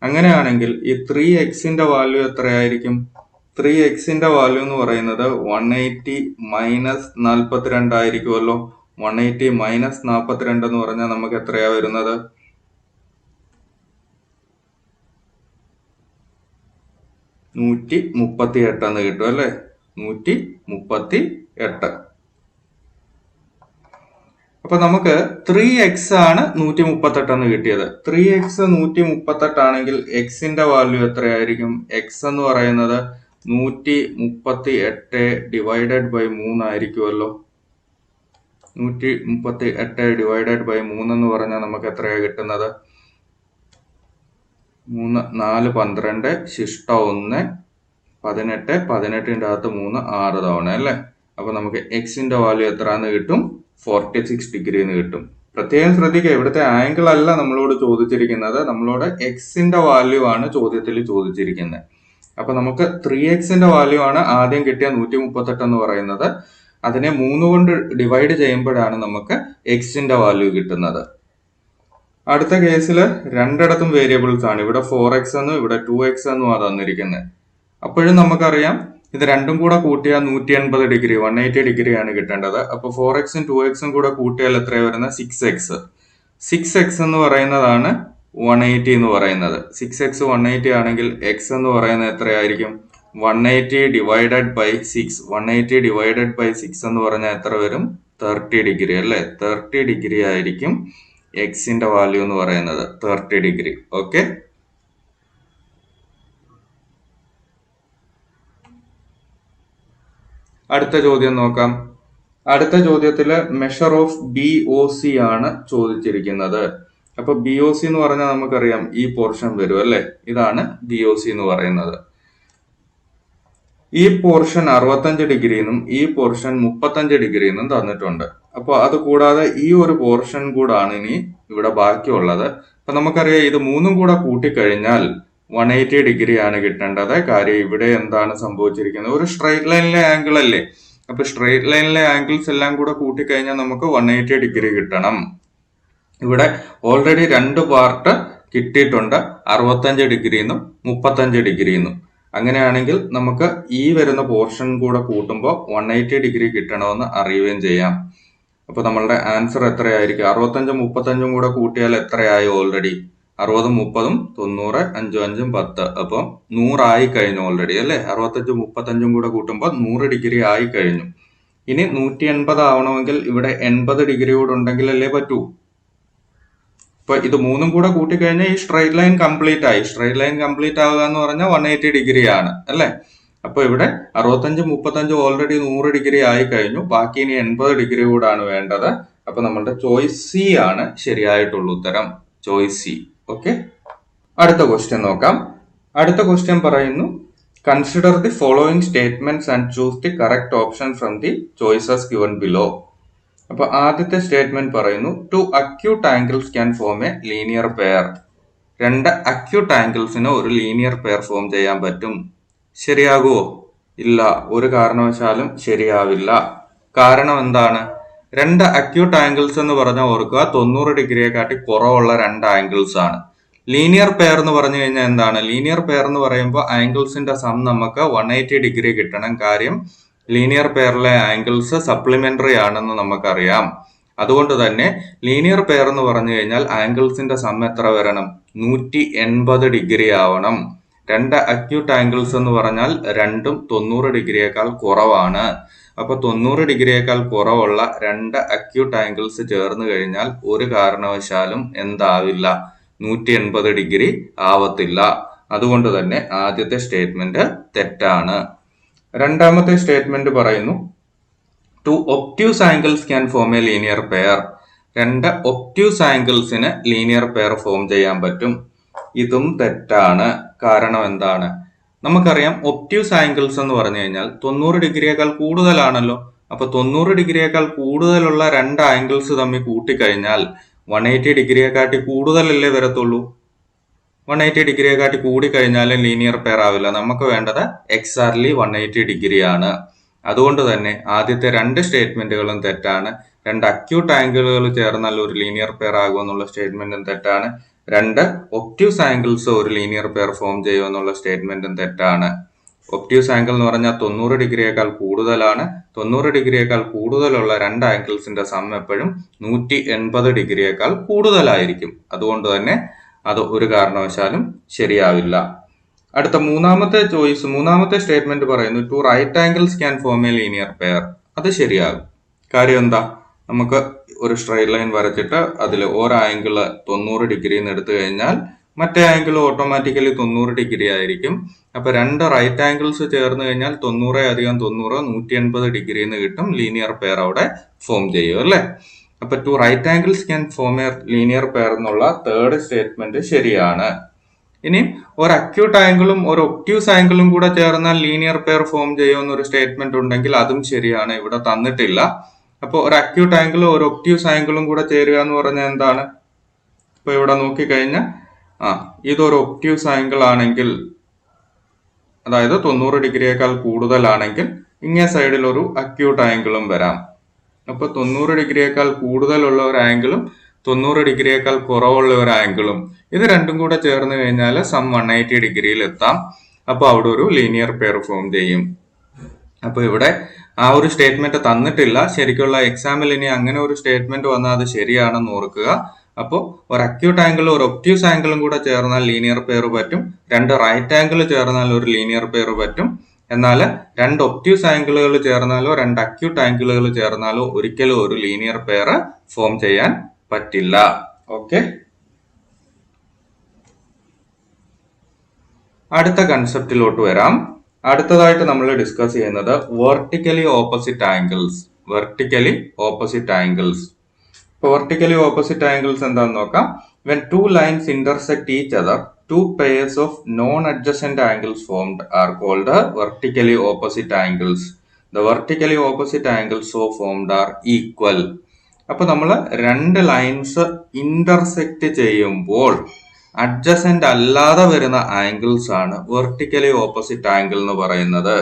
അങ്ങനെയാണെങ്കിൽ ഈ 3xന്റെ വാല്യൂ എത്രയായിരിക്കും? 3xന്റെ വാല്യൂ എന്ന് പറയുന്നത് 180 മൈനസ് 42 ആയിരിക്കുമല്ലോ. 180 മൈനസ് 42 എന്ന് പറഞ്ഞാൽ നമുക്ക് എത്രയാ വരുന്നത്? 138 എന്ന് കിട്ടും അല്ലെ? 138. അപ്പൊ നമുക്ക് 3x ആണ് 138 എന്ന് കിട്ടിയത്. 3x 138 ആണെങ്കിൽ എക്സിന്റെ വാല്യൂ എത്രയായിരിക്കും? എക്സ് എന്ന് പറയുന്നത് 138 ഡിവൈഡഡ് ബൈ 3 ആയിരിക്കുമല്ലോ. 138 ഡിവൈഡഡ് ബൈ 3 എന്ന് പറഞ്ഞാൽ നമുക്ക് എത്രയാ കിട്ടുന്നത്? 3 4 12 ശിഷ്ടം 1 18. 18ന്റെ അകത്ത് 3 6 തവണ അല്ലേ? അപ്പൊ നമുക്ക് എക്സിന്റെ വാല്യൂ എത്രന്ന് കിട്ടും? 46 ഡിഗ്രി എന്ന് കിട്ടും. പ്രത്യേകം ശ്രദ്ധിക്കുക, ഇവിടുത്തെ ആംഗിൾ അല്ല നമ്മളോട് ചോദിച്ചിരിക്കുന്നത്, നമ്മളോട് എക്സിന്റെ വാല്യൂ ആണ് ചോദ്യത്തിൽ ചോദിച്ചിരിക്കുന്നത്. അപ്പൊ നമുക്ക് 3x വാല്യൂ ആണ് ആദ്യം കിട്ടിയ 138 എന്ന് പറയുന്നത്. അതിനെ 3 കൊണ്ട് ഡിവൈഡ് ചെയ്യുമ്പോഴാണ് നമുക്ക് എക്സിന്റെ വാല്യൂ കിട്ടുന്നത്. അടുത്ത കേസിൽ രണ്ടിടത്തും വേരിയബിൾസ് ആണ്. ഇവിടെ 4x എന്നും ഇവിടെ 2x എന്നും തന്നിരിക്കുന്നത്. അപ്പോഴും നമുക്കറിയാം ഇത് രണ്ടും കൂടെ കൂട്ടിയാൽ 180 ഡിഗ്രി 180 ഡിഗ്രി ആണ് കിട്ടേണ്ടത്. അപ്പൊ 4xും 2xും കൂടെ കൂട്ടിയാൽ എത്രയാണ് വരുന്നത്? 6x എന്ന് പറയുന്നതാണ് 180 എന്ന് പറയുന്നത്. 6x 180 ആണെങ്കിൽ x എന്ന് പറയുന്നത് എത്രയായിരിക്കും? 180 ഡിവൈഡഡ് ബൈ 6. 180 ഡിവൈഡഡ് ബൈ 6 എന്ന് പറഞ്ഞാൽ എത്ര വരും? 30 ഡിഗ്രി അല്ലേ? 30 ഡിഗ്രി ആയിരിക്കും എക്സിന്റെ വാല്യൂ എന്ന് പറയുന്നത്, 30 ഡിഗ്രി. ഓക്കെ, അടുത്ത ചോദ്യം നോക്കാം. അടുത്ത ചോദ്യത്തില് മെഷർ ഓഫ് BOC ആണ് ചോദിച്ചിരിക്കുന്നത്. അപ്പൊ BOC എന്ന് പറഞ്ഞാൽ നമുക്കറിയാം ഈ പോർഷൻ വരും അല്ലെ? ഇതാണ് BOC എന്ന് പറയുന്നത്. ഈ പോർഷൻ 65 ഡിഗ്രിന്നും ഈ പോർഷൻ 35 ഡിഗ്രിന്നും തന്നിട്ടുണ്ട്. അപ്പൊ അത് കൂടാതെ ഈ ഒരു പോർഷൻ കൂടാണ് ഇനി ഇവിടെ ബാക്കിയുള്ളത്. അപ്പൊ നമുക്കറിയാം ഇത് മൂന്നും കൂടെ കൂട്ടിക്കഴിഞ്ഞാൽ 180 ഡിഗ്രി ആണ് കിട്ടേണ്ടത്. കാര്യം ഇവിടെ എന്താണ് സംഭവിച്ചിരിക്കുന്നത്? ഒരു സ്ട്രെയിറ്റ് ലൈനിലെ ആംഗിൾ അല്ലേ? അപ്പൊ സ്ട്രെയിറ്റ് ലൈനിലെ ആംഗിൾസ് എല്ലാം കൂടെ കൂട്ടിക്കഴിഞ്ഞാൽ നമുക്ക് 180 ഡിഗ്രി കിട്ടണം. ഇവിടെ ഓൾറെഡി രണ്ട് പാർട്ട് കിട്ടിയിട്ടുണ്ട്, 65 ഡിഗ്രിന്നും 35 ഡിഗ്രിന്നും. അങ്ങനെയാണെങ്കിൽ നമുക്ക് ഈ വരുന്ന പോർഷൻ കൂടെ കൂട്ടുമ്പോൾ 180 ഡിഗ്രി കിട്ടണമെന്ന് അറിയുകയും ചെയ്യാം. അപ്പൊ നമ്മളുടെ ആൻസർ എത്രയായിരിക്കും? 65 35 കൂടെ കൂട്ടിയാൽ എത്രയായി? ഓൾറെഡി 60 30 90 5 5 10. അപ്പം 100 ആയി കഴിഞ്ഞു ഓൾറെഡി അല്ലെ? 65 35 കൂടെ കൂട്ടുമ്പോൾ 100 ഡിഗ്രി ആയി കഴിഞ്ഞു. ഇനി 180 ആവണമെങ്കിൽ ഇവിടെ 80 ഡിഗ്രി കൂടെ ഉണ്ടെങ്കിലല്ലേ പറ്റൂ. ഇപ്പൊ ഇത് മൂന്നും കൂടെ കൂട്ടിക്കഴിഞ്ഞാൽ ഈ സ്ട്രെയിറ്റ് ലൈൻ കംപ്ലീറ്റ് ആയി. സ്ട്രെയിറ്റ് ലൈൻ കംപ്ലീറ്റ് ആവുക എന്ന് പറഞ്ഞാൽ 180 ഡിഗ്രി ആണ് അല്ലെ? അപ്പൊ ഇവിടെ 65 35 ഓൾറെഡി 100 ഡിഗ്രി ആയി കഴിഞ്ഞു. ബാക്കി ഇനി 80 ഡിഗ്രി കൂടാണ് വേണ്ടത്. അപ്പൊ നമ്മളുടെ ചോയ്സ് സി ആണ് ശരിയായിട്ടുള്ള ഉത്തരം, ചോയ്സ് സി. ഓക്കെ, അടുത്ത ക്വസ്റ്റ്യൻ നോക്കാം. അടുത്ത ക്വസ്റ്റ്യൻ പറയുന്നു, consider the following statements and choose the correct option from the choices given below. അപ്പൊ ആദ്യത്തെ സ്റ്റേറ്റ്മെന്റ് പറയുന്നു, two acute angles can form a linear pair. രണ്ട് അക്യൂട്ട് ആംഗിൾസിന് ഒരു ലീനിയർ പെയർ ഫോം ചെയ്യാൻ പറ്റും. ശരിയാകുമോ? ഇല്ല, ഒരു കാരണവശാലും ശരിയാവില്ല. കാരണം എന്താണ്? രണ്ട് അക്യൂട്ട് ആംഗിൾസ് എന്ന് പറഞ്ഞാൽ ഓർക്കുക, 90 ഡിഗ്രിയെ കാട്ടി കുറവുള്ള രണ്ട് ആംഗിൾസ് ആണ്. ലീനിയർ പെയർ എന്ന് പറഞ്ഞു കഴിഞ്ഞാൽ എന്താണ്? ലീനിയർ പെയർ എന്ന് പറയുമ്പോൾ ആംഗിൾസിന്റെ സം നമുക്ക് 180 ഡിഗ്രി കിട്ടണം. കാര്യം ലീനിയർ പെയറിലെ ആംഗിൾസ് സപ്ലിമെന്ററി ആണെന്ന് നമുക്കറിയാം. അതുകൊണ്ട് തന്നെ ലീനിയർ പെയർ എന്ന് പറഞ്ഞു കഴിഞ്ഞാൽ ആംഗിൾസിന്റെ സം എത്ര വരണം? 180 ഡിഗ്രി ആവണം. രണ്ട് അക്യൂട്ട് ആംഗിൾസ് എന്ന് പറഞ്ഞാൽ രണ്ടും 90 ഡിഗ്രിയേക്കാൾ കുറവാണ്. അപ്പൊ 90 ഡിഗ്രിയേക്കാൾ കുറവുള്ള രണ്ട് അക്യൂട്ട് ആംഗിൾസ് ചേർന്ന് കഴിഞ്ഞാൽ ഒരു കാരണവശാലും എന്താവില്ല? 180 ഡിഗ്രി ആവത്തില്ല. അതുകൊണ്ട് തന്നെ ആദ്യത്തെ സ്റ്റേറ്റ്മെന്റ് തെറ്റാണ്. രണ്ടാമത്തെ സ്റ്റേറ്റ്മെന്റ് പറയുന്നു, two obtuse angles can form a linear pair. രണ്ട് ഒബ്റ്റ്യൂസ് ആംഗിൾസിന് ലീനിയർ പെയർ ഫോം ചെയ്യാൻ പറ്റും. ഇതും തെറ്റാണ്. കാരണം എന്താണ്? നമുക്കറിയാം ഒബ്റ്റ്യൂസ് ആംഗിൾസ് എന്ന് പറഞ്ഞു കഴിഞ്ഞാൽ 90 ഡിഗ്രിയേക്കാൾ കൂടുതലാണല്ലോ. അപ്പൊ 90 ഡിഗ്രിയേക്കാൾ കൂടുതലുള്ള രണ്ട് ആംഗിൾസ് തമ്മിൽ കൂട്ടിക്കഴിഞ്ഞാൽ 180 ഡിഗ്രിയെക്കാട്ടി കൂടുതലല്ലേ വരത്തുള്ളൂ. 180 ഡിഗ്രിയെ കാട്ടി കൂടി കഴിഞ്ഞാലും ലീനിയർ പെയർ ആവില്ല. നമുക്ക് വേണ്ടത് എക്സാക്ട്ലി 180 ഡിഗ്രി ആണ്. അതുകൊണ്ട് തന്നെ ആദ്യത്തെ രണ്ട് സ്റ്റേറ്റ്മെന്റുകളും തെറ്റാണ്. രണ്ട് അക്യൂട്ട് ആംഗിളുകൾ ചേർന്നാൽ ഒരു ലീനിയർ പെയർ ആകുമെന്നുള്ള സ്റ്റേറ്റ്മെന്റും തെറ്റാണ്. രണ്ട് ഒബ്റ്റ്യൂസ് ആംഗിൾസ് ഒരു ലീനിയർ പെയർ ഫോം ചെയ്യുമെന്നുള്ള സ്റ്റേറ്റ്മെന്റും തെറ്റാണ്. ഒബ്റ്റ്യൂസ് ആംഗിൾ എന്ന് പറഞ്ഞാൽ 90 ഡിഗ്രിയേക്കാൾ കൂടുതലാണ്. 90 ഡിഗ്രിയേക്കാൾ കൂടുതലുള്ള രണ്ട് ആംഗിൾസിന്റെ സം എപ്പോഴും 180 ഡിഗ്രിയേക്കാൾ കൂടുതലായിരിക്കും. അതുകൊണ്ട് തന്നെ അത് ഒരു കാരണവശാലും ശരിയാവില്ല. അടുത്ത മൂന്നാമത്തെ സ്റ്റേറ്റ്മെന്റ് പറയുന്നു, two right angles can form a linear pair. അത് ശരിയാകും. കാര്യം എന്താ? നമുക്ക് ഒരു സ്ട്രെയിറ്റ് ലൈൻ വരച്ചിട്ട് അതിൽ ഒരു ആംഗിള് 90 ഡിഗ്രിന്ന് എടുത്തു കഴിഞ്ഞാൽ മറ്റേ ആംഗിൾ ഓട്ടോമാറ്റിക്കലി 90 ഡിഗ്രി ആയിരിക്കും. അപ്പൊ രണ്ട് റൈറ്റ് ആംഗിൾസ് ചേർന്ന് കഴിഞ്ഞാൽ 90 അധികം 90 180 ഡിഗ്രിന്ന് കിട്ടും. ലീനിയർ പെയർ അവിടെ ഫോം ചെയ്യും അല്ലെ? അപ്പൊ two right angles can form a linear pair എന്നുള്ള തേർഡ് സ്റ്റേറ്റ്മെന്റ് ശരിയാണ്. ഇനി ഒരു അക്യൂട്ട് ആംഗിളും ഒരു ഒബ്റ്റ്യൂസ് ആംഗിളും കൂടെ ചേർന്നാൽ ലീനിയർ പെയർ ഫോം ചെയ്യുമെന്നൊരു സ്റ്റേറ്റ്മെന്റ് ഉണ്ടെങ്കിൽ അതും ശരിയാണ്. ഇവിടെ തന്നിട്ടില്ല. അപ്പോൾ ഒരു അക്യൂട്ട് ആംഗിളും ഒരു ഒബ്റ്റ്യൂസ് ആംഗിളും കൂടെ ചേരുക എന്ന് പറഞ്ഞാൽ എന്താണ്? ഇപ്പൊ ഇവിടെ നോക്കിക്കഴിഞ്ഞാൽ ഇതൊരു ഒബ്റ്റ്യൂസ് ആംഗിൾ ആണെങ്കിൽ, അതായത് 90 ഡിഗ്രിയേക്കാൾ കൂടുതലാണെങ്കിൽ ഇങ്ങേ സൈഡിൽ ഒരു അക്യൂട്ട് ആംഗിളും വരാം. അപ്പൊ 90 ഡിഗ്രിയേക്കാൾ കൂടുതലുള്ള ഒരു ആംഗിളും 90 ഡിഗ്രിയേക്കാൾ കുറവുള്ള ഒരു ആംഗിളും, ഇത് രണ്ടും കൂടെ ചേർന്ന് കഴിഞ്ഞാൽ സം 180 ഡിഗ്രിയിൽ എത്താം. അപ്പൊ അവിടെ ഒരു ലീനിയർ പെയർ ഫോം ചെയ്യും. അപ്പൊ ഇവിടെ ആ ഒരു സ്റ്റേറ്റ്മെന്റ് തന്നിട്ടില്ല. ശരിക്കുള്ള എക്സാമിൽ ഇനി അങ്ങനെ ഒരു സ്റ്റേറ്റ്മെന്റ് വന്നാൽ അത് ശരിയാണെന്ന് ഓർക്കുക. അപ്പോൾ ഒരു അക്യൂട്ട് ആംഗിളും ഒരു ഒബ്റ്റ്യൂസ് ആംഗിളും കൂടെ ചേർന്നാൽ ലീനിയർ പെയർ പറ്റും. രണ്ട് റൈറ്റ് ആംഗിൾ ചേർന്നാൽ ഒരു ലീനിയർ പെയർ പറ്റും. എന്നാൽ രണ്ട് ഒബ്റ്റ്യൂസ് ആംഗിളുകൾ ചേർന്നാലോ രണ്ട് അക്യൂട്ട് ആംഗിളുകൾ ചേർന്നാലോ ഒരിക്കലും ഒരു ലീനിയർ പെയർ ഫോം ചെയ്യാൻ പറ്റില്ല. ഓക്കെ, അടുത്ത കൺസെപ്റ്റിലോട്ട് വരാം. അടുത്തതായിട്ട് നമ്മൾ ഡിസ്കസ് ചെയ്യുന്നത് vertically opposite angles. Vertically opposite angles. ഇപ്പോൾ വെർട്ടിക്കലി ഓപ്പോസിറ്റ് ആംഗിൾസ് എന്താണെന്ന് നോക്കാം. When two lines intersect each other, two pairs of non-adjacent angles formed are called vertically opposite angles. The vertically opposite angles so formed are equal. അപ്പൊ നമ്മൾ രണ്ട് lines intersect ചെയ്യുമ്പോൾ adjacent അല്ലാതെ വരുന്ന angles ആണ് vertically opposite angle എന്ന് പറയുന്നത്.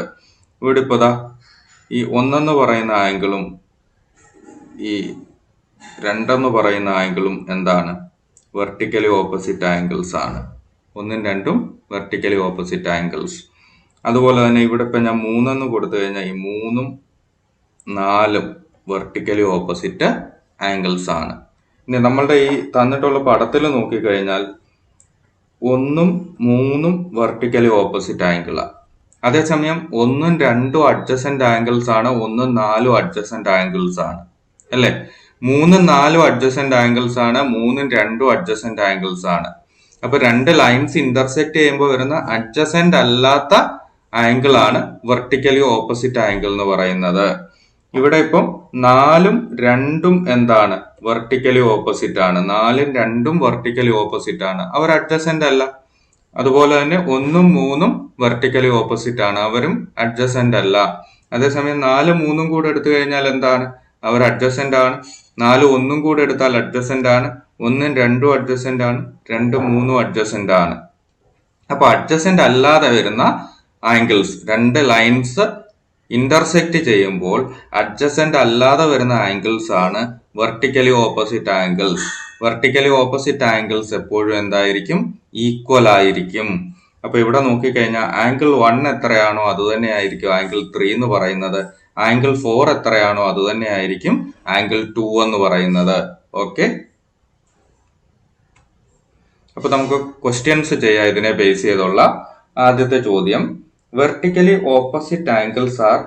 ഇവിടെ ഇപ്പൊ ഈ ഒന്നെന്ന് പറയുന്ന ആംഗിളും ഈ രണ്ടെന്ന് പറയുന്ന ആംഗിളും എന്താണ്? വെർട്ടിക്കലി ഓപ്പോസിറ്റ് ആംഗിൾസ് ആണ്. ഒന്നും രണ്ടും വെർട്ടിക്കലി ഓപ്പോസിറ്റ് ആംഗിൾസ്. അതുപോലെ തന്നെ ഇവിടെ ഇപ്പൊ ഞാൻ 3 കൊടുത്തു കഴിഞ്ഞാൽ ഈ 3ഉം 4ഉം വെർട്ടിക്കലി ഓപ്പോസിറ്റ് ആംഗിൾസ് ആണ്. ഇനി നമ്മളുടെ ഈ തന്നിട്ടുള്ള പടത്തിൽ നോക്കിക്കഴിഞ്ഞാൽ 1ഉം 3ഉം വെർട്ടിക്കലി ഓപ്പോസിറ്റ് ആംഗിളാണ്. അതേസമയം 1ഉം 2ഉം അഡ്ജസന്റ് ആംഗിൾസ് ആണ്, 1ഉം 4ഉം അഡ്ജസന്റ് ആംഗിൾസ് ആണ്, അല്ലെ? 3ഉം 4ഉം അഡ്ജസന്റ് ആംഗിൾസ് ആണ്, 3ഉം 2ഉം അഡ്ജസന്റ് ആംഗിൾസ് ആണ്. അപ്പൊ രണ്ട് ലൈൻസ് ഇന്റർസെക്ട് ചെയ്യുമ്പോൾ വരുന്ന അഡ്ജസന്റ് അല്ലാത്ത ആംഗിൾ ആണ് വെർട്ടിക്കലി ഓപ്പോസിറ്റ് ആംഗിൾ എന്ന് പറയുന്നത്. ഇവിടെ ഇപ്പം 4ഉം 2ഉം എന്താണ്? വെർട്ടിക്കലി ഓപ്പോസിറ്റ് ആണ്. 4ഉം 2ഉം വെർട്ടിക്കലി ഓപ്പോസിറ്റ് ആണ്, അവർ അഡ്ജസന്റ് അല്ല. അതുപോലെ തന്നെ 1ഉം 3ഉം വെർട്ടിക്കലി ഓപ്പോസിറ്റ് ആണ്, അവരും അഡ്ജസന്റ് അല്ല. അതേസമയം 4ഉം 3ഉം കൂടെ എടുത്തു കഴിഞ്ഞാൽ എന്താണ്? അവർ അഡ്ജസന്റ് ആണ്. 4ഉം 1ഉം കൂടെ എടുത്താൽ അഡ്ജസന്റ് ആണ്. 1ഉം 2ഉം അഡ്ജസന്റ് ആണ്, 2ഉം 3ഉം അഡ്ജസന്റ് ആണ്. അപ്പൊ അഡ്ജസന്റ് അല്ലാതെ വരുന്ന ആംഗിൾസ്, രണ്ട് ലൈൻസ് ഇന്റർസെക്ട് ചെയ്യുമ്പോൾ അഡ്ജസന്റ് അല്ലാതെ വരുന്ന ആംഗിൾസ് ആണ് vertically opposite angles. Vertically opposite angles എപ്പോഴും എന്തായിരിക്കും? ഈക്വൽ ആയിരിക്കും. അപ്പൊ ഇവിടെ നോക്കിക്കഴിഞ്ഞാൽ ആംഗിൾ 1 എത്രയാണോ അത് തന്നെ ആയിരിക്കും ആംഗിൾ 3 എന്ന് പറയുന്നത്. ആംഗിൾ 4 എത്രയാണോ അത് തന്നെ ആയിരിക്കും ആംഗിൾ 2 എന്ന് പറയുന്നത്. ഓക്കെ, അപ്പൊ നമുക്ക് ക്വസ്റ്റ്യൻസ് ചെയ്യാം ഇതിനെ ബേസ് ചെയ്തുള്ള. ആദ്യത്തെ ചോദ്യം, vertically opposite angles are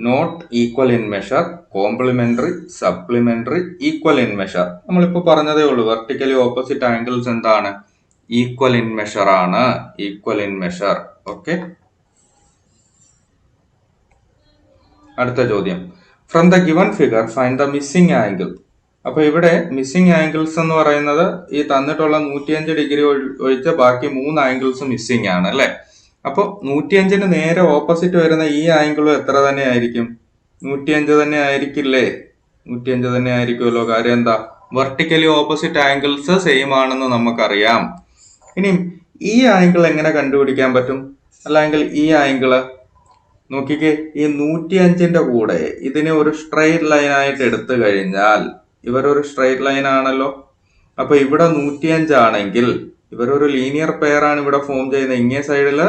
not equal in measure, complementary, supplementary, equal in measure. നമ്മളിപ്പോ പറഞ്ഞതേ ഉള്ളൂ. വെർട്ടിക്കലി ഓപ്പോസിറ്റ് ആംഗിൾസ് എന്താണ്? ഈക്വൽ ഇൻ മെഷർ ആണ്. Equal in measure. ഓക്കെ, അടുത്ത ചോദ്യം, from the given figure find the missing angle. അപ്പൊ ഇവിടെ missing angles എന്ന് പറയുന്നത് ഈ തന്നിട്ടുള്ള 105 ഡിഗ്രി ഒഴിച്ച് ബാക്കി 3 ആംഗിൾസ് മിസ്സിംഗ് ആണ്, അല്ലെ? അപ്പൊ 105ന് നേരെ ഓപ്പോസിറ്റ് വരുന്ന ഈ ആംഗിളും എത്ര തന്നെ ആയിരിക്കും? 105 തന്നെ ആയിരിക്കില്ലേ? 105 തന്നെ ആയിരിക്കുമല്ലോ. കാര്യം എന്താ? വെർട്ടിക്കലി ഓപ്പോസിറ്റ് ആംഗിൾസ് സെയിം ആണെന്ന് നമുക്കറിയാം. ഇനി ഈ ആംഗിൾ എങ്ങനെ കണ്ടുപിടിക്കാൻ പറ്റും? അല്ലെങ്കിൽ ഈ ആംഗിള് നോക്കിക്കേ, ഈ 105ന്റെ കൂടെ ഇതിനെ ഒരു സ്ട്രെയിറ്റ് ലൈൻ ആയിട്ട് എടുത്തു കഴിഞ്ഞാൽ ഇവരൊരു സ്ട്രെയിറ്റ് ലൈൻ ആണല്ലോ. അപ്പൊ ഇവിടെ 105 ആണെങ്കിൽ ഇവരൊരു ലീനിയർ പെയർ ആണ് ഇവിടെ ഫോം ചെയ്യുന്നത്. ഇങ്ങേ സൈഡില്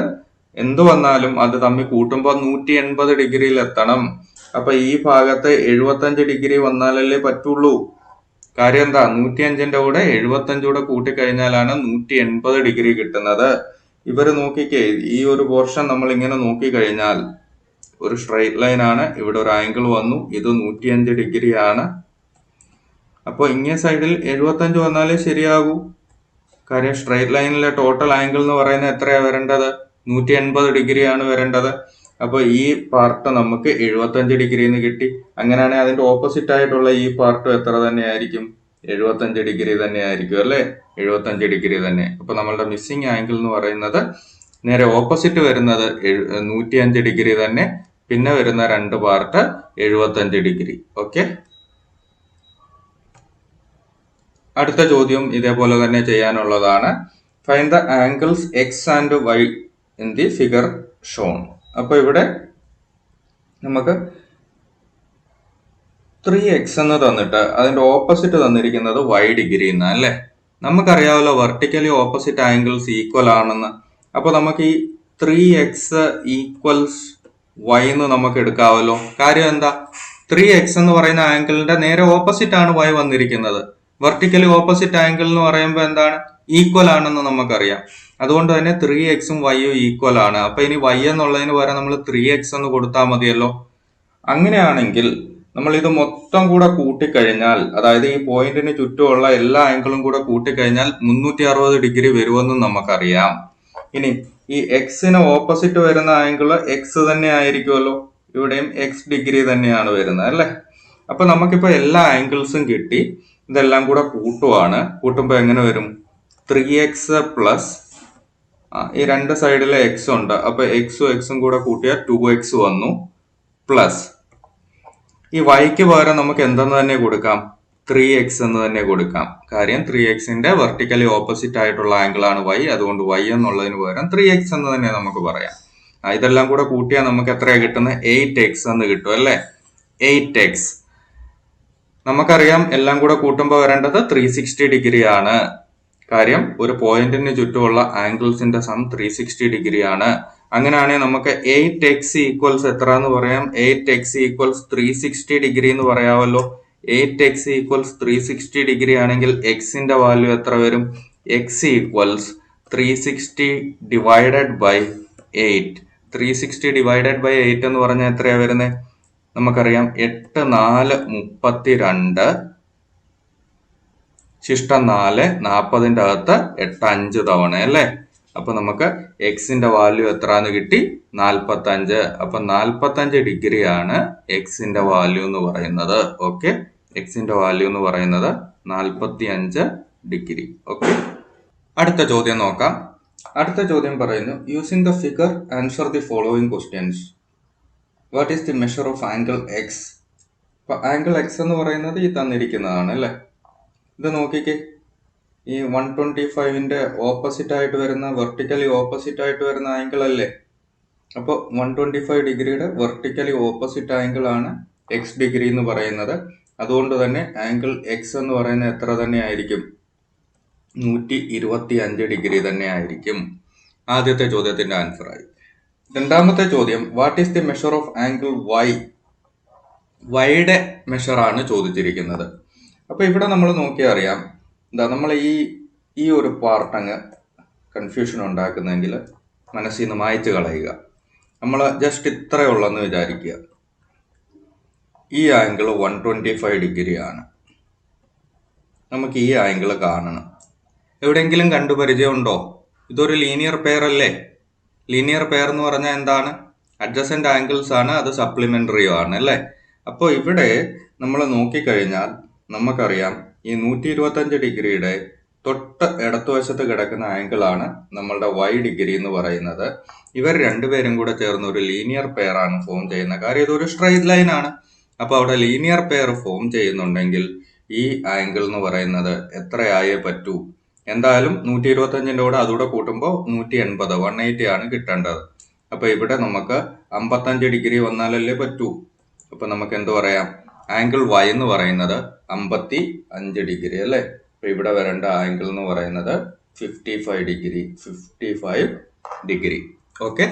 എന്ത് വന്നാലും അത് തമ്മിൽ കൂട്ടുമ്പോൾ 180 ഡിഗ്രിയിൽ എത്തണം. അപ്പൊ ഈ ഭാഗത്ത് 75 ഡിഗ്രി വന്നാലല്ലേ പറ്റുള്ളൂ. കാര്യം എന്താ? 105ന്റെ കൂടെ 75 കൂടെ കൂട്ടിക്കഴിഞ്ഞാലാണ് 180 ഡിഗ്രി കിട്ടുന്നത്. ഇവര് നോക്കിക്കേ, ഈ ഒരു പോർഷൻ നമ്മൾ ഇങ്ങനെ നോക്കിക്കഴിഞ്ഞാൽ ഒരു സ്ട്രെയിറ്റ് ലൈൻ ആണ്. ഇവിടെ ഒരു ആംഗിൾ വന്നു, ഇത് 105 ഡിഗ്രി ആണ്. അപ്പൊ ഇങ്ങേ സൈഡിൽ 75 വന്നാലേ ശരിയാകൂ. കാര്യം സ്ട്രെയിറ്റ് ലൈനിലെ ടോട്ടൽ ആംഗിൾ എന്ന് പറയുന്നത് എത്രയാ വരേണ്ടത്? 180 ഡിഗ്രിയാണ് വരേണ്ടത്. അപ്പൊ ഈ പാർട്ട് നമുക്ക് 75 ഡിഗ്രി എന്ന് കിട്ടി. അങ്ങനെയാണെങ്കിൽ അതിന്റെ ഓപ്പോസിറ്റ് ആയിട്ടുള്ള ഈ പാർട്ട് എത്ര തന്നെ ആയിരിക്കും? 75 ഡിഗ്രി തന്നെ ആയിരിക്കും, അല്ലെ? 75 ഡിഗ്രി തന്നെ. അപ്പൊ നമ്മളുടെ മിസ്സിംഗ് ആംഗിൾ എന്ന് പറയുന്നത് നേരെ ഓപ്പോസിറ്റ് വരുന്നത് 105 ഡിഗ്രി തന്നെ, പിന്നെ വരുന്ന രണ്ട് പാർട്ട് 75 ഡിഗ്രി. ഓക്കെ, അടുത്ത ചോദ്യം ഇതേപോലെ തന്നെ ചെയ്യാനുള്ളതാണ്. Find the angles X and Y in the figure shown. അപ്പൊ ഇവിടെ നമുക്ക് 3x എന്ന് തന്നിട്ട് അതിന്റെ ഓപ്പോസിറ്റ് തന്നിരിക്കുന്നത് y ഡിഗ്രി എന്നാ അല്ലേ. നമുക്കറിയാമല്ലോ വെർട്ടിക്കലി ഓപ്പോസിറ്റ് ആംഗിൾസ് ഈക്വൽ ആണെന്ന്. അപ്പൊ നമുക്ക് ഈ 3x ഈക്വൽസ് y എന്ന് നമുക്ക് എടുക്കാമല്ലോ. കാര്യം എന്താ, 3x എന്ന് പറയുന്ന ആംഗിളിന്റെ നേരെ ഓപ്പോസിറ്റ് ആണ് y വന്നിരിക്കുന്നത്. വെർട്ടിക്കലി ഓപ്പോസിറ്റ് ആംഗിൾ എന്ന് പറയുമ്പോൾ എന്താണ്, ഈക്വൽ ആണെന്ന് നമുക്കറിയാം. അതുകൊണ്ട് തന്നെ 3xും y ഈക്വൽ ആണ്. അപ്പൊ ഇനി y എന്നുള്ളതിന് പകരം നമ്മൾ 3x എന്ന് കൊടുത്താൽ മതിയല്ലോ. അങ്ങനെയാണെങ്കിൽ നമ്മൾ ഇത് മൊത്തം കൂടെ കൂട്ടിക്കഴിഞ്ഞാൽ, അതായത് ഈ പോയിന്റിന് ചുറ്റുമുള്ള എല്ലാ ആംഗിളും കൂടെ കൂട്ടിക്കഴിഞ്ഞാൽ 360 ഡിഗ്രി വരുമെന്നും നമുക്കറിയാം. ഇനി ഈ എക്സിന് ഓപ്പോസിറ്റ് വരുന്ന ആംഗിള് എക്സ് തന്നെ ആയിരിക്കുമല്ലോ. ഇവിടെയും എക്സ് ഡിഗ്രി തന്നെയാണ് വരുന്നത് അല്ലെ. അപ്പൊ നമുക്കിപ്പോ എല്ലാ ആംഗിൾസും കിട്ടി. ഇതെല്ലാം കൂടെ കൂട്ടുവാണ്. കൂട്ടുമ്പോൾ എങ്ങനെ വരും, 3x പ്ലസ് ഈ രണ്ട് സൈഡിലെ എക്സ് ഉണ്ട്. അപ്പൊ എക്സും കൂടെ കൂട്ടിയാൽ 2x വന്നു. പ്ലസ് ഈ വൈക്ക് പകരം നമുക്ക് എന്തെന്ന് തന്നെ കൊടുക്കാം, 3x എന്ന് തന്നെ കൊടുക്കാം. കാര്യം 3xന്റെ വെർട്ടിക്കലി ഓപ്പോസിറ്റ് ആയിട്ടുള്ള ആംഗിൾ ആണ് y. അതുകൊണ്ട് y എന്നുള്ളതിന് പകരം 3x എന്ന് തന്നെ നമുക്ക് പറയാം. ഇതെല്ലാം കൂടെ കൂട്ടിയാൽ നമുക്ക് എത്രയാണ് കിട്ടുന്നത്, 8x എന്ന് കിട്ടും അല്ലേ. 8x നമുക്കറിയാം എല്ലാം കൂടെ കൂട്ടുമ്പോൾ വരേണ്ടത് 360 ഡിഗ്രി ആണ്. കാര്യം ഒരു പോയിന്റിന് ചുറ്റുമുള്ള ആംഗിൾസിന്റെ സം 360 ഡിഗ്രി ആണ്. അങ്ങനെയാണെങ്കിൽ നമുക്ക് 8x ഈക്വൽസ് എത്ര എന്ന് പറയാം, 8x ഈക്വൽസ് 360 ഡിഗ്രി എന്ന് പറയാമല്ലോ. 8x ഈക്വൽസ് 360 ഡിഗ്രി ആണെങ്കിൽ എക്സിന്റെ വാല്യൂ എത്ര വരും, x equals 360 divided by 8. 360 divided by 8 എന്ന് പറഞ്ഞാൽ എത്രയാ വരുന്നത്, നമുക്കറിയാം 8 4 32 ശിഷ്ടം 4 40ന്റെ അകത്ത് 8 5 തവണ അല്ലേ. അപ്പൊ നമുക്ക് എക്സിന്റെ വാല്യൂ എത്രന്ന് കിട്ടി, 45. അപ്പൊ 45 ഡിഗ്രി ആണ് എക്സിന്റെ വാല്യൂ എന്ന് പറയുന്നത്. ഓക്കെ, എക്സിന്റെ വാല്യൂ എന്ന് പറയുന്നത് 45 ഡിഗ്രി. ഓക്കെ, അടുത്ത ചോദ്യം നോക്കാം. അടുത്ത ചോദ്യം പറയുന്നു, using the figure answer the following questions. What is the measure of angle X. അപ്പൊ ആംഗിൾ എക്സ് എന്ന് പറയുന്നത് ഈ തന്നിരിക്കുന്നതാണ് അല്ലേ. ഇത് നോക്കിക്കേ, ഈ 125ന്റെ ഓപ്പോസിറ്റ് ആയിട്ട് വരുന്ന, വെർട്ടിക്കലി ഓപ്പോസിറ്റ് ആയിട്ട് വരുന്ന ആംഗിൾ അല്ലേ. അപ്പോൾ 125 ഡിഗ്രിയുടെ വെർട്ടിക്കലി ഓപ്പോസിറ്റ് ആംഗിൾ ആണ് എക്സ് ഡിഗ്രി എന്ന് പറയുന്നത്. അതുകൊണ്ട് തന്നെ ആംഗിൾ എക്സ് എന്ന് പറയുന്നത് എത്ര തന്നെ ആയിരിക്കും, 125 ഡിഗ്രി തന്നെ ആയിരിക്കും. ആദ്യത്തെ ചോദ്യത്തിന്റെ ആൻസർ ആയി. രണ്ടാമത്തെ ചോദ്യം, what is the measure of angle Y. വൈയുടെ മെഷർ ആണ് ചോദിച്ചിരിക്കുന്നത്. അപ്പൊ ഇവിടെ നമ്മൾ നോക്കിയാൽ അറിയാം, എന്താ നമ്മൾ ഈ ഒരു പാർട്ടങ്ങ് കൺഫ്യൂഷൻ ഉണ്ടാക്കുന്നെങ്കിൽ മനസ്സിൽ നിന്ന് മായ്ച്ചു കളയുക. നമ്മൾ ജസ്റ്റ് ഇത്രയുള്ളെന്ന് വിചാരിക്കുക. ഈ ആംഗിൾ 125 ഡിഗ്രി ആണ്. നമുക്ക് ഈ ആംഗിൾ കാണണം. എവിടെയെങ്കിലും കണ്ടു പരിചയമുണ്ടോ? ഇതൊരു ലീനിയർ പെയർ അല്ലേ. ലീനിയർ പെയർ എന്ന് പറഞ്ഞാൽ എന്താണ്, അഡ്ജസന്റ് ആംഗിൾസ് ആണ്, അത് സപ്ലിമെന്ററിയും ആണ് അല്ലേ. അപ്പോൾ ഇവിടെ നമ്മൾ നോക്കിക്കഴിഞ്ഞാൽ നമുക്കറിയാം ഈ 125 ഡിഗ്രിയുടെ തൊട്ട് ഇടത്തുവശത്ത് കിടക്കുന്ന ആംഗിൾ ആണ് നമ്മളുടെ y ഡിഗ്രി എന്ന് പറയുന്നത്. ഇവർ രണ്ടുപേരും കൂടെ ചേർന്ന് ഒരു ലീനിയർ പെയർ ആണ് ഫോം ചെയ്യുന്നത്. കാര്യം ഇതൊരു സ്ട്രെയിറ്റ് ലൈൻ ആണ്. അപ്പൊ അവിടെ ലീനിയർ പെയർ ഫോം ചെയ്യുന്നുണ്ടെങ്കിൽ ഈ ആംഗിൾ എന്ന് പറയുന്നത് എത്രയായേ പറ്റൂ, എന്തായാലും 125ന്റെ കൂടെ അതുകൂടെ കൂട്ടുമ്പോൾ 180 180 ആണ് കിട്ടേണ്ടത്. അപ്പൊ ഇവിടെ നമുക്ക് 55 ഡിഗ്രി വന്നാലല്ലേ പറ്റൂ. അപ്പൊ നമുക്ക് എന്ത് പറയാം, ആംഗിൾ y എന്ന് പറയുന്നത് 55 ഡിഗ്രി അല്ലേ. അപ്പൊ ഇവിടെ വരേണ്ട ആംഗിൾ എന്ന് പറയുന്നത് 55 ഡിഗ്രി. 55 ഡിഗ്രി. ഓക്കെ,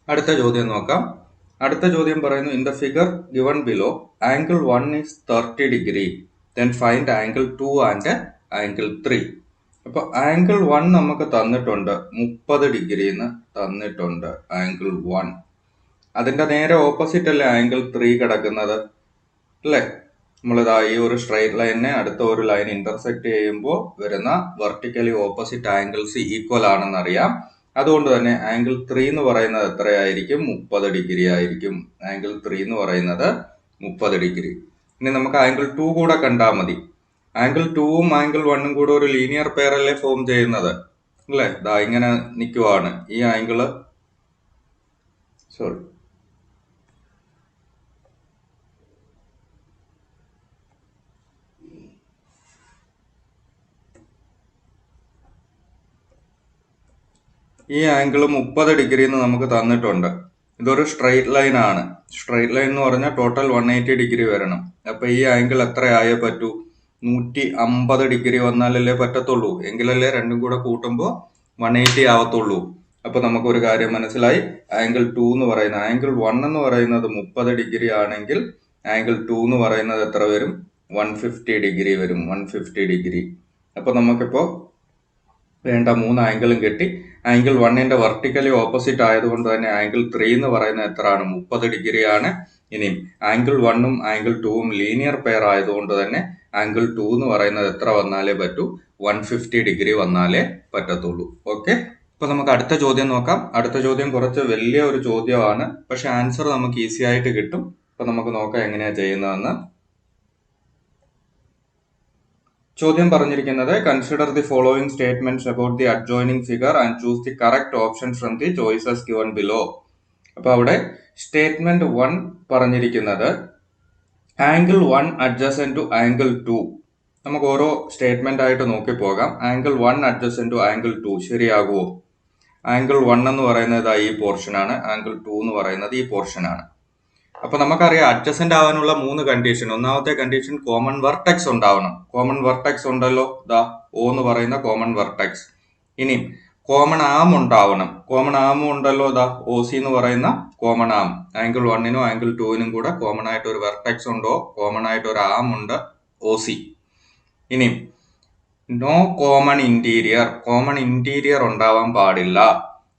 അടുത്ത ചോദ്യം നോക്കാം. അടുത്ത ചോദ്യം പറയുന്നു, in the figure given below angle 1 is 30 degree, then find angle 2 and angle 3. അപ്പൊ ആംഗിൾ 1 നമുക്ക് തന്നിട്ടുണ്ട്, 30 ഡിഗ്രി എന്ന് തന്നിട്ടുണ്ട് ആംഗിൾ 1. അതിന്റെ നേരെ ഓപ്പോസിറ്റ് അല്ലേ ആംഗിൾ 3 കിടക്കുന്നത് അല്ലേ. നമ്മളിതാ ഈ ഒരു സ്ട്രൈറ്റ് ലൈനിനെ അടുത്ത ഒരു ലൈൻ ഇന്റർസെക്ട് ചെയ്യുമ്പോൾ വരുന്ന വെർട്ടിക്കലി ഓപ്പോസിറ്റ് ആംഗിൾസ് ഈക്വൽ ആണെന്ന് അറിയാം. അതുകൊണ്ട് തന്നെ ആംഗിൾ 3 എന്ന് പറയുന്നത് എത്രയായിരിക്കും, 30 ഡിഗ്രി ആയിരിക്കും. ആംഗിൾ 3 എന്ന് പറയുന്നത് 30 ഡിഗ്രി. ഇനി നമുക്ക് ആംഗിൾ 2 കൂടെ കണ്ടാൽ മതി. ആംഗിൾ 2ഉം ആംഗിൾ 1ഉം കൂടെ ഒരു ലീനിയർ പെയർ അല്ലേ ഫോം ചെയ്യുന്നത് അല്ലേ. ഇതാ ഇങ്ങനെ നിൽക്കുവാണ് ഈ ആംഗിള്, ഈ ആംഗിൾ 30 ഡിഗ്രി എന്ന് നമുക്ക് തന്നിട്ടുണ്ട്. ഇതൊരു സ്ട്രെയിറ്റ് ലൈൻ ആണ്. സ്ട്രെയിറ്റ് ലൈൻ എന്ന് പറഞ്ഞാൽ ടോട്ടൽ 180 ഡിഗ്രി വരണം. അപ്പൊ ഈ ആംഗിൾ എത്ര ആയേ പറ്റൂ? 150 ഡിഗ്രി വന്നാലല്ലേ പറ്റത്തുള്ളൂ. എങ്കിലല്ലേ രണ്ടും കൂടെ കൂട്ടുമ്പോൾ 180 ആവത്തുള്ളൂ. അപ്പൊ നമുക്കൊരു കാര്യം മനസ്സിലായി. ആംഗിൾ 2 എന്ന് പറയുന്നത്, ആംഗിൾ 1 എന്ന് പറയുന്നത് 30 ഡിഗ്രി ആണെങ്കിൽ ആംഗിൾ 2 എന്ന് പറയുന്നത് എത്ര വരും? 150 ഡിഗ്രി വരും. 150 ഡിഗ്രി. അപ്പൊ നമുക്കിപ്പോ വേണ്ട 3 ആംഗിളും കിട്ടി. ആംഗിൾ 1ന്റെ വെർട്ടിക്കലി ഓപ്പോസിറ്റ് ആയതുകൊണ്ട് തന്നെ ആംഗിൾ 3 എന്ന് പറയുന്നത് എത്രയാണ്? 30 ഡിഗ്രി ആണ്. ഇനിയും ആംഗിൾ 1ഉം ആംഗിൾ 2ഉം ലീനിയർ പെയർ ആയതുകൊണ്ട് തന്നെ ആംഗിൾ 2 എന്ന് പറയുന്നത് എത്ര വന്നാലേ പറ്റൂ? 150 ഡിഗ്രി വന്നാലേ പറ്റത്തുള്ളൂ. ഓക്കെ, അപ്പൊ നമുക്ക് അടുത്ത ചോദ്യം നോക്കാം. അടുത്ത ചോദ്യം കുറച്ച് വലിയ ഒരു ചോദ്യമാണ്, പക്ഷെ ആൻസർ നമുക്ക് ഈസി ആയിട്ട് കിട്ടും. അപ്പൊ നമുക്ക് നോക്കാം എങ്ങനെയാ ചെയ്യുന്നതെന്ന്. ചോദ്യം പറഞ്ഞിരിക്കുന്നത്, consider the following statements about the adjoining figure and choose the correct option from the choices given below. അപ്പൊ അവിടെ സ്റ്റേറ്റ്മെന്റ് 1 പറഞ്ഞിരിക്കുന്നത് ആംഗിൾ 1 അഡ്ജസന്റ് ടു ആംഗിൾ 2. നമുക്ക് ഓരോ സ്റ്റേറ്റ്മെന്റ് ആയിട്ട് നോക്കി പോകാം. ആംഗിൾ 1 അഡ്ജസന്റ് ടു ആംഗിൾ 2 ശരിയാകുമോ? ആംഗിൾ 1 എന്ന് പറയുന്നത് ഈ പോർഷൻ ആണ്. ആംഗിൾ 2 എന്ന് പറയുന്നത് ഈ പോർഷൻ ആണ്. അപ്പൊ നമുക്കറിയാം അഡ്ജസന്റ് ആവാനുള്ള 3 കണ്ടീഷൻ. ഒന്നാമത്തെ കണ്ടീഷൻ കോമൺ വെർട്ടെക്സ് ഉണ്ടാവണം. കോമൺ വെർട്ടെക്സ് ഉണ്ടല്ലോ, ദാ O എന്ന് പറയുന്ന കോമൺ വെർട്ടെക്സ്. ഇനി കോമൺ ആം ഉണ്ടാവണം. കോമൺ ആം ഉണ്ടല്ലോ, ദാ OC എന്ന് പറയുന്ന കോമൺ ആം. ആംഗിൾ 1നും ആംഗിൾ 2നും കൂടെ കോമൺ ആയിട്ട് ഒരു വെർട്ടെക്സ് ഉണ്ടോ, കോമൺ ആയിട്ട് ഒരു ആം ഉണ്ട്, OC. ഇനി no common interior. Common interior ഉണ്ടാവാൻ പാടില്ല.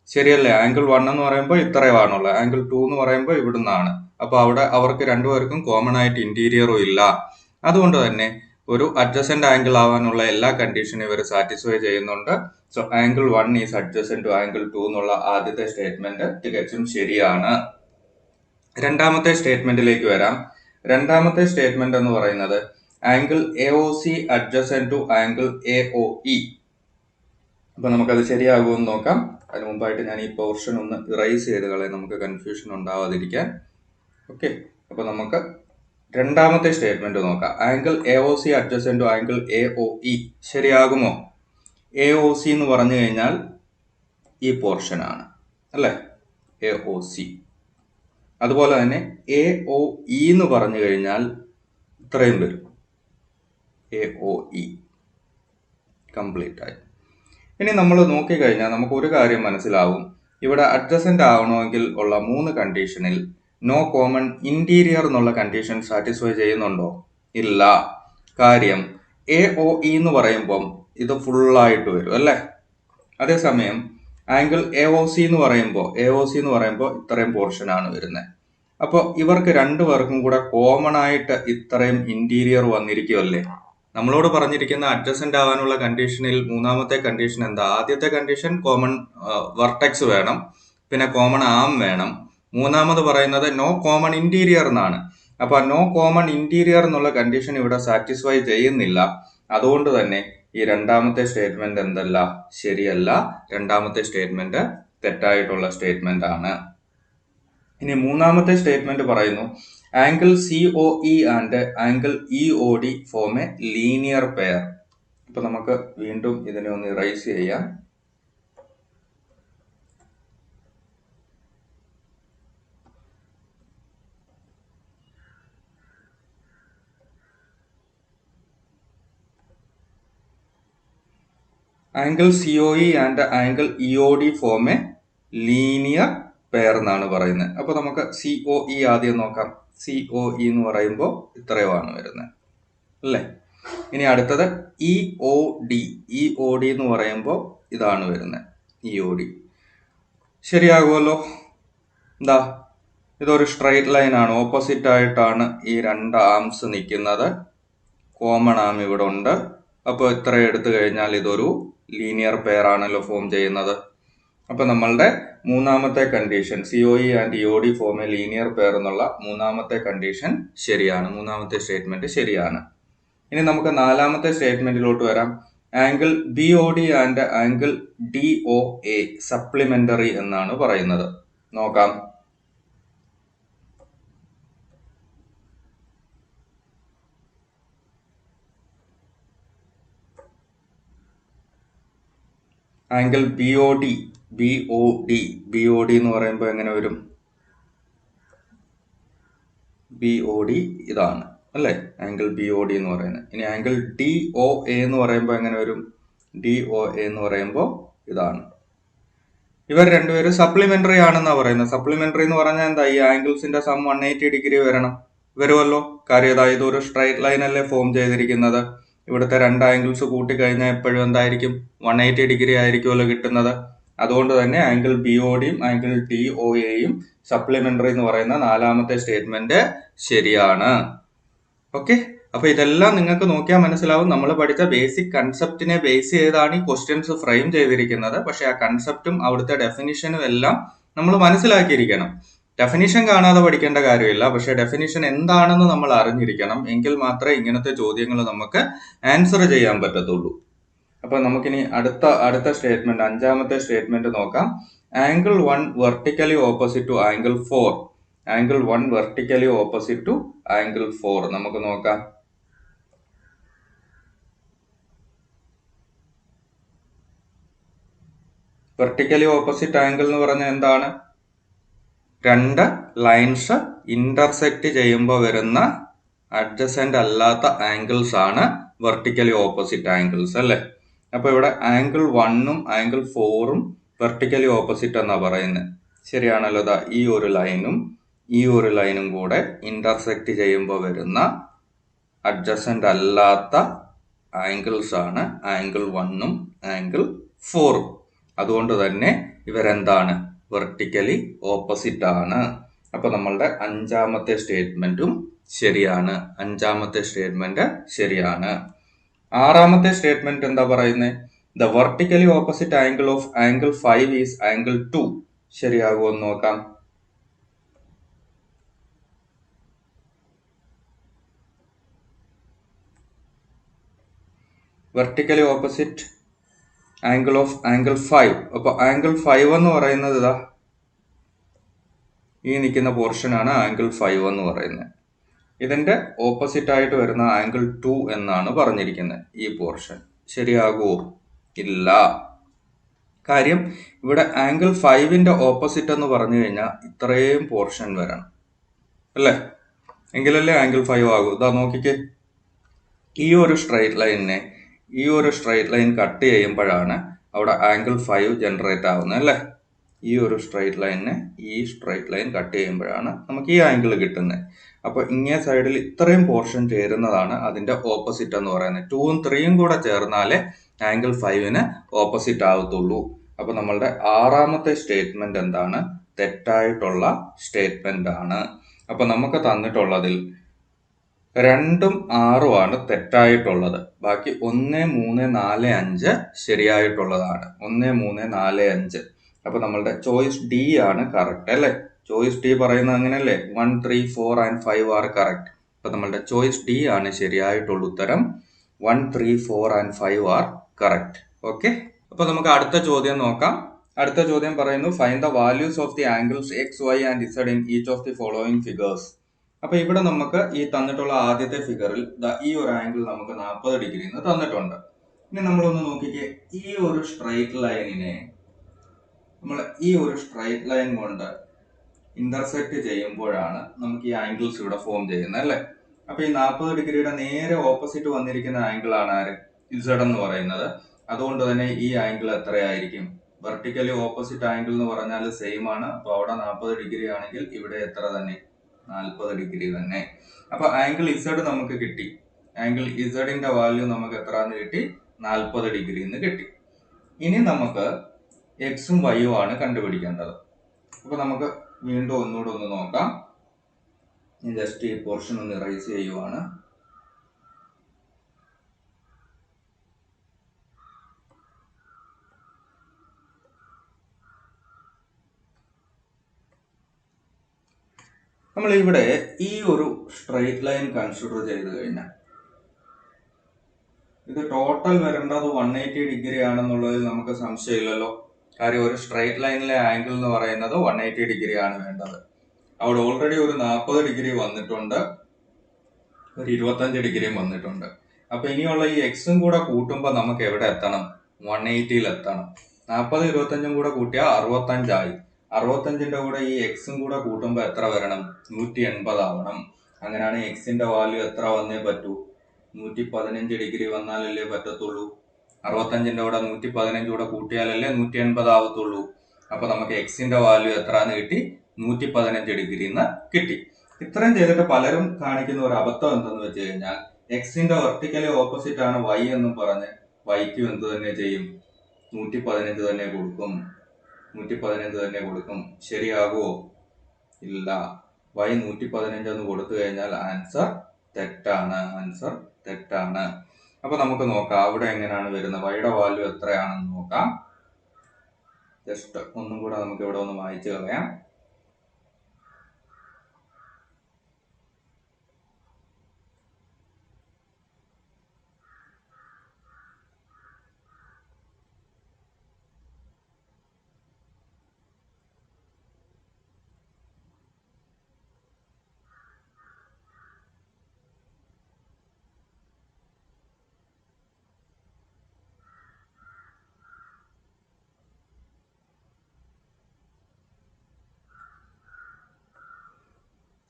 ശരിയല്ലേ? ആംഗിൾ 1 എന്ന് പറയുമ്പോൾ ഇത്രയുമാണുള്ളത്. ആംഗിൾ 2 എന്ന് പറയുമ്പോൾ ഇവിടുന്നാണ്. അപ്പൊ അവിടെ അവർക്ക് രണ്ടുപേർക്കും കോമൺ ആയിട്ട് ഇന്റീരിയറും ഇല്ല. അതുകൊണ്ട് തന്നെ ഒരു അഡ്ജസന്റ് ആംഗിൾ ആവാനുള്ള എല്ലാ കണ്ടീഷനും ഇവർ സാറ്റിസ്ഫൈ ചെയ്യുന്നുണ്ട്. So angle 1 is adjacent to angle 2 എന്നുള്ള ആദ്യത്തെ സ്റ്റേറ്റ്മെന്റ് തികച്ചും ശരിയാണ്. രണ്ടാമത്തെ സ്റ്റേറ്റ്മെന്റിലേക്ക് വരാം. രണ്ടാമത്തെ സ്റ്റേറ്റ്മെന്റ് എന്ന് പറയുന്നത് angle AOC adjacent to angle AOE. അപ്പൊ നമുക്കത് ശരിയാകുമെന്ന് നോക്കാം. അതിന് മുമ്പായിട്ട് ഞാൻ ഈ പോർഷൻ ഒന്ന് ഇറേസ് ചെയ്ത് കളയാം, നമുക്ക് കൺഫ്യൂഷൻ ഉണ്ടാവാതിരിക്കാൻ. ഓക്കെ, അപ്പൊ നമുക്ക് രണ്ടാമത്തെ സ്റ്റേറ്റ്മെന്റ് നോക്കാം. Angle AOC adjacent to angle AOE ശരിയാകുമോ? AOC എന്ന് പറഞ്ഞു കഴിഞ്ഞാൽ ഈ പോർഷൻ ആണ് അല്ലെ, AOC. അതുപോലെ തന്നെ AOE എന്ന് പറഞ്ഞു കഴിഞ്ഞാൽ ഇത്രയും വരും, AOE കംപ്ലീറ്റ് ആയി. ഇനി നമ്മൾ നോക്കിക്കഴിഞ്ഞാൽ നമുക്ക് ഒരു കാര്യം മനസ്സിലാവും. ഇവിടെ അഡ്ജസന്റ് ആവണമെങ്കിൽ ഉള്ള 3 കണ്ടീഷനിൽ നോ കോമൺ ഇന്റീരിയർ എന്നുള്ള കണ്ടീഷൻ സാറ്റിസ്ഫൈ ചെയ്യുന്നുണ്ടോ? ഇല്ല. കാര്യം AOE എന്ന് പറയുമ്പം ഇത് ഫുള്ളായിട്ട് വരും അല്ലേ. അതേസമയം ആംഗിൾ AOC എന്ന് പറയുമ്പോൾ ഇത്രയും പോർഷൻ ആണ് വരുന്നത്. അപ്പോൾ ഇവർക്ക് രണ്ടുപേർക്കും കൂടെ കോമൺ ആയിട്ട് ഇത്രയും ഇന്റീരിയർ വന്നിരിക്കുമല്ലേ. നമ്മളോട് പറഞ്ഞിരിക്കുന്ന അഡ്ജസന്റ് ആവാനുള്ള കണ്ടീഷനിൽ മൂന്നാമത്തെ കണ്ടീഷൻ എന്താ? ആദ്യത്തെ കണ്ടീഷൻ കോമൺ വെർട്ടെക്സ് വേണം, പിന്നെ കോമൺ ആം വേണം. മൂന്നാമത് പറയുന്നത് നോ കോമൺ ഇന്റീരിയർ എന്നാണ്. അപ്പൊ നോ കോമൺ ഇന്റീരിയർ എന്നുള്ള കണ്ടീഷൻ ഇവിടെ സാറ്റിസ്ഫൈ ചെയ്യുന്നില്ല. അതുകൊണ്ട് തന്നെ ഈ രണ്ടാമത്തെ സ്റ്റേറ്റ്മെന്റ് എന്തല്ല, ശരിയല്ല. രണ്ടാമത്തെ സ്റ്റേറ്റ്മെന്റ് തെറ്റായിട്ടുള്ള സ്റ്റേറ്റ്മെന്റ് ആണ്. ഇനി മൂന്നാമത്തെ സ്റ്റേറ്റ്മെന്റ് പറയുന്നു angle COE and angle EOD form a linear pair. അപ്പൊ നമുക്ക് വീണ്ടും ഇതിനെ ഒന്ന് ഇറേസ് ചെയ്യാം. Angle COE and angle EOD form a linear pair എന്നാണ് പറയുന്നത്. അപ്പൊ നമുക്ക് COE ആദ്യം നോക്കാം. COE എന്ന് പറയുമ്പോൾ ഇത്രയുമാണ് വരുന്നത് അല്ലേ. ഇനി അടുത്തത് EOD എന്ന് പറയുമ്പോൾ ഇതാണ് വരുന്നത്, EOD. ശരിയാകുമല്ലോ. എന്താ, ഇതൊരു സ്ട്രൈറ്റ് ലൈൻ ആണ്. ഓപ്പോസിറ്റ് ആയിട്ടാണ് ഈ രണ്ട് ആംസ് നിൽക്കുന്നത്. കോമൺ ആം ഇവിടെ ഉണ്ട്. അപ്പോൾ ഇത്ര എടുത്തു കഴിഞ്ഞാൽ ഇതൊരു ലീനിയർ പെയർ ആണല്ലോ ഫോം ചെയ്യുന്നത്. അപ്പൊ നമ്മളുടെ മൂന്നാമത്തെ condition COE and EOD form a linear pair എന്നുള്ള മൂന്നാമത്തെ കണ്ടീഷൻ ശരിയാണ്. മൂന്നാമത്തെ സ്റ്റേറ്റ്മെന്റ് ശരിയാണ്. ഇനി നമുക്ക് നാലാമത്തെ സ്റ്റേറ്റ്മെന്റിലോട്ട് വരാം. Angle BOD and angle DOA supplementary എന്നാണ് പറയുന്നത്. നോക്കാം. ആംഗിൾ BOD എന്ന് പറയുമ്പോൾ എങ്ങനെ വരും? BOD ഇതാണ് അല്ലേ, ആംഗിൾ BOD എന്ന് പറയുന്നത്. ഇനി ആംഗിൾ DOA എന്ന് പറയുമ്പോൾ എങ്ങനെ വരും? DOA എന്ന് പറയുമ്പോൾ ഇതാണ്. ഇവർ രണ്ടുപേരും സപ്ലിമെന്ററി ആണെന്നാണ് പറയുന്നത്. സപ്ലിമെന്ററി എന്ന് പറഞ്ഞാൽ എന്താ? ഈ ആംഗിൾസിന്റെ സം 180 ഡിഗ്രി വരുമല്ലോ. കാര്യം അതായത് ഒരു സ്ട്രൈറ്റ് ലൈൻ അല്ലേ ഫോം ചെയ്തിരിക്കുന്നത്. ഇവിടുത്തെ രണ്ട് ആംഗിൾസ് കൂട്ടിക്കഴിഞ്ഞാൽ എപ്പോഴും എന്തായിരിക്കും? 180 ഡിഗ്രി ആയിരിക്കുമല്ലോ കിട്ടുന്നത്. അതുകൊണ്ട് തന്നെ ആംഗിൾ BODയും ആംഗിൾ DOAയും സപ്ലിമെന്ററി എന്ന് പറയുന്ന നാലാമത്തെ സ്റ്റേറ്റ്മെന്റ് ശരിയാണ്. ഓക്കെ, അപ്പൊ ഇതെല്ലാം നിങ്ങൾക്ക് നോക്കിയാൽ മനസ്സിലാവും. നമ്മൾ പഠിച്ച ബേസിക് കൺസെപ്റ്റിനെ ബേസ് ചെയ്താണ് ഈ ക്വസ്റ്റ്യൻസ് ഫ്രെയിം ചെയ്തിരിക്കുന്നത്. പക്ഷെ ആ കൺസെപ്റ്റും അവിടുത്തെ ഡെഫിനിഷനും എല്ലാം നമ്മൾ മനസ്സിലാക്കിയിരിക്കണം. ഡെഫിനിഷൻ കാണാതെ പഠിക്കേണ്ട കാര്യമില്ല, പക്ഷെ ഡെഫിനിഷൻ എന്താണെന്ന് നമ്മൾ അറിഞ്ഞിരിക്കണം. എങ്കിൽ മാത്രമേ ഇങ്ങനത്തെ ചോദ്യങ്ങൾ നമുക്ക് ആൻസർ ചെയ്യാൻ പറ്റത്തുള്ളൂ. അപ്പൊ നമുക്കിനി അടുത്ത സ്റ്റേറ്റ്മെന്റ്, അഞ്ചാമത്തെ സ്റ്റേറ്റ്മെന്റ് നോക്കാം. Angle 1 vertically opposite to angle 4. Angle 1 vertically opposite to angle 4 നമുക്ക് നോക്കാം. വെർട്ടിക്കലി ഓപ്പോസിറ്റ് ആംഗിൾ എന്ന് പറഞ്ഞാൽ എന്താണ്? രണ്ട് ലൈൻസ് ഇന്റർസെക്ട് ചെയ്യുമ്പോൾ വരുന്ന അഡ്ജസന്റ് അല്ലാത്ത ആംഗിൾസ് ആണ് വെർട്ടിക്കലി ഓപ്പോസിറ്റ് ആംഗിൾസ് അല്ലേ. അപ്പൊ ഇവിടെ ആംഗിൾ 1ഉം ആംഗിൾ 4ഉം വെർട്ടിക്കലി ഓപ്പോസിറ്റ് എന്നാ പറയുന്നത്. ശരിയാണല്ലോ. ഈ ഒരു ലൈനും കൂടെ ഇന്റർസെക്ട് ചെയ്യുമ്പോൾ വരുന്ന അഡ്ജസന്റ് അല്ലാത്ത ആംഗിൾസ് ആണ് ആംഗിൾ 1ഉം ആംഗിൾ 4ഉം. അതുകൊണ്ട് തന്നെ ഇവരെന്താണ്? വെർട്ടിക്കലി ഓപ്പോസിറ്റ് ആണ്. അപ്പൊ നമ്മളുടെ അഞ്ചാമത്തെ സ്റ്റേറ്റ്മെന്റും ശരിയാണ്. ആറാമത്തെ സ്റ്റേറ്റ്മെന്റ് എന്താ പറയുന്നത്? The vertically opposite angle of angle 5 is angle 2. ശരിയാകുമോ എന്ന് നോക്കാം. Vertically opposite angle of angle 5. അപ്പൊ ആംഗിൾ 5 എന്ന് പറയുന്നത് ഇതാ ഈ നിൽക്കുന്ന പോർഷൻ ആണ് ആംഗിൾ 5 എന്ന് പറയുന്നത്. ഇതിന്റെ ഓപ്പോസിറ്റ് ആയിട്ട് വരുന്ന ആംഗിൾ 2 എന്നാണ് പറഞ്ഞിരിക്കുന്നത് ഈ പോർഷൻ. ശരിയാകുമോ? ഇല്ല. കാര്യം ഇവിടെ ആംഗിൾ 5ന്റെ ഓപ്പോസിറ്റ് എന്ന് പറഞ്ഞു കഴിഞ്ഞാൽ ഇത്രയും പോർഷൻ വരണം അല്ലേ, എങ്കിലല്ലേ ആംഗിൾ 5 ആകൂ. ഇതാ നോക്കിക്കേ, ഈ ഒരു സ്ട്രൈറ്റ് ലൈൻ കട്ട് ചെയ്യുമ്പോഴാണ് അവിടെ ആംഗിൾ 5 ജനറേറ്റ് ആവുന്നത് അല്ലേ. ഈ ഒരു സ്ട്രൈറ്റ് ലൈൻ കട്ട് ചെയ്യുമ്പോഴാണ് നമുക്ക് ഈ ആംഗിൾ കിട്ടുന്നത്. അപ്പൊ ഇങ്ങേ സൈഡിൽ ഇത്രയും പോർഷൻ ചേരുന്നതാണ് അതിന്റെ ഓപ്പോസിറ്റ് എന്ന് പറയുന്നത്. 2ഉം 3ഉം കൂടെ ചേർന്നാലേ ആംഗിൾ 5ന് ഓപ്പോസിറ്റ് ആവത്തുള്ളൂ. അപ്പൊ നമ്മളുടെ ആറാമത്തെ സ്റ്റേറ്റ്മെന്റ് എന്താണ്? തെറ്റായിട്ടുള്ള സ്റ്റേറ്റ്മെന്റ് ആണ്. അപ്പൊ നമുക്ക് തന്നിട്ടുള്ളതിൽ 2ഉം 6ഉം ആണ് തെറ്റായിട്ടുള്ളത്. ബാക്കി 1, 3, 4, 5 ശരിയായിട്ടുള്ളതാണ്. 1, 3, 4, 5. അപ്പൊ നമ്മളുടെ ചോയ്സ് D ആണ് കറക്റ്റ് അല്ലേ. ചോയ്സ് D പറയുന്നത് അങ്ങനെയല്ലേ, 1, 3, 4 and 5 ആർ കറക്റ്റ്. അപ്പൊ നമ്മളുടെ ചോയ്സ് D ആണ് ശരിയായിട്ടുള്ള ഉത്തരം. 1, 3, 4 and 5 ആർ കറക്റ്റ്. ഓക്കെ, അപ്പൊ നമുക്ക് അടുത്ത ചോദ്യം നോക്കാം. അടുത്ത ചോദ്യം പറയുന്നു, find the values of the angles X, Y and Z in each of the following figures. അപ്പൊ ഇവിടെ നമുക്ക് ഈ തന്നിട്ടുള്ള ആദ്യത്തെ ഫിഗറിൽ ഈ ഒരു ആംഗിൾ നമുക്ക് 40 ഡിഗ്രി എന്ന് തന്നിട്ടുണ്ട്. ഇനി നമ്മളൊന്ന് നോക്കിക്കേ, ഈ ഒരു സ്ട്രൈറ്റ് ലൈൻ കൊണ്ട് ഇന്റർസെക്ട് ചെയ്യുമ്പോഴാണ് നമുക്ക് ഈ ആംഗിൾസ് ഇവിടെ ഫോം ചെയ്യുന്നത് അല്ലേ. അപ്പൊ ഈ 40 ഡിഗ്രിയുടെ നേരെ ഓപ്പോസിറ്റ് വന്നിരിക്കുന്ന ആംഗിൾ ആണ് ആര്? Z എന്ന് പറയുന്നത്. അതുകൊണ്ട് തന്നെ ഈ ആംഗിൾ എത്രയായിരിക്കും? വെർട്ടിക്കലി ഓപ്പോസിറ്റ് ആംഗിൾ എന്ന് പറഞ്ഞാൽ സെയിം ആണ്. അപ്പൊ അവിടെ 40 ഡിഗ്രി ആണെങ്കിൽ ഇവിടെ എത്ര തന്നെ? 40 ഡിഗ്രി തന്നെ. അപ്പൊ ആംഗിൾ Z നമുക്ക് കിട്ടി. ആംഗിൾ ഇസഡിന്റെ വാല്യൂ നമുക്ക് എത്രന്ന് കിട്ടി? 40 ഡിഗ്രി എന്ന് കിട്ടി. ഇനി നമുക്ക് എക്സും വൈയും ആണ് കണ്ടുപിടിക്കേണ്ടത്. അപ്പൊ നമുക്ക് വീണ്ടും ഒന്നുകൂടെ ഒന്ന് നോക്കാം. ജസ്റ്റ് ഈ പോർഷൻ ഒന്ന് ഇറേസ് ചെയ്യുവാണ്. നമ്മൾ ഇവിടെ ഈ ഒരു സ്ട്രെയിറ്റ് ലൈൻ കൺസിഡർ ചെയ്ത് കഴിഞ്ഞാൽ ഇത് ടോട്ടൽ വരേണ്ടത് 180 ഡിഗ്രി ആണെന്നുള്ളതിൽ നമുക്ക് സംശയമില്ലല്ലോ. കാര്യം ഒരു സ്ട്രെയിറ്റ് ലൈനിലെ ആംഗിൾ എന്ന് പറയുന്നത് 180 ഡിഗ്രി ആണ് വേണ്ടത്. അവിടെ ഓൾറെഡി ഒരു 40 ഡിഗ്രി വന്നിട്ടുണ്ട്, ഒരു 25 ഡിഗ്രിയും വന്നിട്ടുണ്ട്. അപ്പൊ ഇനിയുള്ള ഈ എക്സും കൂടെ കൂട്ടുമ്പോൾ നമുക്ക് എവിടെ എത്തണം? 180ൽ എത്തണം. 40 25 കൂടെ കൂട്ടിയാൽ 65 65ന്റെ കൂടെ ഈ എക്സും കൂടെ കൂട്ടുമ്പോൾ എത്ര വരണം? 180 ആവണം. അങ്ങനെയാണ് എക്സിന്റെ വാല്യൂ എത്ര വന്നേ പറ്റൂ? 115 ഡിഗ്രി വന്നാലല്ലേ പറ്റത്തുള്ളൂ. 65ന്റെ കൂടെ 115 കൂടെ കൂട്ടിയാലല്ലേ 180 ആവത്തുള്ളൂ. അപ്പൊ നമുക്ക് എക്സിന്റെ വാല്യൂ എത്രന്ന് കിട്ടി? 115 ഡിഗ്രി എന്ന് കിട്ടി. ഇത്രയും ചെയ്തിട്ട് പലരും കാണിക്കുന്ന ഒരു അബദ്ധം എന്തെന്ന് വെച്ച് കഴിഞ്ഞാൽ എക്സിന്റെ വെർട്ടിക്കലി ഓപ്പോസിറ്റ് ആണ് വൈ എന്നും പറഞ്ഞ് വൈക്കും എന്ത് തന്നെ ചെയ്യും? 115 തന്നെ കൊടുക്കും. 115 തന്നെ കൊടുക്കും. ശരിയാകുമോ? ഇല്ല. വൈ 115 എന്ന് കൊടുത്തു കഴിഞ്ഞാൽ ആൻസർ തെറ്റാണ്. ആൻസർ തെറ്റാണ്. അപ്പൊ നമുക്ക് നോക്കാം അവിടെ എങ്ങനെയാണ് വരുന്നത്. വൈയുടെ വാല്യൂ എത്രയാണെന്ന് നോക്കാം. ജസ്റ്റ് ഒന്നും കൂടെ നമുക്ക് ഇവിടെ ഒന്ന് വായിച്ചു കളയാം.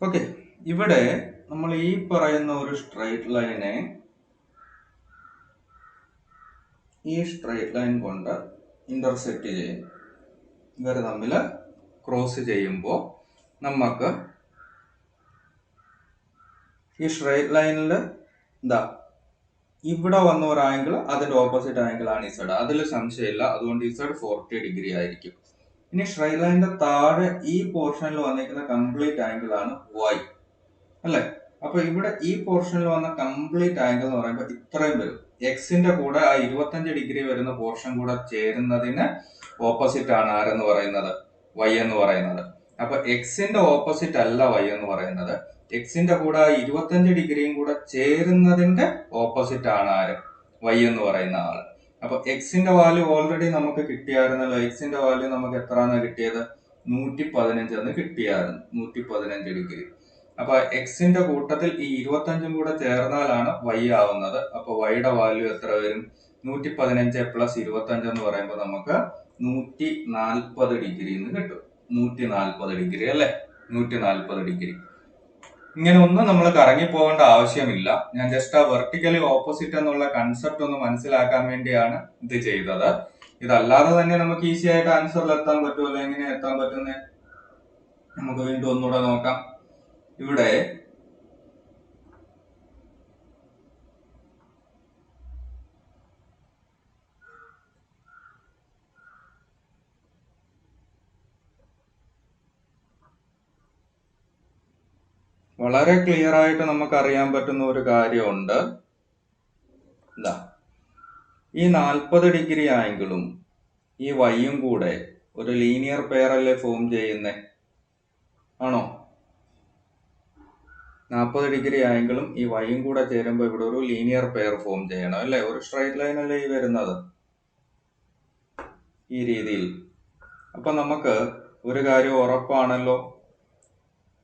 ഓക്കെ, ഇവിടെ നമ്മൾ ഈ പറയുന്ന ഒരു സ്ട്രൈറ്റ് ലൈനെ ഈ സ്ട്രൈറ്റ് ലൈൻ കൊണ്ട് ഇന്റർസെക്റ്റ് ചെയ്യും. ഇവർ തമ്മിൽ ക്രോസ് ചെയ്യുമ്പോൾ നമുക്ക് ഈ സ്ട്രൈറ്റ് ലൈനിൽ ഇവിടെ വന്ന ഒരു ആംഗിൾ അതിന്റെ ഓപ്പോസിറ്റ് ആംഗിൾ ആണ് ഇസഡ്. അതിൽ സംശയമില്ല. അതുകൊണ്ട് ഇസഡ് 40 ഡിഗ്രി ആയിരിക്കും. ഇനി സ്ട്രൈറ്റ് ലൈനിന്റെ താഴെ ഈ പോർഷനിൽ വന്നിരിക്കുന്ന കംപ്ലീറ്റ് ആംഗിൾ ആണ് വൈ, അല്ലെ? അപ്പൊ ഇവിടെ ഈ പോർഷനിൽ വന്ന കംപ്ലീറ്റ് ആംഗിൾ എന്ന് പറയുമ്പോൾ ഇത്രയും വരും. എക്സിന്റെ കൂടെ ആ 25 ഡിഗ്രി വരുന്ന പോർഷൻ കൂടെ ചേരുന്നതിന് ഓപ്പോസിറ്റ് ആണ് ആരെന്ന് പറയുന്നത്? വൈ എന്ന് പറയുന്നത്. അപ്പൊ എക്സിന്റെ ഓപ്പോസിറ്റ് അല്ല വൈ എന്ന് പറയുന്നത്. എക്സിന്റെ കൂടെ ആ 25 ഡിഗ്രിയും കൂടെ ചേരുന്നതിന്റെ ഓപ്പോസിറ്റ് ആണ് ആര്? വൈ എന്ന് പറയുന്ന ആള്. അപ്പൊ എക്സിന്റെ വാല്യൂ ഓൾറെഡി നമുക്ക് കിട്ടിയായിരുന്നല്ലോ. എക്സിന്റെ വാല്യൂ നമുക്ക് എത്രയാണ് കിട്ടിയത്? 115 എന്ന് കിട്ടിയായിരുന്നു. 115 ഡിഗ്രി. അപ്പൊ എക്സിന്റെ കൂട്ടത്തിൽ ഈ 25 കൂടെ ചേർന്നാലാണ് വൈ ആവുന്നത്. അപ്പൊ വൈയുടെ വാല്യൂ എത്ര വരും? 115 പ്ലസ് 25 എന്ന് പറയുമ്പോൾ നമുക്ക് 140 ഡിഗ്രി എന്ന് കിട്ടും. 140 ഡിഗ്രി അല്ലെ? 140 ഡിഗ്രി. ഇങ്ങനെ ഒന്നും നമ്മൾ കറങ്ങി പോകേണ്ട ആവശ്യമില്ല. ഞാൻ ജസ്റ്റ് ആ വെർട്ടിക്കലി ഓപ്പോസിറ്റ് എന്നുള്ള കൺസെപ്റ്റ് ഒന്ന് മനസ്സിലാക്കാൻ വേണ്ടിയാണ് ഇത് ചെയ്തത്. ഇതല്ലാതെ തന്നെ നമുക്ക് ഈസി ആയിട്ട് ആൻസറിൽ എത്താൻ പറ്റുമല്ലോ. എങ്ങനെ എത്താൻ പറ്റുന്നേ? നമുക്ക് വീണ്ടും ഒന്നുകൂടെ നോക്കാം. ഇവിടെ വളരെ ക്ലിയർ ആയിട്ട് നമുക്ക് അറിയാൻ പറ്റുന്ന ഒരു കാര്യമുണ്ട്. ഈ 40 ഡിഗ്രി ആംഗിളും ഈ വൈയും കൂടെ ഒരു ലീനിയർ പെയർ അല്ലേ ഫോം ചെയ്യുന്നേ? ആണോ? 40 ഡിഗ്രി ആംഗിളും ഈ വൈയും കൂടെ ചേരുമ്പോൾ ഇവിടെ ഒരു ലീനിയർ പെയർ ഫോം ചെയ്യണം അല്ലേ? ഒരു സ്ട്രൈറ്റ് ലൈൻ അല്ലേ ഈ വരുന്നത് ഈ രീതിയിൽ. അപ്പൊ നമുക്ക് ഒരു കാര്യം ഉറപ്പാണല്ലോ,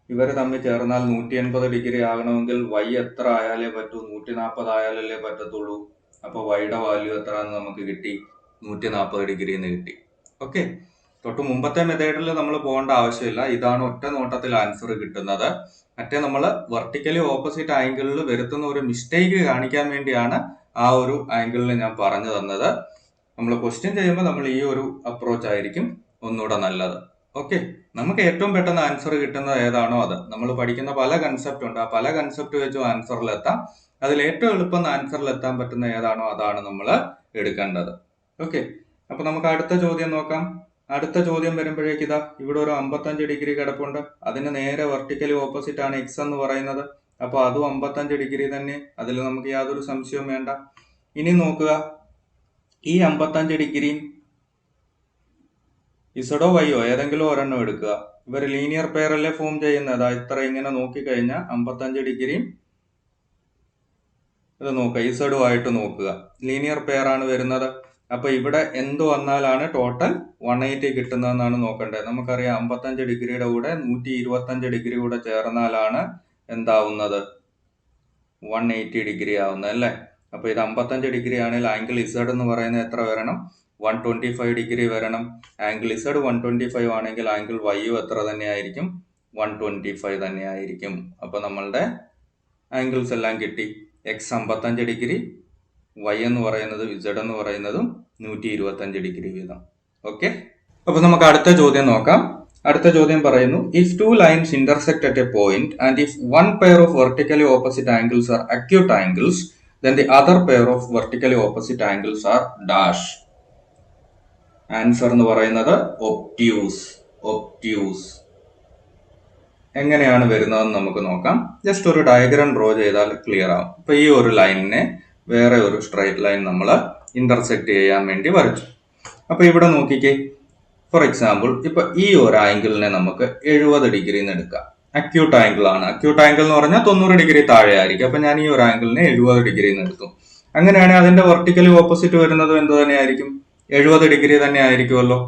ഇവർ തമ്മിൽ ചേർന്നാൽ 180 ഡിഗ്രി ആകണമെങ്കിൽ വൈ എത്ര ആയാലേ പറ്റൂ? 140 ആയാലല്ലേ പറ്റത്തുള്ളൂ. അപ്പൊ വൈയുടെ വാല്യൂ എത്ര നമുക്ക് കിട്ടി? 140 ഡിഗ്രി എന്ന് കിട്ടി. ഓക്കെ, തൊട്ട് മുമ്പത്തെ മെത്തേഡിൽ നമ്മൾ പോകേണ്ട ആവശ്യമില്ല. ഇതാണ് ഒറ്റ നോട്ടത്തിൽ ആൻസർ കിട്ടുന്നത്. മറ്റേ നമ്മൾ വെർട്ടിക്കലി ഓപ്പോസിറ്റ് ആംഗിളിൽ വരുത്തുന്ന ഒരു മിസ്റ്റേക്ക് കാണിക്കാൻ വേണ്ടിയാണ് ആ ഒരു ആംഗിളിൽ ഞാൻ പറഞ്ഞു തന്നത്. നമ്മൾ ക്വസ്റ്റ്യൻ ചെയ്യുമ്പോൾ നമ്മൾ ഈ ഒരു അപ്രോച്ച് ആയിരിക്കും ഒന്നുകൂടെ നല്ലത്. ഓക്കെ, നമുക്ക് ഏറ്റവും പെട്ടെന്ന് ആൻസർ കിട്ടുന്നത് ഏതാണോ അത്. നമ്മൾ പഠിക്കുന്ന പല കൺസെപ്റ്റ് ഉണ്ട്. ആ പല കൺസെപ്റ്റ് വെച്ചും ആൻസറിലെത്താം. അതിൽ ഏറ്റവും എളുപ്പം ആൻസറിൽ എത്താൻ പറ്റുന്ന ഏതാണോ അതാണ് നമ്മൾ എടുക്കേണ്ടത്. ഓക്കെ, അപ്പൊ നമുക്ക് അടുത്ത ചോദ്യം നോക്കാം. അടുത്ത ചോദ്യം വരുമ്പോഴേക്ക് ഇവിടെ ഒരു 55 ഡിഗ്രി കിടപ്പുണ്ട്. അതിന് നേരെ വെർട്ടിക്കലി ഓപ്പോസിറ്റ് ആണ് എക്സ് എന്ന് പറയുന്നത്. അപ്പൊ അതും 55 ഡിഗ്രി തന്നെ. അതിൽ നമുക്ക് യാതൊരു സംശയവും വേണ്ട. ഇനി നോക്കുക, ഈ 55 ഡിഗ്രിയും ഇസഡോ വൈയോ ഏതെങ്കിലും ഒരെണ്ണം എടുക്കുക. ഇവർ ലീനിയർ പെയർ അല്ലേ ഫോം ചെയ്യുന്നത്. ഇത്ര ഇങ്ങനെ നോക്കിക്കഴിഞ്ഞാൽ 55 ഡിഗ്രിയും ഇത് നോക്കുക, ഇസഡും ആയിട്ട് നോക്കുക. ലീനിയർ പെയർ ആണ് വരുന്നത്. അപ്പൊ ഇവിടെ എന്ത് വന്നാലാണ് ടോട്ടൽ 180 കിട്ടുന്നതെന്നാണ് നോക്കേണ്ടത്. നമുക്കറിയാം 55 ഡിഗ്രിയുടെ കൂടെ 125 ഡിഗ്രി കൂടെ ചേർന്നാലാണ് എന്താവുന്നത്? 180 ഡിഗ്രി ആവുന്നത് അല്ലേ? അപ്പൊ ഇത് 55 ഡിഗ്രി ആണെങ്കിൽ ആംഗിൾ ഇസഡ് എന്ന് പറയുന്നത് എത്ര വരണം? 125 ഡിഗ്രി വരണം. ആംഗിൾ ഇസഡ് 125 ആണെങ്കിൽ ആംഗിൾ വൈയും എത്ര തന്നെയായിരിക്കും? 125 തന്നെയായിരിക്കും. അപ്പൊ നമ്മളുടെ ആംഗിൾസ് എല്ലാം കിട്ടി. എക്സ് 55 ഡിഗ്രി, വൈ എന്ന് പറയുന്നത് ഇസഡ് എന്ന് പറയുന്നതും 125 ഡിഗ്രി വീതം. ഓക്കെ, അപ്പൊ നമുക്ക് അടുത്ത ചോദ്യം നോക്കാം. അടുത്ത ചോദ്യം പറയുന്നു, if two lines intersect at a point and if one pair of vertically opposite angles R acute angles, then the other pair of vertically opposite angles are dash. Answer എന്ന് പറയുന്നത് ഒബ്റ്റ്യൂസ്. ഒബ്റ്റ്യൂസ് എങ്ങനെയാണ് വരുന്നതെന്ന് നമുക്ക് നോക്കാം. Just ഒരു diagram draw ചെയ്താൽ clear ആവും. ഇപ്പൊ ഈ ഒരു ലൈനിനെ വേറെ ഒരു സ്ട്രൈറ്റ് ലൈൻ നമ്മൾ ഇന്റർസെക്ട് ചെയ്യാൻ വേണ്ടി വരച്ചു. അപ്പൊ ഇവിടെ നോക്കിക്കേ, ഫോർ എക്സാമ്പിൾ ഇപ്പൊ ഈ ഒരു ആംഗിളിനെ നമുക്ക് 70 ഡിഗ്രി എന്ന് എടുക്കാം. അക്യൂട്ട് ആംഗിൾ ആണ്. അക്യൂട്ട് ആംഗിൾ എന്ന് പറഞ്ഞാൽ 90 ഡിഗ്രി താഴെ ആയിരിക്കും. അപ്പൊ ഞാൻ ഈ ഒരു ആംഗിളിനെ 70 ഡിഗ്രി എന്ന് എടുത്തു. അങ്ങനെയാണെങ്കിൽ അതിന്റെ വെർട്ടിക്കലി ഓപ്പോസിറ്റ് വരുന്നത് എന്ത് തന്നെയായിരിക്കും? 70 ഡിഗ്രി തന്നെ ആയിരിക്കുമല്ലോ.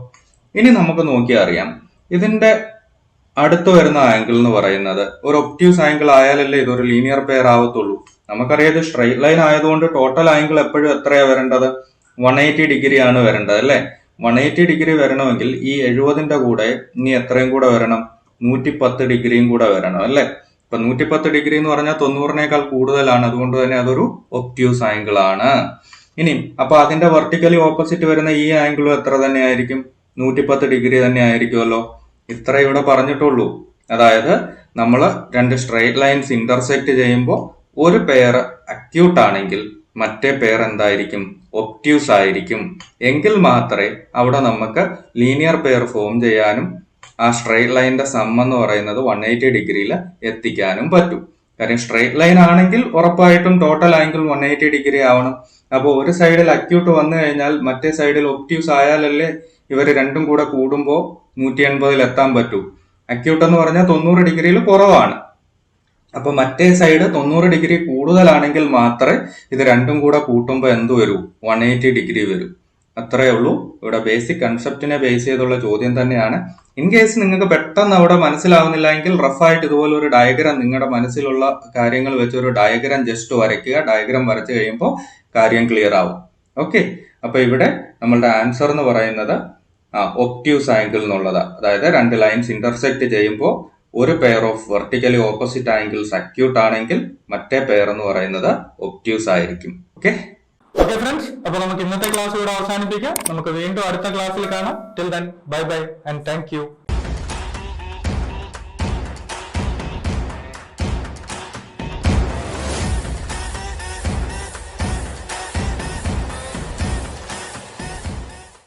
ഇനി നമുക്ക് നോക്കിയാൽ അറിയാം, ഇതിന്റെ അടുത്ത് വരുന്ന ആംഗിൾ എന്ന് പറയുന്നത് ഒരു ഒബ്റ്റ്യൂസ് ആംഗിൾ ആയാലല്ലേ ഇതൊരു ലീനിയർ പെയർ ആവത്തുള്ളൂ. നമുക്കറിയാം ഇത് സ്ട്രൈറ്റ് ലൈൻ ആയതുകൊണ്ട് ടോട്ടൽ ആംഗിൾ എപ്പോഴും എത്രയാ വരേണ്ടത്? 180 ഡിഗ്രി ആണ് വരേണ്ടത് അല്ലേ? 180 ഡിഗ്രി വരണമെങ്കിൽ ഈ 70ന്റെ കൂടെ ഇനി എത്രയും കൂടെ വരണം? 110 ഡിഗ്രിയും കൂടെ വരണം അല്ലേ? ഇപ്പൊ 110 ഡിഗ്രി എന്ന് പറഞ്ഞാൽ 90നേക്കാൾ കൂടുതലാണ്. അതുകൊണ്ട് തന്നെ അതൊരു ഒബ്റ്റ്യൂസ് ആംഗിൾ ആണ്. ഇനി അപ്പൊ അതിന്റെ വെർട്ടിക്കലി ഓപ്പോസിറ്റ് വരുന്ന ഈ ആംഗിളും എത്ര തന്നെ ആയിരിക്കും? 110 ഡിഗ്രി തന്നെ ആയിരിക്കുമല്ലോ. ഇത്ര ഇവിടെ പറഞ്ഞിട്ടുള്ളൂ. അതായത് നമ്മൾ രണ്ട് സ്ട്രൈറ്റ് ലൈൻസ് ഇന്റർസെക്ട് ചെയ്യുമ്പോൾ ഒരു പെയർ അക്യൂട്ട് ആണെങ്കിൽ മറ്റേ പെയർ എന്തായിരിക്കും? ഒബ്റ്റ്യൂസ് ആയിരിക്കും. എങ്കിൽ മാത്രമേ അവിടെ നമുക്ക് ലീനിയർ പെയർ ഫോം ചെയ്യാനും ആ സ്ട്രൈറ്റ് ലൈനിന്റെ സം എന്ന് പറയുന്നത് 180 ഡിഗ്രിയിൽ എത്തിക്കാനും പറ്റും. കാര്യം സ്ട്രൈറ്റ് ലൈൻ ആണെങ്കിൽ ഉറപ്പായിട്ടും ടോട്ടൽ ആംഗിൾ 180 ഡിഗ്രി ആവണം. അപ്പോൾ ഒരു സൈഡിൽ അക്യൂട്ട് വന്നു കഴിഞ്ഞാൽ മറ്റേ സൈഡിൽ ഒബ്റ്റ്യൂസ് ആയാലല്ലേ ഇവർ രണ്ടും കൂടെ കൂടുമ്പോൾ 180 എത്താൻ പറ്റൂ. അക്യൂട്ട് എന്ന് പറഞ്ഞാൽ 90 ഡിഗ്രിയിൽ കുറവാണ്. അപ്പൊ മറ്റേ സൈഡ് 90 ഡിഗ്രി കൂടുതലാണെങ്കിൽ മാത്രമേ ഇത് രണ്ടും കൂടെ കൂട്ടുമ്പോൾ എന്ത് വരൂ? 180 ഡിഗ്രി വരും. അത്രയേ ഉള്ളൂ. ഇവിടെ ബേസിക് കൺസെപ്റ്റിനെ ബേസ് ചെയ്തുള്ള ചോദ്യം തന്നെയാണ്. ഇൻ കേസ് നിങ്ങൾക്ക് പെട്ടെന്ന് അവിടെ മനസ്സിലാവുന്നില്ല എങ്കിൽ റഫായിട്ട് ഇതുപോലെ ഒരു ഡയഗ്രാം നിങ്ങളുടെ മനസ്സിലുള്ള കാര്യങ്ങൾ വെച്ച് ഒരു ഡയഗ്രാം ജസ്റ്റ് വരയ്ക്കുക. ഡയഗ്രാം വരച്ചു കഴിയുമ്പോൾ കാര്യം ക്ലിയർ ആവും. ഓക്കെ, അപ്പൊ ഇവിടെ നമ്മളുടെ ആൻസർ എന്ന് പറയുന്നത് ഒബ്റ്റ്യൂസ് ആംഗിൾ എന്നുള്ളതാ. അതായത് രണ്ട് ലൈൻസ് ഇന്റർസെക്ട് ചെയ്യുമ്പോൾ ഒരു pair of vertically opposite angles acute ആണെങ്കിൽ മറ്റേ പെയർ എന്ന് പറയുന്നത് ഒബ്റ്റ്യൂസ് ആയിരിക്കും. ഓക്കെ ഫ്രണ്ട്സ്, അപ്പൊ നമുക്ക് ഇന്നത്തെ ക്ലാസ് ഇവിടെ അവസാനിപ്പിക്കാം. നമുക്ക് വീണ്ടും അടുത്ത ക്ലാസ്സിൽ കാണാം. Till then bye bye and thank you.